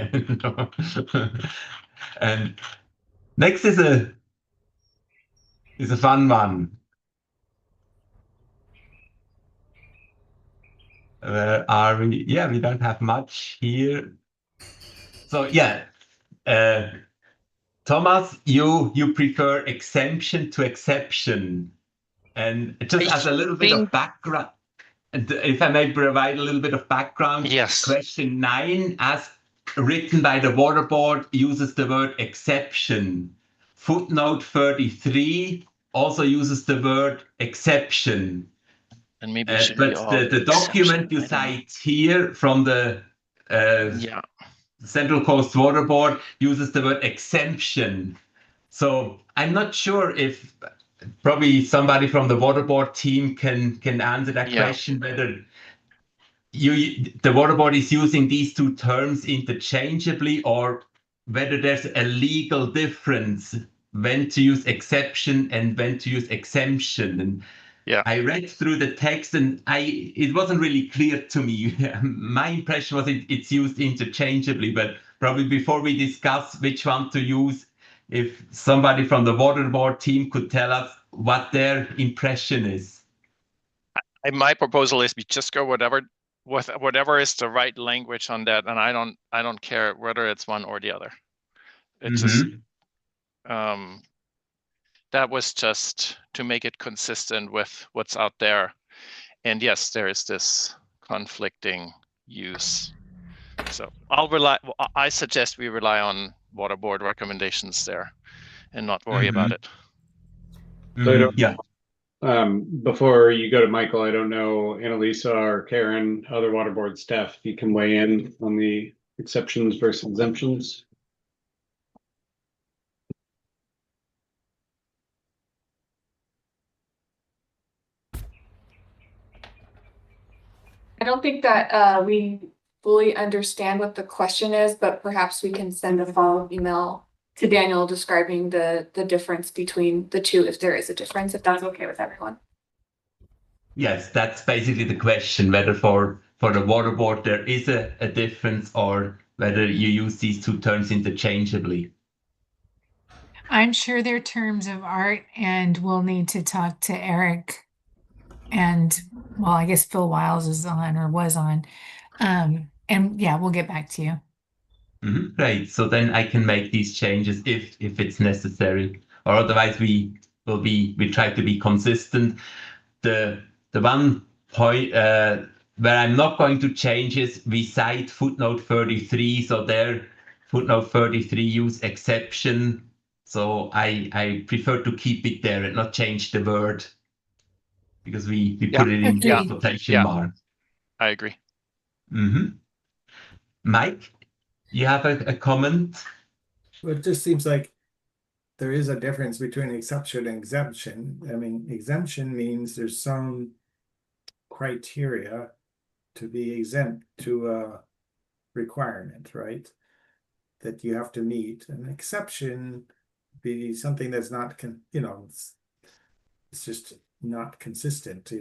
And next is a fun one. Where are we? Yeah, we don't have much here. So yeah, Thomas, you prefer exemption to exception, and just as a little bit of background. And if I may provide a little bit of background, Yes. question 9, as written by the Water Board, uses the word exception. Footnote 33 also uses the word exception. And maybe it should be all But the document you cite here from the Central Coast Water Board uses the word exemption. So I'm not sure if probably somebody from the Water Board team can answer that question, whether the Water Board is using these two terms interchangeably or whether there's a legal difference when to use exception and when to use exemption. And I read through the text and it wasn't really clear to me. My impression was it's used interchangeably, but probably before we discuss which one to use, if somebody from the Water Board team could tell us what their impression is. My proposal is we just go whatever is the right language on that, and I don't care whether it's one or the other. It just that was just to make it consistent with what's out there. And yes, there is this conflicting use. So I suggest we rely on Water Board recommendations there and not worry about it. Before you go to Michael, I don't know, Annalisa or Karen, other Water Board staff, if you can weigh in on the exceptions versus exemptions. I don't think that we fully understand what the question is, but perhaps we can send a follow-up email to Daniel describing the difference between the two, if there is a difference, if that's okay with everyone. Yes, that's basically the question, whether for the Water Board there is a difference or whether you use these two terms interchangeably. I'm sure they're terms of art, and we'll need to talk to Eric and, well, I guess Phil Wiles is on or was on. And yeah, we'll get back to you. Right. So then I can make these changes if it's necessary, or otherwise we try to be consistent. The one point where I'm not going to change is we cite footnote 33. So there, footnote 33 use exception. So I prefer to keep it there and not change the word because we put it in the quotation mark. I agree. Mike, you have a comment? Well, it just seems like there is a difference between exception and exemption. I mean, exemption means there's some criteria to be exempt to a requirement, right? That you have to meet. An exception be something that's not, it's just not consistent,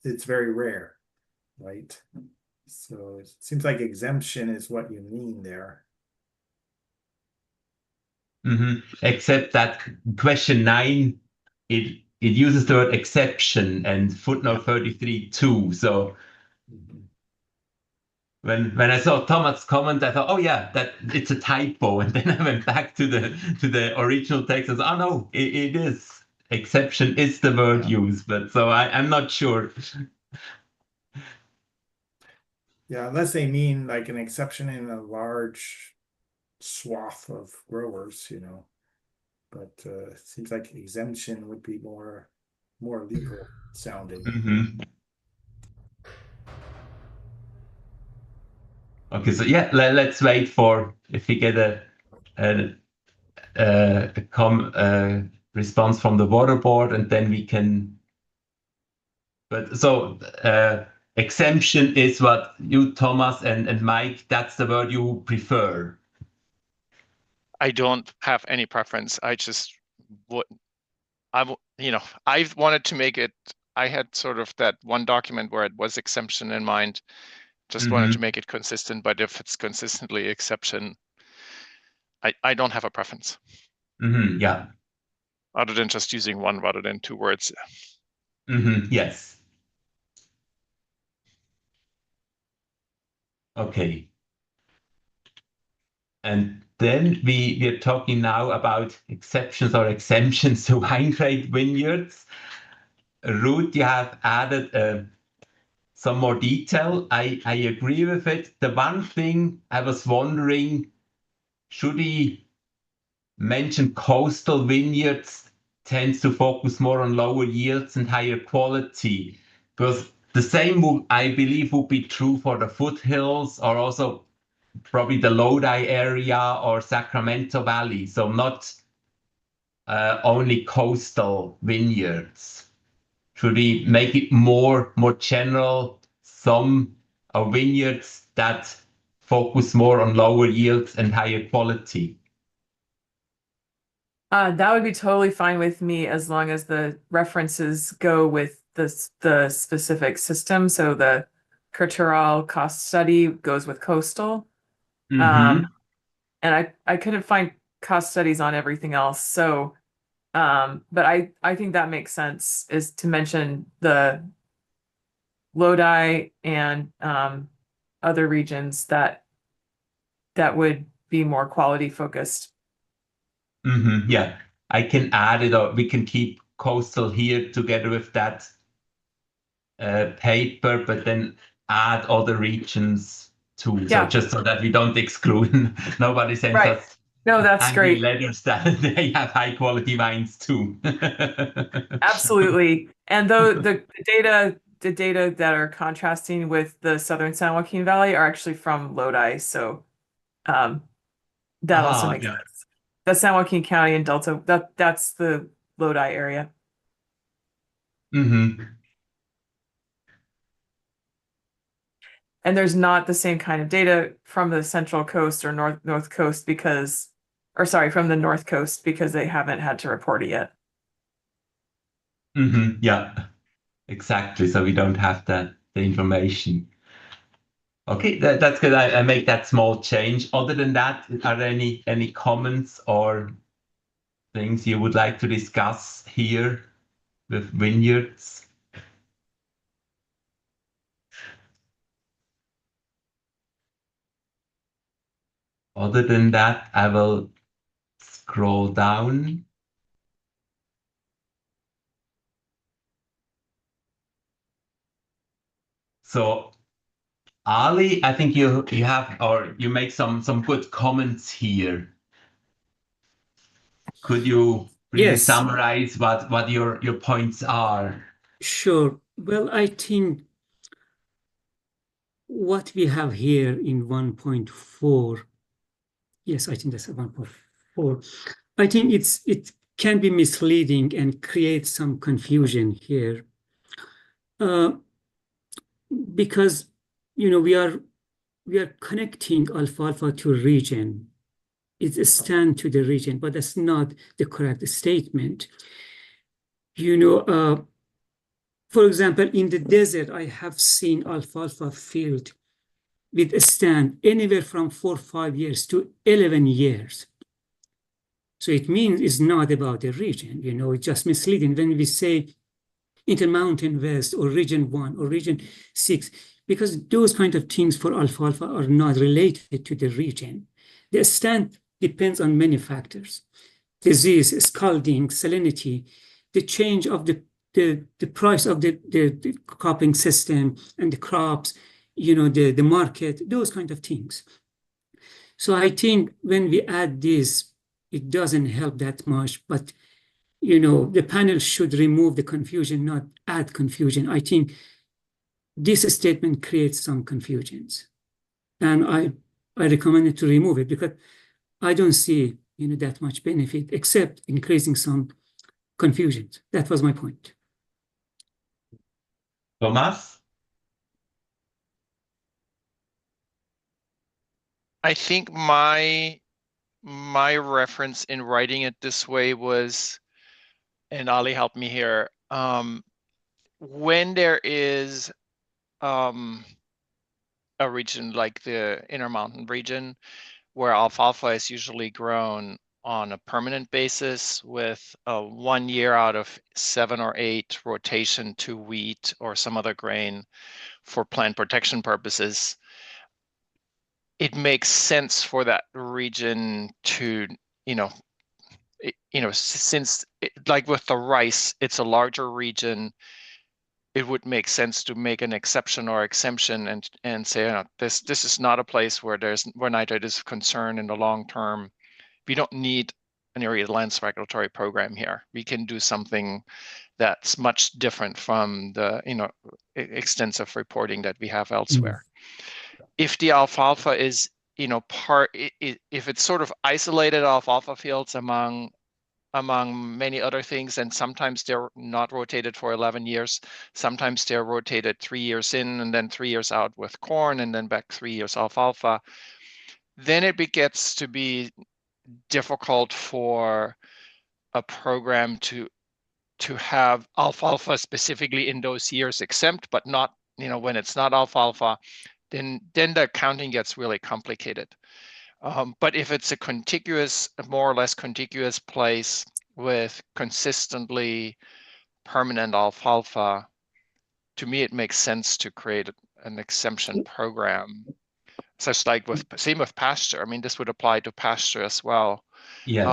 it's very rare, right? So it seems like exemption is what you mean there. Except that question 9, it uses the word exception and footnote 33 too. So when I saw Thomas' comment, I thought, oh yeah, that it's a typo, and then I went back to the original text and said, oh no, it is. Exception is the word used, but so I'm not sure. Yeah, unless they mean like an exception in a large swath of growers, you know. But it seems like exemption would be more legal sounding. Mm-hmm. Okay, so yeah, let's wait for if we get a response from the water board, and then we can. But so exemption is what you, Thomas, and Mike, that's the word you prefer. I don't have any preference. I just would, I wanted to make it, I had sort of that one document where it was exemption in mind, just wanted to make it consistent, but if it's consistently exception, I don't have a preference. Yeah. Other than just using one rather than two words. Yes. Okay. And then we're talking now about exceptions or exemptions to wine grade vineyards. Ruth, you have added some more detail. I agree with it. The one thing I was wondering, should we mention coastal vineyards tends to focus more on lower yields and higher quality? Because the same, I believe, would be true for the foothills or also probably the Lodi area or Sacramento Valley. So not only coastal vineyards. Should we make it more general? Some vineyards that focus more on lower yields and higher quality. That would be totally fine with me as long as the references go with the specific system. So the Cultural cost study goes with coastal. And I couldn't find cost studies on everything else. So, but I think that makes sense, is to mention the Lodi and other regions that would be more quality focused. Yeah, I can add it, or we can keep coastal here together with that paper, but then add other regions too. Yeah. So just so that we don't exclude. Nobody sends Right. us No, that's angry great. letters that they have high quality wines too. Absolutely. And though the data that are contrasting with the Southern San Joaquin Valley are actually from Lodi. So that also makes sense. The San Joaquin County and Delta, that's the Lodi area. And there's not the same kind of data from the Central Coast or North Coast because, or sorry, from the North Coast, because they haven't had to report it yet. Yeah, exactly. So we don't have the information. Okay, that's good. I make that small change. Other than that, are there any comments or things you would like to discuss here with vineyards? Other than that, I will scroll down. So Ali, I think you have, or you make some good comments here. Could you really summarize what your points are? Sure. Well, I think what we have here in 1.4, yes, I think that's 1.4. I think it can be misleading and create some confusion here. Because we are connecting alfalfa to a region. It's a stand to the region, but that's not the correct statement. For example, in the desert, I have seen alfalfa field with a stand anywhere from 4 or 5 years to 11 years. So it means it's not about the region, it's just misleading when we say Intermountain West or Region 1 or Region 6, because those kind of things for alfalfa are not related to the region. The stand depends on many factors: disease, scalding, salinity, the change of the price of the cropping system and the crops, the market, those kind of things. So I think when we add this, it doesn't help that much, but the panel should remove the confusion, not add confusion. I think this statement creates some confusions, and I recommend it to remove it because I don't see that much benefit except increasing some confusions. That was my point. Thomas? I think my reference in writing it this way was, and Ali helped me here, when there is a region like the Intermountain region where alfalfa is usually grown on a permanent basis with a 1 year out of 7 or 8 rotation to wheat or some other grain for plant protection purposes, it makes sense for that region to, since like with the rice, it's a larger region, it would make sense to make an exception or exemption and say, this is not a place where nitrate is a concern in the long term. We don't need an area lands regulatory program here. We can do something that's much different from the extensive reporting that we have elsewhere. If the alfalfa is if it's sort of isolated alfalfa fields among many other things, and sometimes they're not rotated for 11 years, sometimes they're rotated 3 years in and then 3 years out with corn and then back 3 years alfalfa, then it gets to be difficult for a program to have alfalfa specifically in those years exempt, but not, when it's not alfalfa, then the accounting gets really complicated. But if it's a more or less contiguous place with consistently permanent alfalfa, to me, it makes sense to create an exemption program. Such like same with pasture. I mean, this would apply to pasture as well. Yes.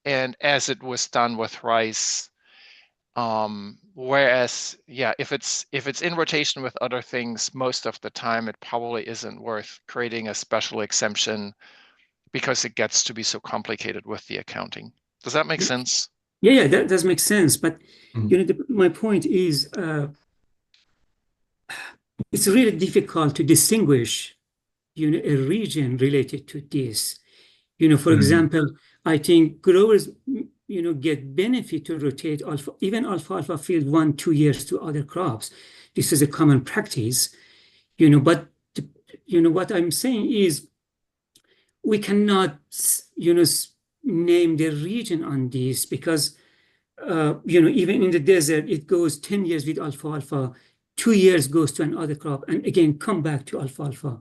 And as it was done with rice, whereas, if it's in rotation with other things, most of the time it probably isn't worth creating a special exemption because it gets to be so complicated with the accounting. Does that make sense? Yeah, that does make sense. But my point is, it's really difficult to distinguish, a region related to this. For example, I think growers, get benefit to rotate even alfalfa field 1-2 years to other crops. This is a common practice, but what I'm saying is we cannot, name the region on this because, even in the desert, it goes 10 years with alfalfa, 2 years goes to another crop, and again, come back to alfalfa.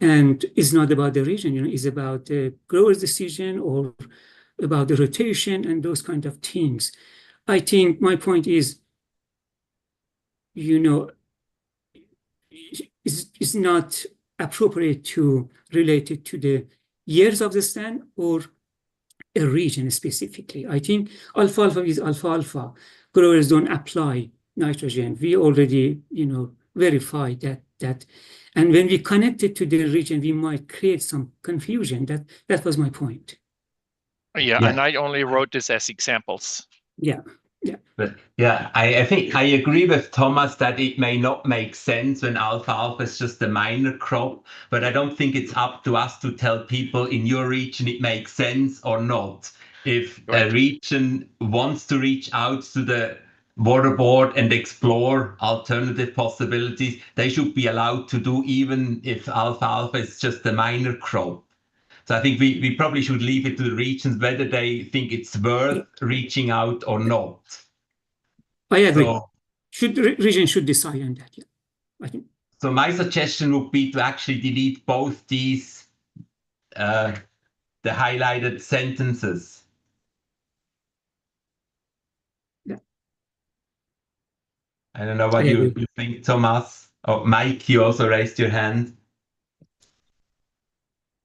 And it's not about the region, it's about the grower's decision or about the rotation and those kind of things. I think my point is, it's not appropriate to relate it to the years of the stand or a region specifically. I think alfalfa is alfalfa. Growers don't apply nitrogen. We already, verified that. And when we connect it to the region, we might create some confusion. That was my point. Yeah, and I only wrote this as examples. Yeah. But I think I agree with Thomas that it may not make sense when alfalfa is just a minor crop, but I don't think it's up to us to tell people in your region it makes sense or not. If a region wants to reach out to the water board and explore alternative possibilities, they should be allowed to do, even if alfalfa is just a minor crop. So I think we probably should leave it to the regions whether they think it's worth reaching out or not. I agree. Region should decide on that. Yeah, I think. So my suggestion would be to actually delete both these, the highlighted sentences. Yeah. I don't know what I you agree. think, Thomas. Oh, Mike, you also raised your hand.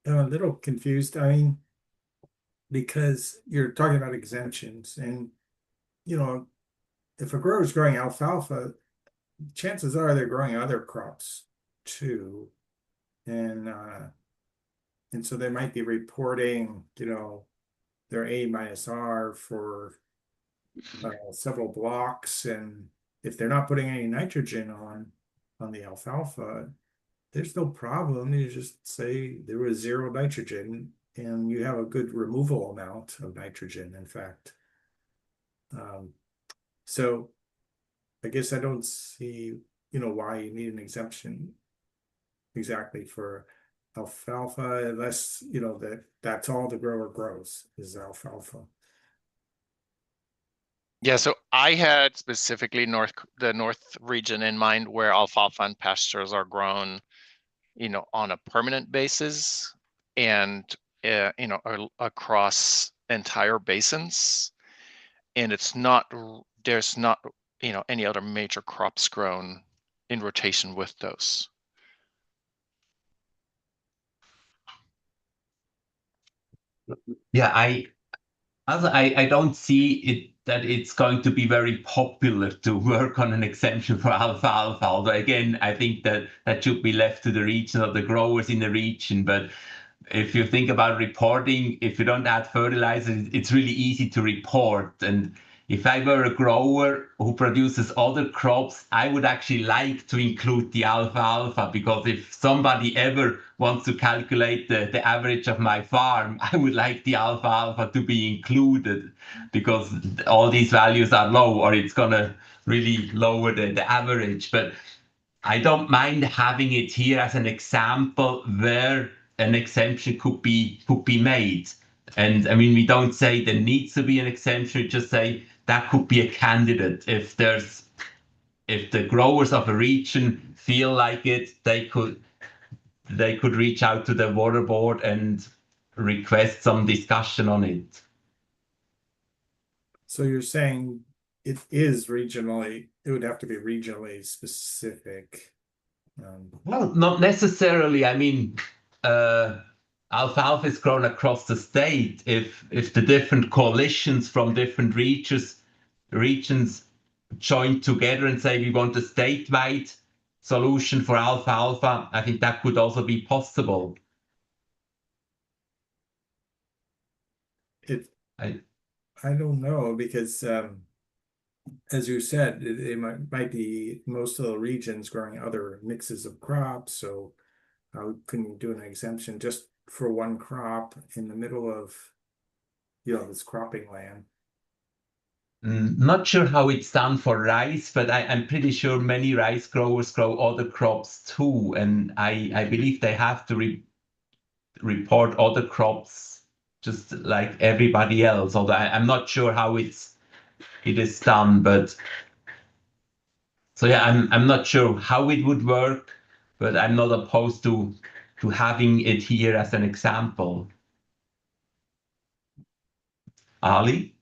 I'm a little confused. I mean, because you're talking about exemptions and, if a grower is growing alfalfa, chances are they're growing other crops too. And so they might be reporting, their A-R for several blocks. And if they're not putting any nitrogen on the alfalfa, there's no problem. You just say there was 0 nitrogen and you have a good removal amount of nitrogen, in fact. So I guess I don't see, why you need an exemption exactly for alfalfa, unless, that's all the grower grows is alfalfa. Yeah, so I had specifically the north region in mind where alfalfa and pastures are grown, on a permanent basis and across entire basins, and there's not any other major crops grown in rotation with those. Yeah, I don't see it that it's going to be very popular to work on an exemption for alfalfa. Although again, I think that should be left to the region or the growers in the region. But if you think about reporting, if you don't add fertilizer, it's really easy to report. And if I were a grower who produces other crops, I would actually like to include the alfalfa, because if somebody ever wants to calculate the average of my farm, I would like the alfalfa to be included, because all these values are low, or it's going to really lower the average. But I don't mind having it here as an example where an exemption could be made. And I mean, we don't say there needs to be an exemption, we just say that could be a candidate. If the growers of a region feel like it, they could reach out to the water board and request some discussion on it. So you're saying it would have to be regionally specific. Well, not necessarily. I mean, alfalfa is grown across the state. If the different coalitions from different regions join together and say we want a statewide solution for alfalfa, I think that could also be possible. I don't know, because as you said, it might be most of the regions growing other mixes of crops. So how can you do an exemption just for one crop in the middle of, this cropping land? Not sure how it's done for rice, but I'm pretty sure many rice growers grow other crops too. And I believe they have to report other crops just like everybody else. Although I'm not sure how it is done, but so yeah, I'm not sure how it would work, but I'm not opposed to having it here as an example. Ali?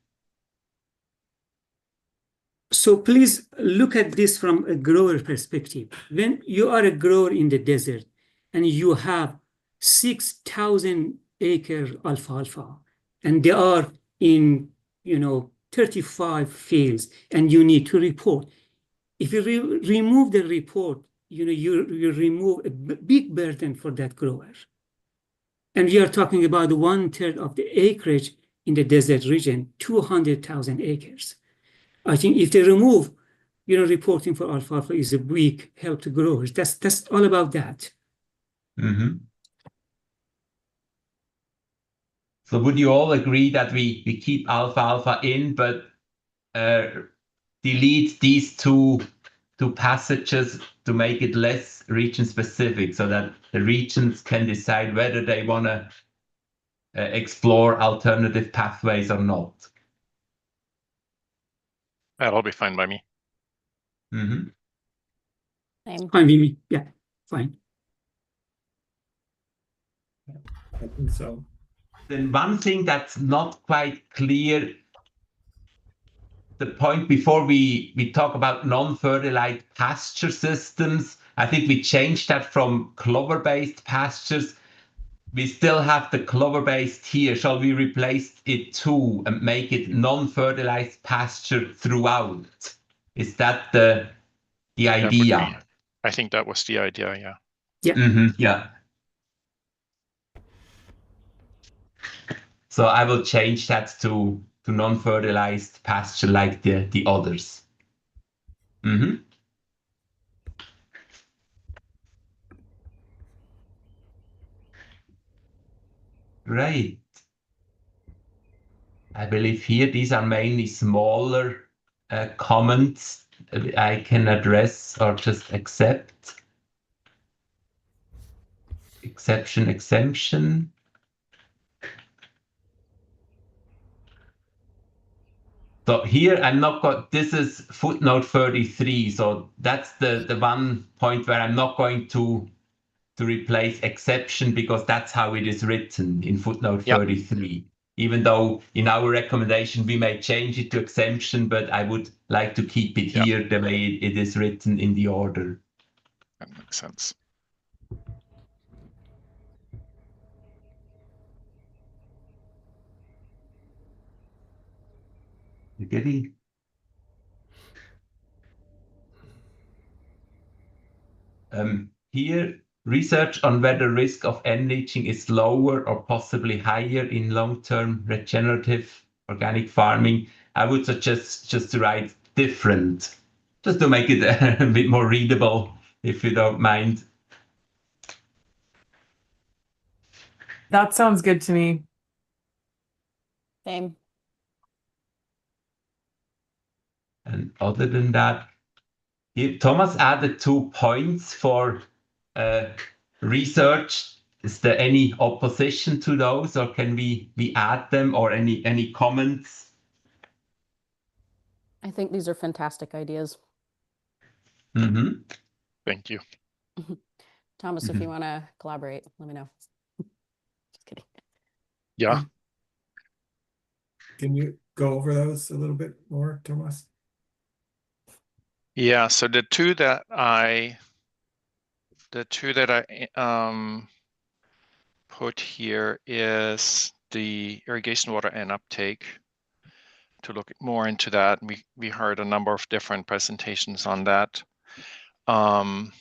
So please look at this from a grower perspective. When you are a grower in the desert and you have 6,000 acre alfalfa, and they are in 35 fields, and you need to report. If you remove the report, you remove a big burden for that grower. And we are talking about 1/3 of the acreage in the desert region, 200,000 acres. I think if they remove, reporting for alfalfa is a big help to growers. That's all about that. Mm-hmm. So would you all agree that we keep alfalfa in, but delete these two passages to make it less region specific, so that the regions can decide whether they want to explore alternative pathways or not? That'll be fine by me. Mm-hmm. Same. Fine with me. Yeah, fine. I think so. Then one thing that's not quite clear the point before we talk about non-fertilized pasture systems. I think we changed that from clover-based pastures. We still have the clover-based here. Shall we replace it too and make it non-fertilized pasture throughout? Is that the idea? I think that was the idea, yeah. Yeah. Yeah. So I will change that to non-fertilized pasture like the others. Great. I believe here these are mainly smaller comments I can address or just accept. Exception, exemption. So here I'm not got, this is footnote 33. So that's the one point where I'm not going to replace exception because that's how it is written in footnote 33. Even though in our recommendation we may change it to exemption, but I would like to keep it here the way it is written in the order. That makes sense. You get it? Here, research on whether risk of N-leaching is lower or possibly higher in long-term regenerative organic farming. I would suggest just to write different, just to make it a bit more readable, if you don't mind. That sounds good to me. Same. And other than that, here, Thomas added 2 points for research. Is there any opposition to those, or can we add them, or any comments? I think these are fantastic ideas. Thank you. Thomas, if you want to collaborate, let me know. Just kidding. Yeah. Can you go over those a little bit more, Thomas? Yeah, so the two that I put here is the irrigation water and uptake, to look more into that. We heard a number of different presentations on that. And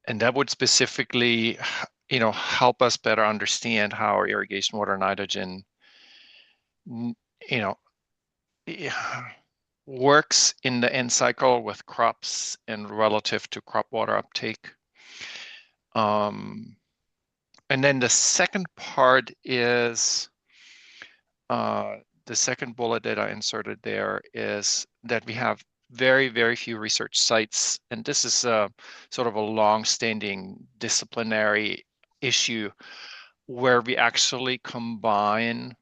that would specifically, help us better understand how our irrigation water nitrogen, works in the end cycle with crops and relative to crop water uptake. And then the second part is, the second bullet that I inserted there is that we have very, very few research sites. And this is a sort of a long-standing disciplinary issue where we actually combine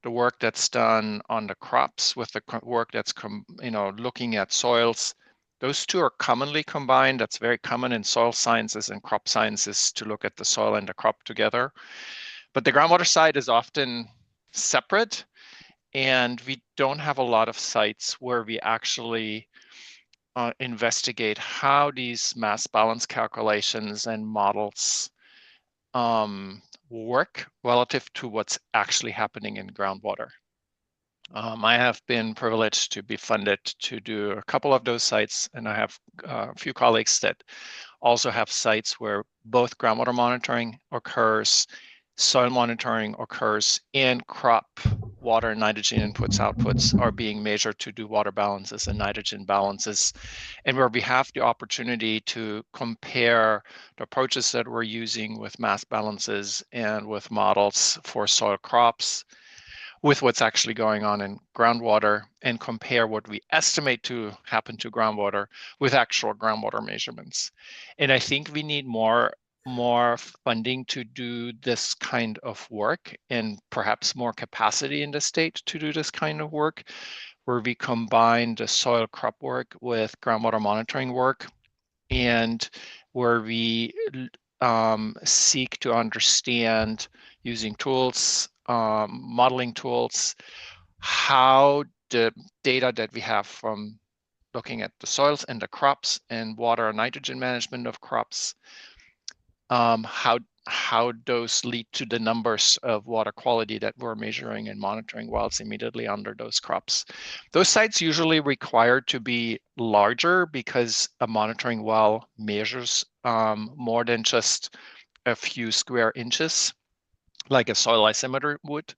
the work that's done on the crops with the work that's looking at soils. Those two are commonly combined. That's very common in soil sciences and crop sciences to look at the soil and the crop together. But the groundwater side is often separate, and we don't have a lot of sites where we actually investigate how these mass balance calculations and models work relative to what's actually happening in groundwater. I have been privileged to be funded to do a couple of those sites, and I have a few colleagues that also have sites where both groundwater monitoring occurs, soil monitoring occurs, and crop water and nitrogen inputs, outputs are being measured to do water balances and nitrogen balances, and where we have the opportunity to compare the approaches that we're using with mass balances and with models for soil crops with what's actually going on in groundwater, and compare what we estimate to happen to groundwater with actual groundwater measurements. And I think we need more funding to do this kind of work, and perhaps more capacity in the state to do this kind of work, where we combine the soil crop work with groundwater monitoring work, and where we seek to understand, using tools modeling tools, how the data that we have from looking at the soils and the crops and water and nitrogen management of crops, how those lead to the numbers of water quality that we're measuring and monitoring wells immediately under those crops. Those sites usually require to be larger because a monitoring well measures more than just a few square inches, like a soil isometer would.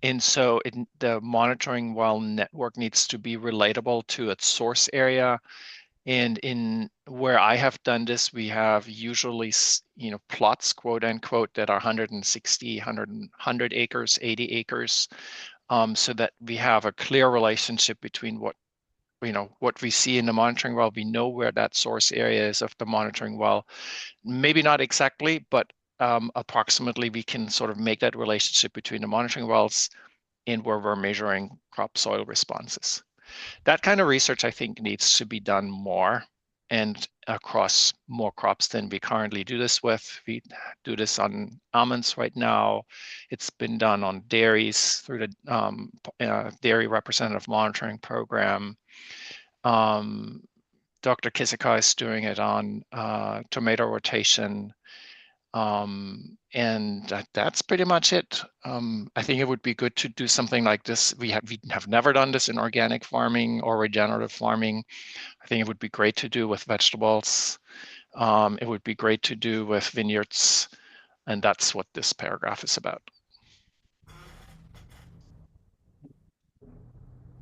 And so the monitoring well network needs to be relatable to its source area. And in where I have done this, we have usually, plots, quote unquote, that are 160, 100 acres, 80 acres, so that we have a clear relationship between what we see in the monitoring well. We know where that source area is of the monitoring well. Maybe not exactly, but approximately we can sort of make that relationship between the monitoring wells and where we're measuring crop soil responses. That kind of research, I think, needs to be done more and across more crops than we currently do this with. We do this on almonds right now. It's been done on dairies through the Dairy Representative Monitoring Program. Dr. Kisika is doing it on tomato rotation. And that's pretty much it. I think it would be good to do something like this. We have never done this in organic farming or regenerative farming. I think it would be great to do with vegetables. It would be great to do with vineyards. And that's what this paragraph is about.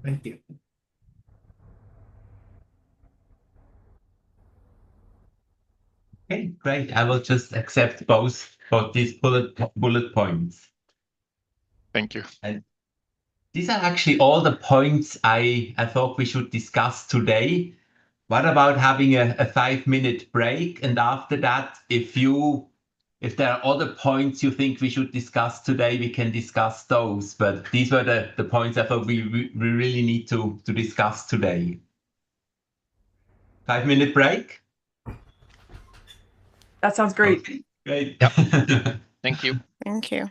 Thank you. Okay, great. I will just accept both these bullet points. Thank you. And these are actually all the points I thought we should discuss today. What about having a 5-minute break? And after that, if there are other points you think we should discuss today, we can discuss those. But these were the points I thought we really need to discuss today. 5-minute break? That sounds great. Okay, great. Yep. Thank you. Thank you.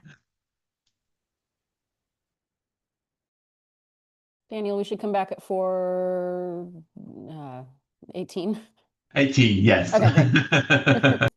Daniel, we should come back at 4:18. 18, yes. Okay, great.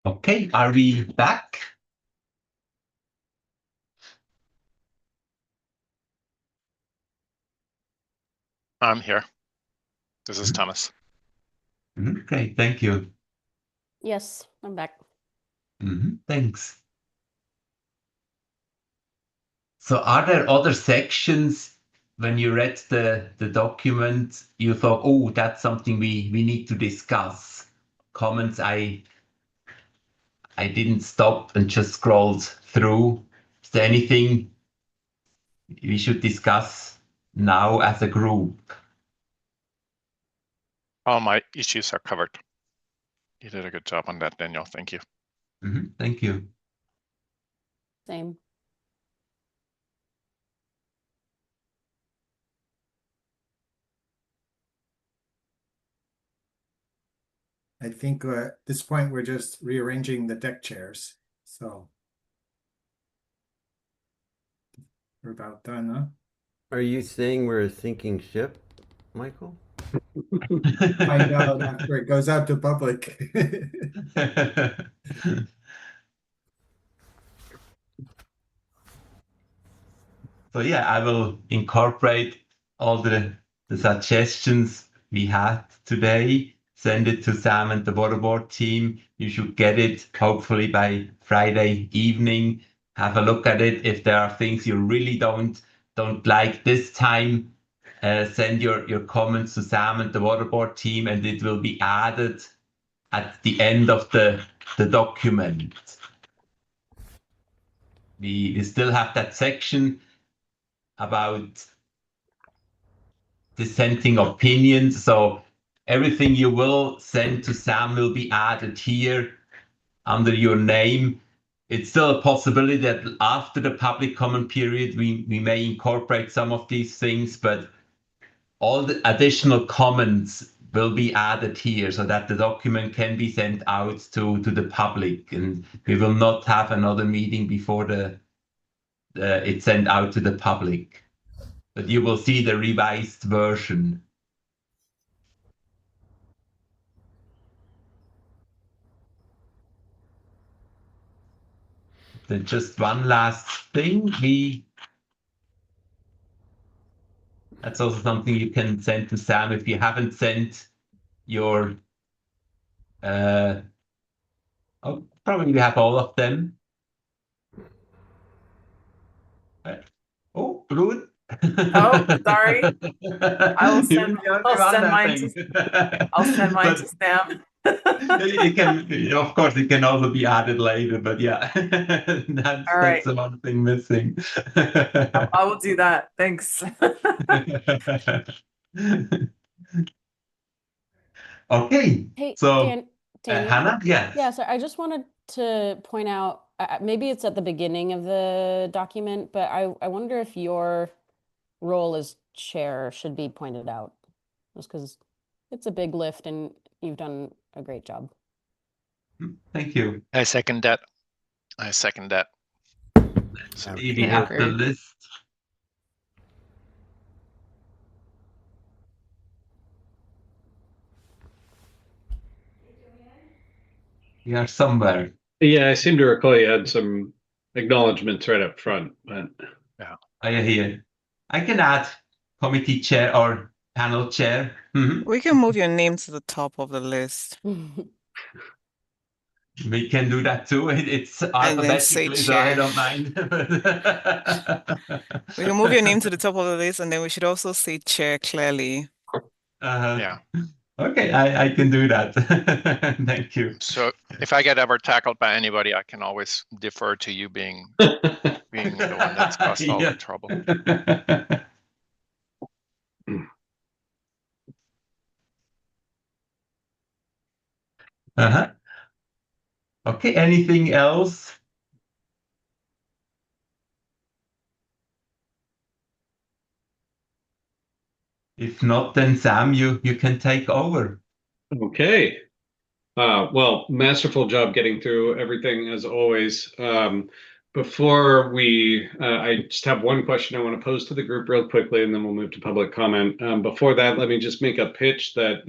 Okay, are we back? I'm here. This is Thomas. Okay, thank you. Yes, I'm back. Thanks. So are there other sections when you read the document you thought, oh, that's something we need to discuss? Comments I didn't stop and just scrolled through. Is there anything we should discuss now as a group? All my issues are covered. You did a good job on that, Daniel. Thank you. Thank you. Same. I think at this point we're just rearranging the deck chairs. So we're about done, huh? Are you saying we're a sinking ship, Michael? Find out after it goes out to public. So yeah, I will incorporate all the suggestions we had today, send it to Sam and the waterboard team. You should get it hopefully by Friday evening. Have a look at it. If there are things you really don't like this time, send your comments to Sam and the waterboard team, and it will be added at the end of the document. We still have that section about dissenting opinions. So everything you will send to Sam will be added here under your name. It's still a possibility that after the public comment period, we may incorporate some of these things, but all the additional comments will be added here so that the document can be sent out to the public, and we will not have another meeting before it's sent out to the public. But you will see the revised version. Then just one last thing. That's also something you can send to Sam if you haven't sent your. Probably you have all of them. Ruud. Oh, sorry. I'll send mine to Sam. It can, of course, it can also be added later, but yeah, that's the one thing missing. I will do that. Thanks. Okay. Hey, So, Daniel? Hannah, yes. Yeah, so I just wanted to point out, maybe it's at the beginning of the document, but I wonder if your role as chair should be pointed out, just because it's a big lift and you've done a great job. Thank you. I second that. So we have the list. We are somewhere. Yeah, I seem to recall you had some acknowledgements right up front, but yeah. I hear. I can add committee chair or panel chair. We can move your name to the top of the list. We can do that too. It's alphabetically, so I don't mind. We can move your name to the top of the list, and then we should also say chair clearly. Yeah. Okay, I can do that. Thank you. So if I get ever tackled by anybody, I can always defer to you being the one that's caused all the trouble. Okay, anything else? If not, then Sam, you can take over. Okay. Well, masterful job getting through everything as always. Before I just have one question I want to pose to the group real quickly, and then we'll move to public comment. Before that, let me just make a pitch that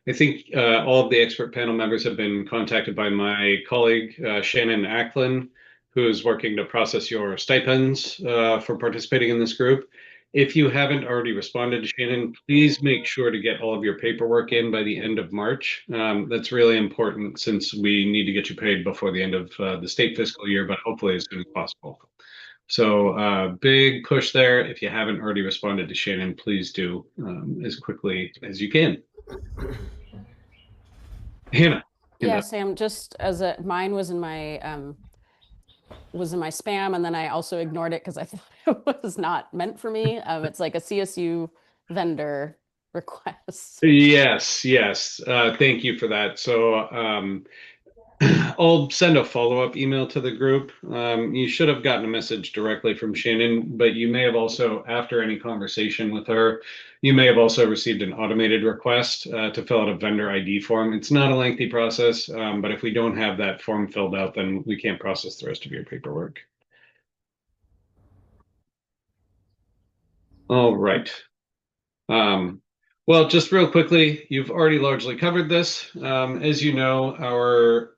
I think all of the expert panel members have been contacted by my colleague, Shannon Acklin, who is working to process your stipends for participating in this group. If you haven't already responded to Shannon, please make sure to get all of your paperwork in by the end of March. That's really important since we need to get you paid before the end of the state fiscal year, but hopefully as soon as possible. So big push there. If you haven't already responded to Shannon, please do as quickly as you can. Hannah. Yeah, Sam, just as mine was in my spam, and then I also ignored it because I thought it was not meant for me. It's like a CSU vendor request. Yes. Thank you for that. So I'll send a follow-up email to the group. You should have gotten a message directly from Shannon, but you may have also, after any conversation with her, you may have also received an automated request to fill out a vendor ID form. It's not a lengthy process, but if we don't have that form filled out, then we can't process the rest of your paperwork. All right. Well, just real quickly, you've already largely covered this. As you know,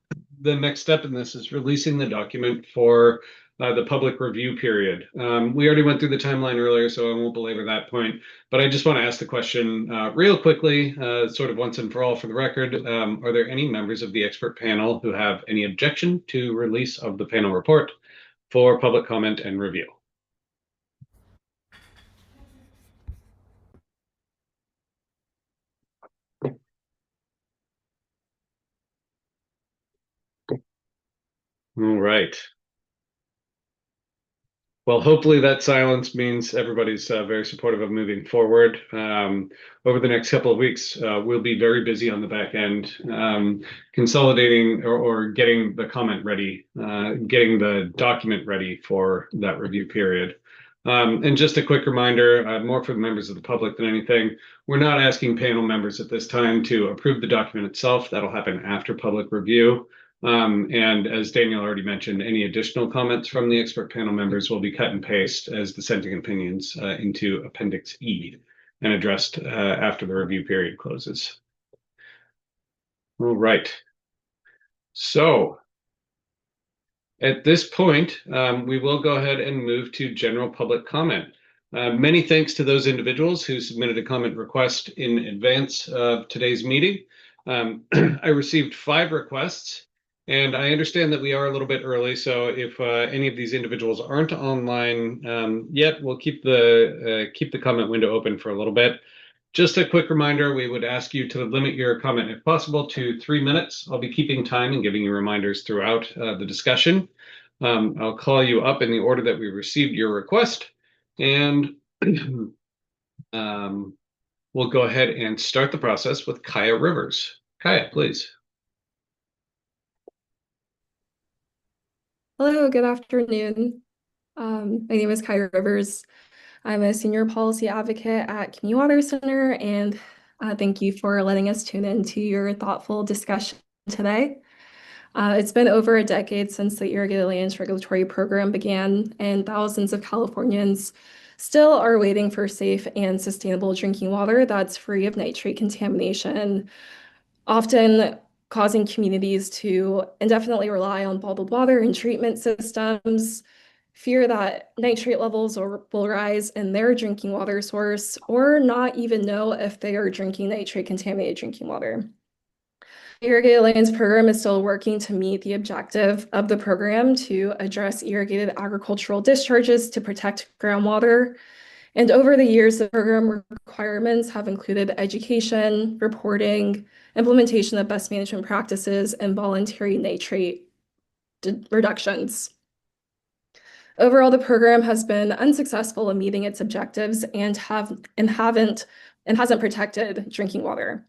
the next step in this is releasing the document for the public review period. We already went through the timeline earlier, so I won't belabor that point, but I just want to ask the question real quickly, sort of once and for all for the record. Are there any members of the expert panel who have any objection to release of the panel report for public comment and review? All right. Well, hopefully that silence means everybody's very supportive of moving forward. Over the next couple of weeks, we'll be very busy on the back end, consolidating or getting the comment ready, getting the document ready for that review period. And just a quick reminder, more for the members of the public than anything, we're not asking panel members at this time to approve the document itself. That'll happen after public review. And as Daniel already mentioned, any additional comments from the expert panel members will be cut and paste as dissenting opinions into Appendix E and addressed after the review period closes. All right. So at this point, we will go ahead and move to general public comment. Many thanks to those individuals who submitted a comment request in advance of today's meeting. I received 5 requests. And I understand that we are a little bit early, so if any of these individuals aren't online yet, we'll keep the comment window open for a little bit. Just a quick reminder, we would ask you to limit your comment, if possible, to 3 minutes. I'll be keeping time and giving you reminders throughout the discussion. I'll call you up in the order that we received your request, and we'll go ahead and start the process with Kaya Rivers. Kaya, please. Hello, good afternoon. My name is Kaya Rivers. I'm a senior policy advocate at Community Water Center, and thank you for letting us tune into your thoughtful discussion today. It's been over a decade since the Irrigated Lands Regulatory Program began, and thousands of Californians still are waiting for safe and sustainable drinking water that's free of nitrate contamination, often causing communities to indefinitely rely on bottled water and treatment systems, fear that nitrate levels will rise in their drinking water source, or not even know if they are drinking nitrate-contaminated drinking water. The Irrigated Lands Program is still working to meet the objective of the program to address irrigated agricultural discharges to protect groundwater. And over the years, the program requirements have included education, reporting, implementation of best management practices, and voluntary nitrate reductions. Overall, the program has been unsuccessful in meeting its objectives and hasn't protected drinking water.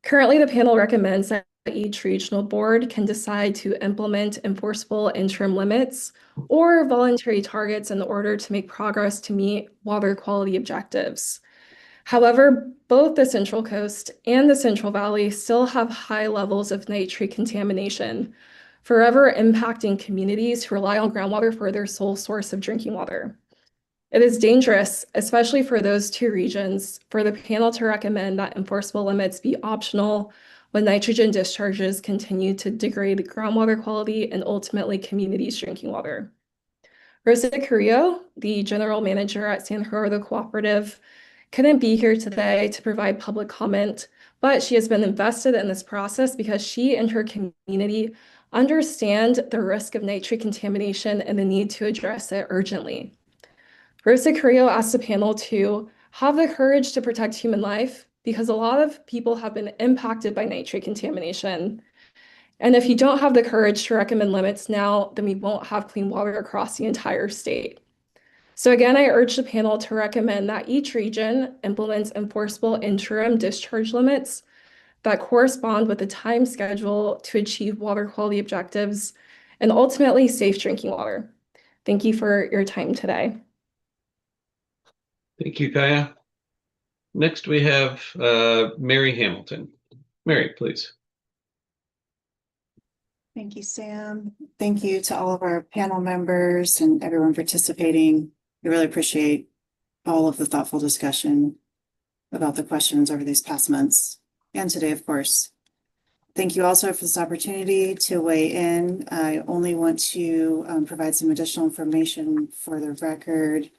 Currently, the panel recommends that each regional board can decide to implement enforceable interim limits or voluntary targets in order to make progress to meet water quality objectives. However, both the Central Coast and the Central Valley still have high levels of nitrate contamination, forever impacting communities who rely on groundwater for their sole source of drinking water. It is dangerous, especially for those two regions, for the panel to recommend that enforceable limits be optional when nitrogen discharges continue to degrade groundwater quality and ultimately communities' drinking water. Rosa Carrillo, the general manager at San Gerardo Cooperative, couldn't be here today to provide public comment, but she has been invested in this process because she and her community understand the risk of nitrate contamination and the need to address it urgently. Rosa Carrillo asked the panel to have the courage to protect human life because a lot of people have been impacted by nitrate contamination. And if you don't have the courage to recommend limits now, then we won't have clean water across the entire state. So again, I urge the panel to recommend that each region implements enforceable interim discharge limits that correspond with the time schedule to achieve water quality objectives and ultimately safe drinking water. Thank you for your time today. Thank you, Kaya. Next, we have Mary Hamilton. Mary, please. Thank you, Sam. Thank you to all of our panel members and everyone participating. We really appreciate all of the thoughtful discussion about the questions over these past months and today, of course. Thank you also for this opportunity to weigh in. I only want to provide some additional information for the record.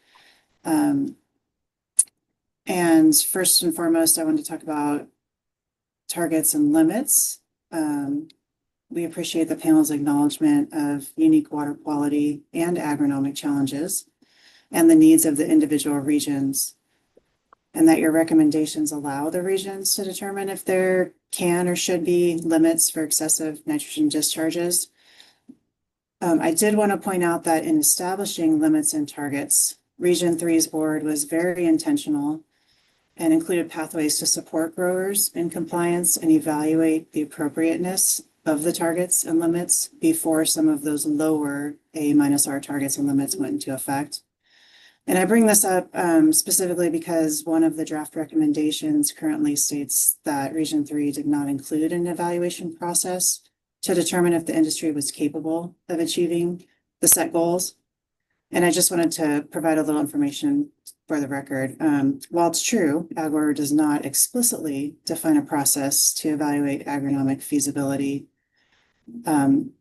And first and foremost, I want to talk about targets and limits. We appreciate the panel's acknowledgement of unique water quality and agronomic challenges and the needs of the individual regions, and that your recommendations allow the regions to determine if there can or should be limits for excessive nitrogen discharges. I did want to point out that in establishing limits and targets, Region 3's board was very intentional and included pathways to support growers in compliance and evaluate the appropriateness of the targets and limits before some of those lower A-R targets and limits went into effect. And I bring this up specifically because one of the draft recommendations currently states that Region 3 did not include an evaluation process to determine if the industry was capable of achieving the set goals. And I just wanted to provide a little information for the record. While it's true, AgWorld does not explicitly define a process to evaluate agronomic feasibility, AgWorld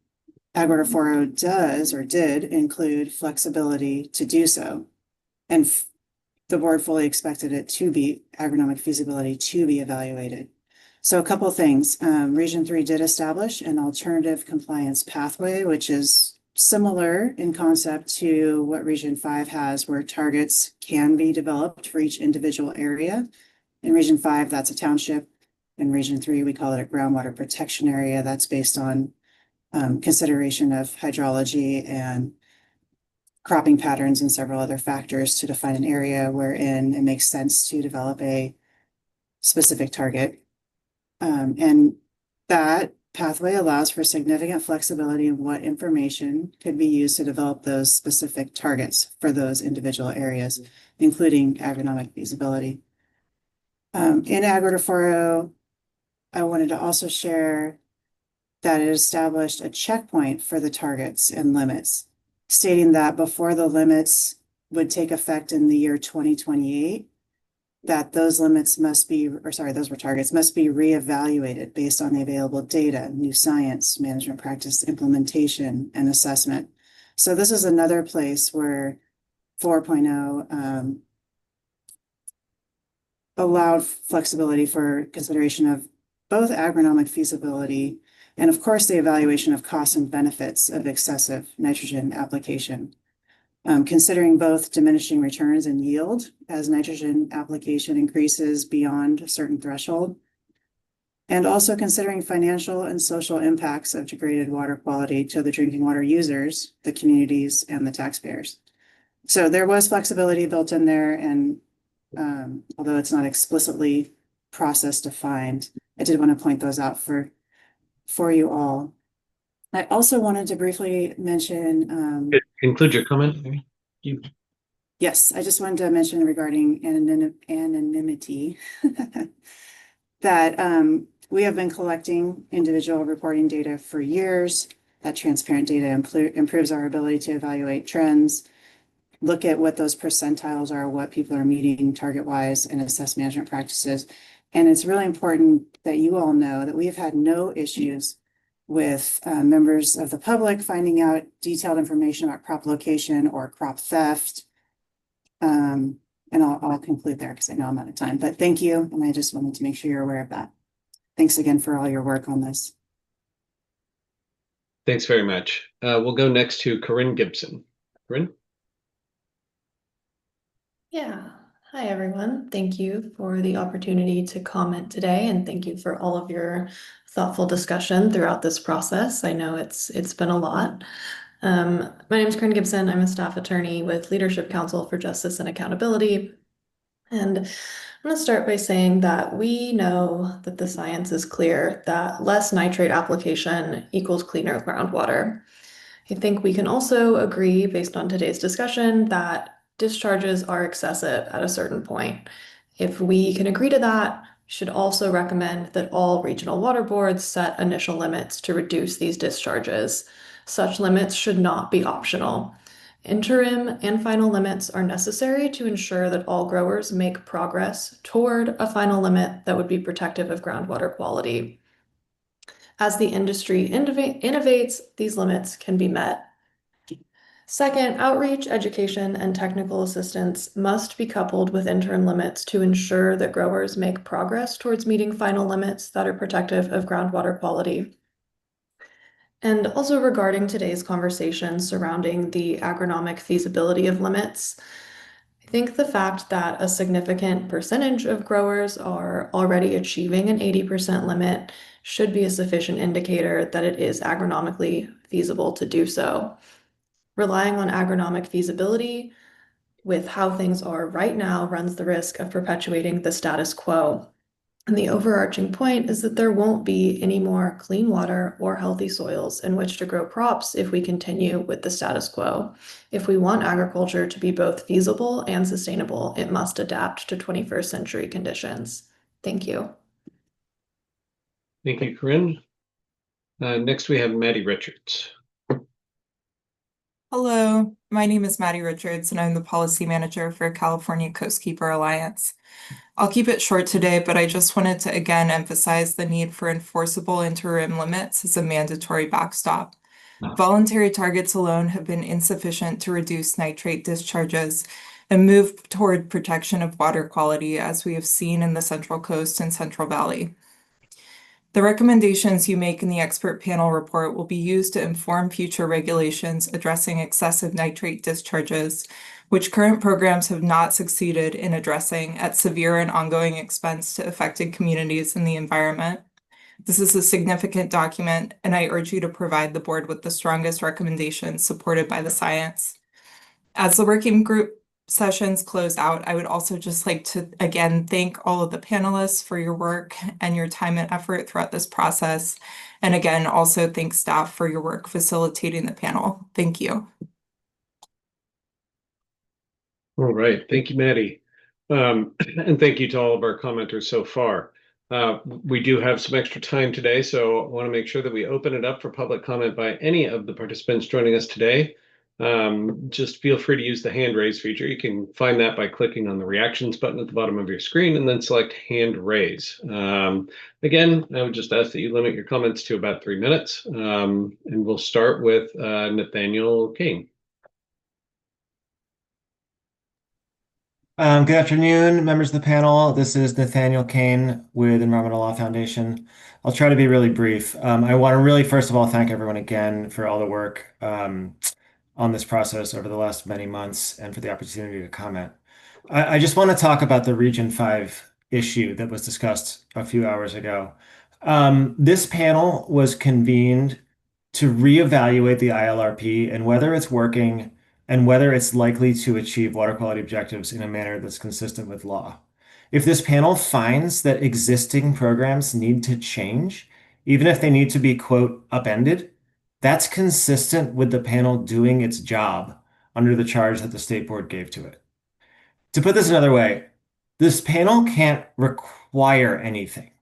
4.0 does or did include flexibility to do so. And the board fully expected it to be agronomic feasibility to be evaluated. So a couple of things. Region 3 did establish an alternative compliance pathway, which is similar in concept to what Region 5 has, where targets can be developed for each individual area. In Region 5, that's a township. In Region 3, we call it a groundwater protection area. That's based on consideration of hydrology and cropping patterns and several other factors to define an area wherein it makes sense to develop a specific target. And that pathway allows for significant flexibility in what information could be used to develop those specific targets for those individual areas, including agronomic feasibility. In AgWorld 4.0, I wanted to also share that it established a checkpoint for the targets and limits, stating that before the limits would take effect in the year 2028, that those limits must be, those were targets, must be reevaluated based on the available data, new science, management practice, implementation, and assessment. So this is another place where 4.0 allowed flexibility for consideration of both agronomic feasibility and, of course, the evaluation of costs and benefits of excessive nitrogen application. Considering both diminishing returns and yield as nitrogen application increases beyond a certain threshold, and also considering financial and social impacts of degraded water quality to the drinking water users, the communities, and the taxpayers. So there was flexibility built in there, and although it's not explicitly process defined, I did want to point those out for you all. I also wanted to briefly mention include your comment. Yes, I just wanted to mention regarding anonymity that we have been collecting individual reporting data for years. That transparent data improves our ability to evaluate trends, look at what those percentiles are, what people are meeting target-wise, and assess management practices. And it's really important that you all know that we have had no issues with members of the public finding out detailed information about crop location or crop theft. And I'll conclude there because I know I'm out of time, but thank you. And I just wanted to make sure you're aware of that. Thanks again for all your work on this. Thanks very much. We'll go next to Corinne Gibson. Corinne? Yeah. Hi, everyone. Thank you for the opportunity to comment today, and thank you for all of your thoughtful discussion throughout this process. I know it's been a lot. My name is Corinne Gibson. I'm a staff attorney with Leadership Council for Justice and Accountability. And I'm going to start by saying that we know that the science is clear that less nitrate application equals cleaner groundwater. I think we can also agree, based on today's discussion, that discharges are excessive at a certain point. If we can agree to that, we should also recommend that all regional water boards set initial limits to reduce these discharges. Such limits should not be optional. Interim and final limits are necessary to ensure that all growers make progress toward a final limit that would be protective of groundwater quality. As the industry innovates, these limits can be met. Second, outreach, education, and technical assistance must be coupled with interim limits to ensure that growers make progress towards meeting final limits that are protective of groundwater quality. And also regarding today's conversation surrounding the agronomic feasibility of limits, I think the fact that a significant percentage of growers are already achieving an 80% limit should be a sufficient indicator that it is agronomically feasible to do so. Relying on agronomic feasibility with how things are right now runs the risk of perpetuating the status quo. And the overarching point is that there won't be any more clean water or healthy soils in which to grow crops if we continue with the status quo. If we want agriculture to be both feasible and sustainable, it must adapt to 21st century conditions. Thank you. Thank you, Corinne. Next, we have Maddie Richards. Hello, my name is Maddie Richards, and I'm the policy manager for California Coastkeeper Alliance. I'll keep it short today, but I just wanted to again emphasize the need for enforceable interim limits as a mandatory backstop. Voluntary targets alone have been insufficient to reduce nitrate discharges and move toward protection of water quality, as we have seen in the Central Coast and Central Valley. The recommendations you make in the expert panel report will be used to inform future regulations addressing excessive nitrate discharges, which current programs have not succeeded in addressing at severe and ongoing expense to affected communities and the environment. This is a significant document, and I urge you to provide the board with the strongest recommendations supported by the science. As the working group sessions close out, I would also just like to again thank all of the panelists for your work and your time and effort throughout this process. And again, also thank staff for your work facilitating the panel. Thank you. All right, thank you, Maddie. And thank you to all of our commenters so far. We do have some extra time today, so I want to make sure that we open it up for public comment by any of the participants joining us today. Just feel free to use the hand raise feature. You can find that by clicking on the reactions button at the bottom of your screen and then select hand raise. Again, I would just ask that you limit your comments to about 3 minutes. And we'll start with Nathaniel Kane. Good afternoon, members of the panel. This is Nathaniel Kane with Environmental Law Foundation. I'll try to be really brief. I want to really, first of all, thank everyone again for all the work on this process over the last many months and for the opportunity to comment. I just want to talk about the Region 5 issue that was discussed a few hours ago. This panel was convened to reevaluate the ILRP and whether it's working and whether it's likely to achieve water quality objectives in a manner that's consistent with law. If this panel finds that existing programs need to change, even if they need to be, quote, upended, that's consistent with the panel doing its job under the charge that the state board gave to it. To put this another way, this panel can't require anything,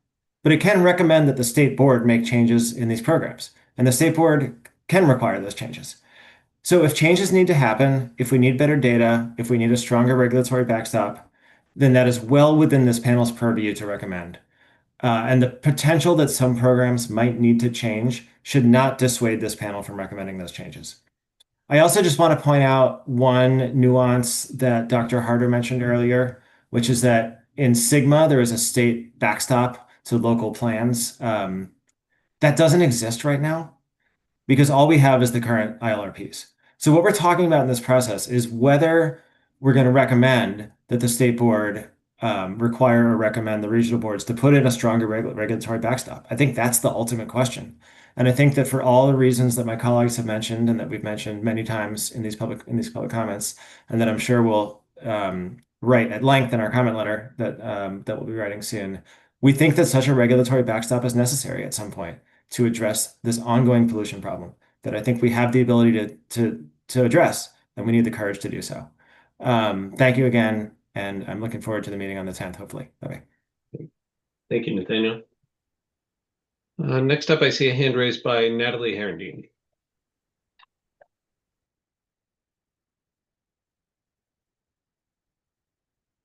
but it can recommend that the state board make changes in these programs, and the state board can require those changes. So if changes need to happen, if we need better data, if we need a stronger regulatory backstop, then that is well within this panel's purview to recommend. And the potential that some programs might need to change should not dissuade this panel from recommending those changes. I also just want to point out one nuance that Dr. Harder mentioned earlier, which is that in Sigma, there is a state backstop to local plans. That doesn't exist right now because all we have is the current ILRPs. So what we're talking about in this process is whether we're going to recommend that the state board require or recommend the regional boards to put in a stronger regulatory backstop. I think that's the ultimate question. And I think that for all the reasons that my colleagues have mentioned and that we've mentioned many times in these public comments, and that I'm sure we'll write at length in our comment letter that we'll be writing soon, we think that such a regulatory backstop is necessary at some point to address this ongoing pollution problem that I think we have the ability to address, and we need the courage to do so. Thank you again, and I'm looking forward to the meeting on the 10th, hopefully. Bye-bye. Thank you, Nathaniel. Next up, I see a hand raised by Natalie Herendeen.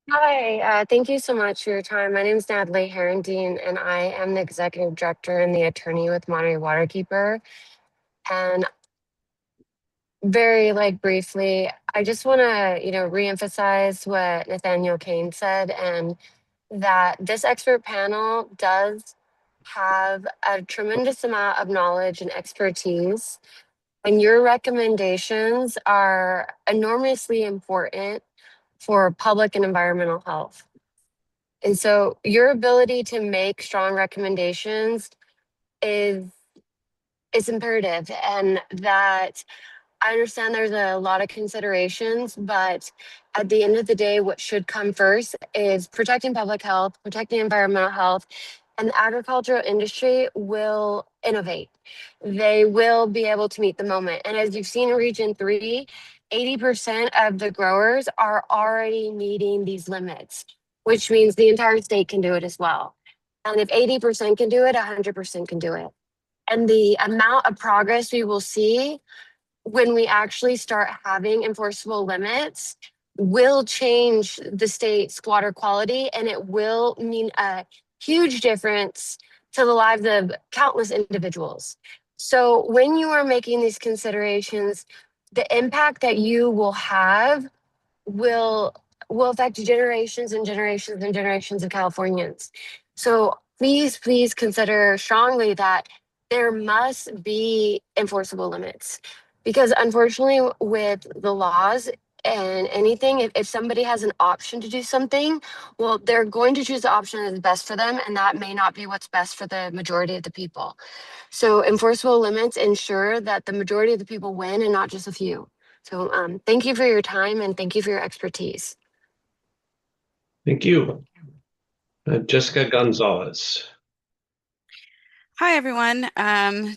Hi, thank you so much for your time. My name is Natalie Herendeen, and I am the executive director and the attorney with Monterey Waterkeeper. And very briefly, I just want to, reemphasize what Nathaniel Kane said, and that this expert panel does have a tremendous amount of knowledge and expertise, and your recommendations are enormously important for public and environmental health. And so your ability to make strong recommendations is imperative, and that I understand there's a lot of considerations, but at the end of the day, what should come first is protecting public health, protecting environmental health, and the agricultural industry will innovate. They will be able to meet the moment. And as you've seen in Region 3, 80% of the growers are already meeting these limits, which means the entire state can do it as well. And if 80% can do it, 100% can do it. And the amount of progress we will see when we actually start having enforceable limits will change the state's water quality, and it will mean a huge difference to the lives of countless individuals. So when you are making these considerations, the impact that you will have will affect generations and generations and generations of Californians. So please consider strongly that there must be enforceable limits, because unfortunately with the laws and anything, if somebody has an option to do something, well, they're going to choose the option that's best for them, and that may not be what's best for the majority of the people. So enforceable limits ensure that the majority of the people win and not just a few. So thank you for your time, and thank you for your expertise. Thank you. Jessica Gonzalez. Hi, everyone.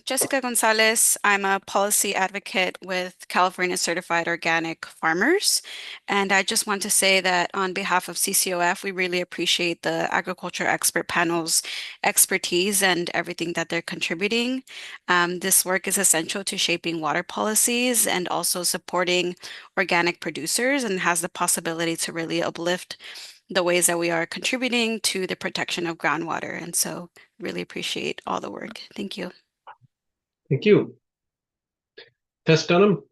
Jessica Gonzalez. I'm a policy advocate with California Certified Organic Farmers. And I just want to say that on behalf of CCOF, we really appreciate the agriculture expert panel's expertise and everything that they're contributing. This work is essential to shaping water policies and also supporting organic producers, and has the possibility to really uplift the ways that we are contributing to the protection of groundwater. And so really appreciate all the work. Thank you. Thank you. Tess Dunham.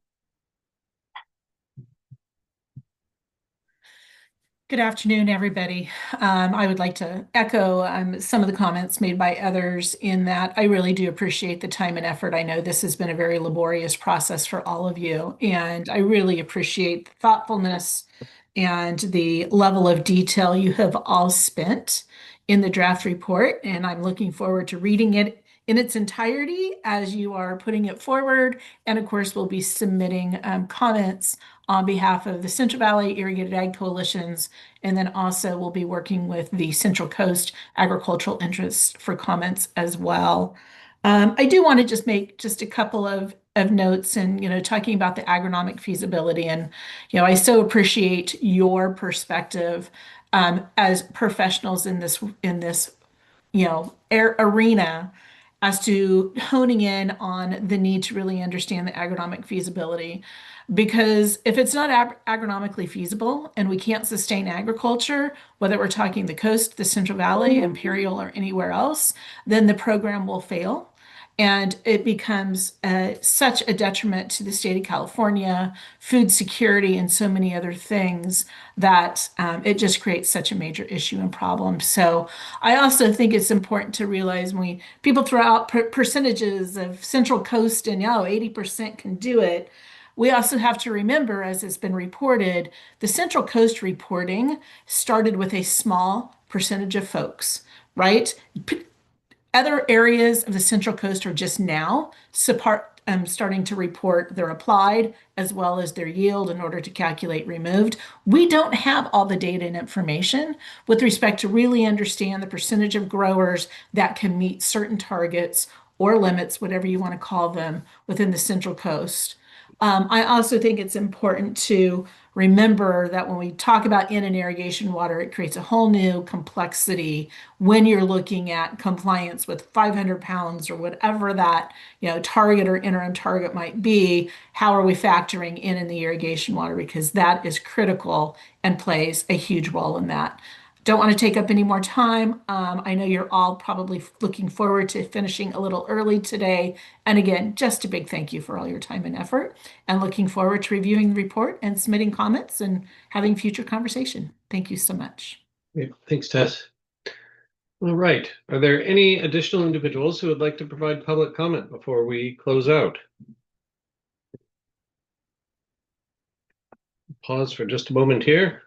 Good afternoon, everybody. I would like to echo some of the comments made by others, in that I really do appreciate the time and effort. I know this has been a very laborious process for all of you, and I really appreciate the thoughtfulness and the level of detail you have all spent in the draft report. And I'm looking forward to reading it in its entirety as you are putting it forward. And of course, we'll be submitting comments on behalf of the Central Valley Irrigated Ag Coalitions, and then also we'll be working with the Central Coast Agricultural Interests for comments as well. I do want to just make just a couple of notes, and talking about the agronomic feasibility, and I so appreciate your perspective as professionals in this arena, as to honing in on the need to really understand the agronomic feasibility. Because if it's not agronomically feasible and we can't sustain agriculture, whether we're talking the coast, the Central Valley, Imperial, or anywhere else, then the program will fail. And it becomes such a detriment to the state of California, food security, and so many other things that it just creates such a major issue and problem. So I also think it's important to realize when people throw out percentages of Central Coast and 80% can do it. We also have to remember, as has been reported, the Central Coast reporting started with a small percentage of folks, right? Other areas of the Central Coast are just now starting to report their applied as well as their yield in order to calculate removed. We don't have all the data and information with respect to really understand the percentage of growers that can meet certain targets or limits, whatever you want to call them, within the Central Coast. I also think it's important to remember that when we talk about in and irrigation water, it creates a whole new complexity when you're looking at compliance with 500 pounds or whatever that target or interim target might be. How are we factoring in the irrigation water? Because that is critical and plays a huge role in that. Don't want to take up any more time. I know you're all probably looking forward to finishing a little early today. And again, just a big thank you for all your time and effort, and looking forward to reviewing the report and submitting comments and having future conversation. Thank you so much. Great. Thanks, Tess. All right. Are there any additional individuals who would like to provide public comment before we close out? Pause for just a moment here.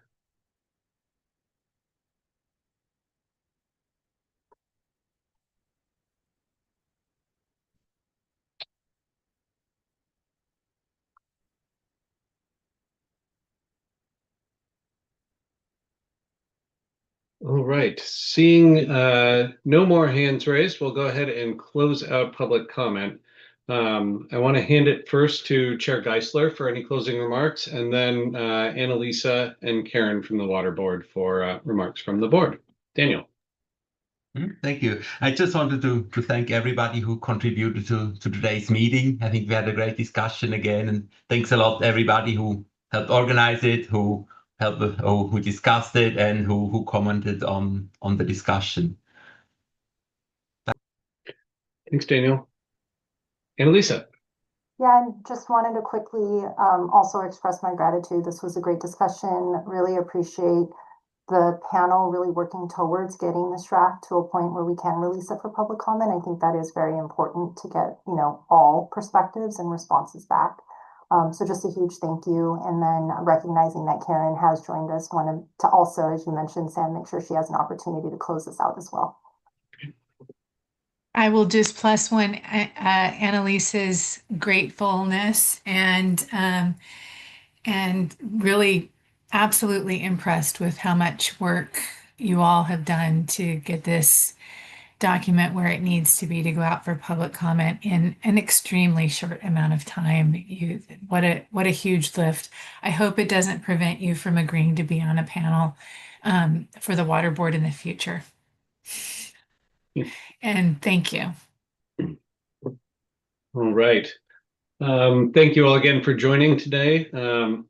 All right, seeing no more hands raised, we'll go ahead and close out public comment. I want to hand it first to Chair Geisler for any closing remarks, and then Annalisa and Karen from the Water Board for remarks from the board. Daniel. Thank you. I just wanted to thank everybody who contributed to today's meeting. I think we had a great discussion again, and thanks a lot to everybody who helped organize it, who discussed it, and who commented on the discussion. Thanks, Daniel. Annalisa. Yeah, and just wanted to quickly also express my gratitude. This was a great discussion. Really appreciate the panel really working towards getting this draft to a point where we can release it for public comment. I think that is very important to get, all perspectives and responses back. So just a huge thank you. And then recognizing that Karen has joined us, wanted to also, as you mentioned, Sam, make sure she has an opportunity to close this out as well. I will just plus one Annalisa's gratefulness and really absolutely impressed with how much work you all have done to get this document where it needs to be to go out for public comment in an extremely short amount of time. What a huge lift. I hope it doesn't prevent you from agreeing to be on a panel for the Water Board in the future. And thank you. All right. Thank you all again for joining today.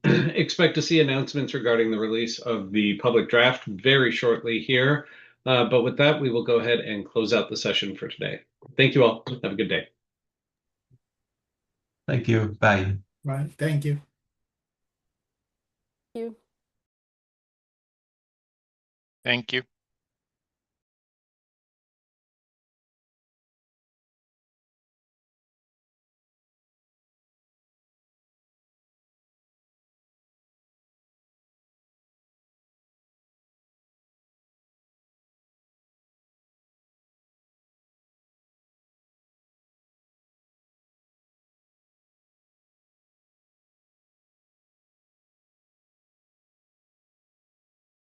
Expect to see announcements regarding the release of the public draft very shortly here. But with that, we will go ahead and close out the session for today. Thank you all. Have a good day. Thank you. Bye. Right. Thank you. Thank you. Thank you.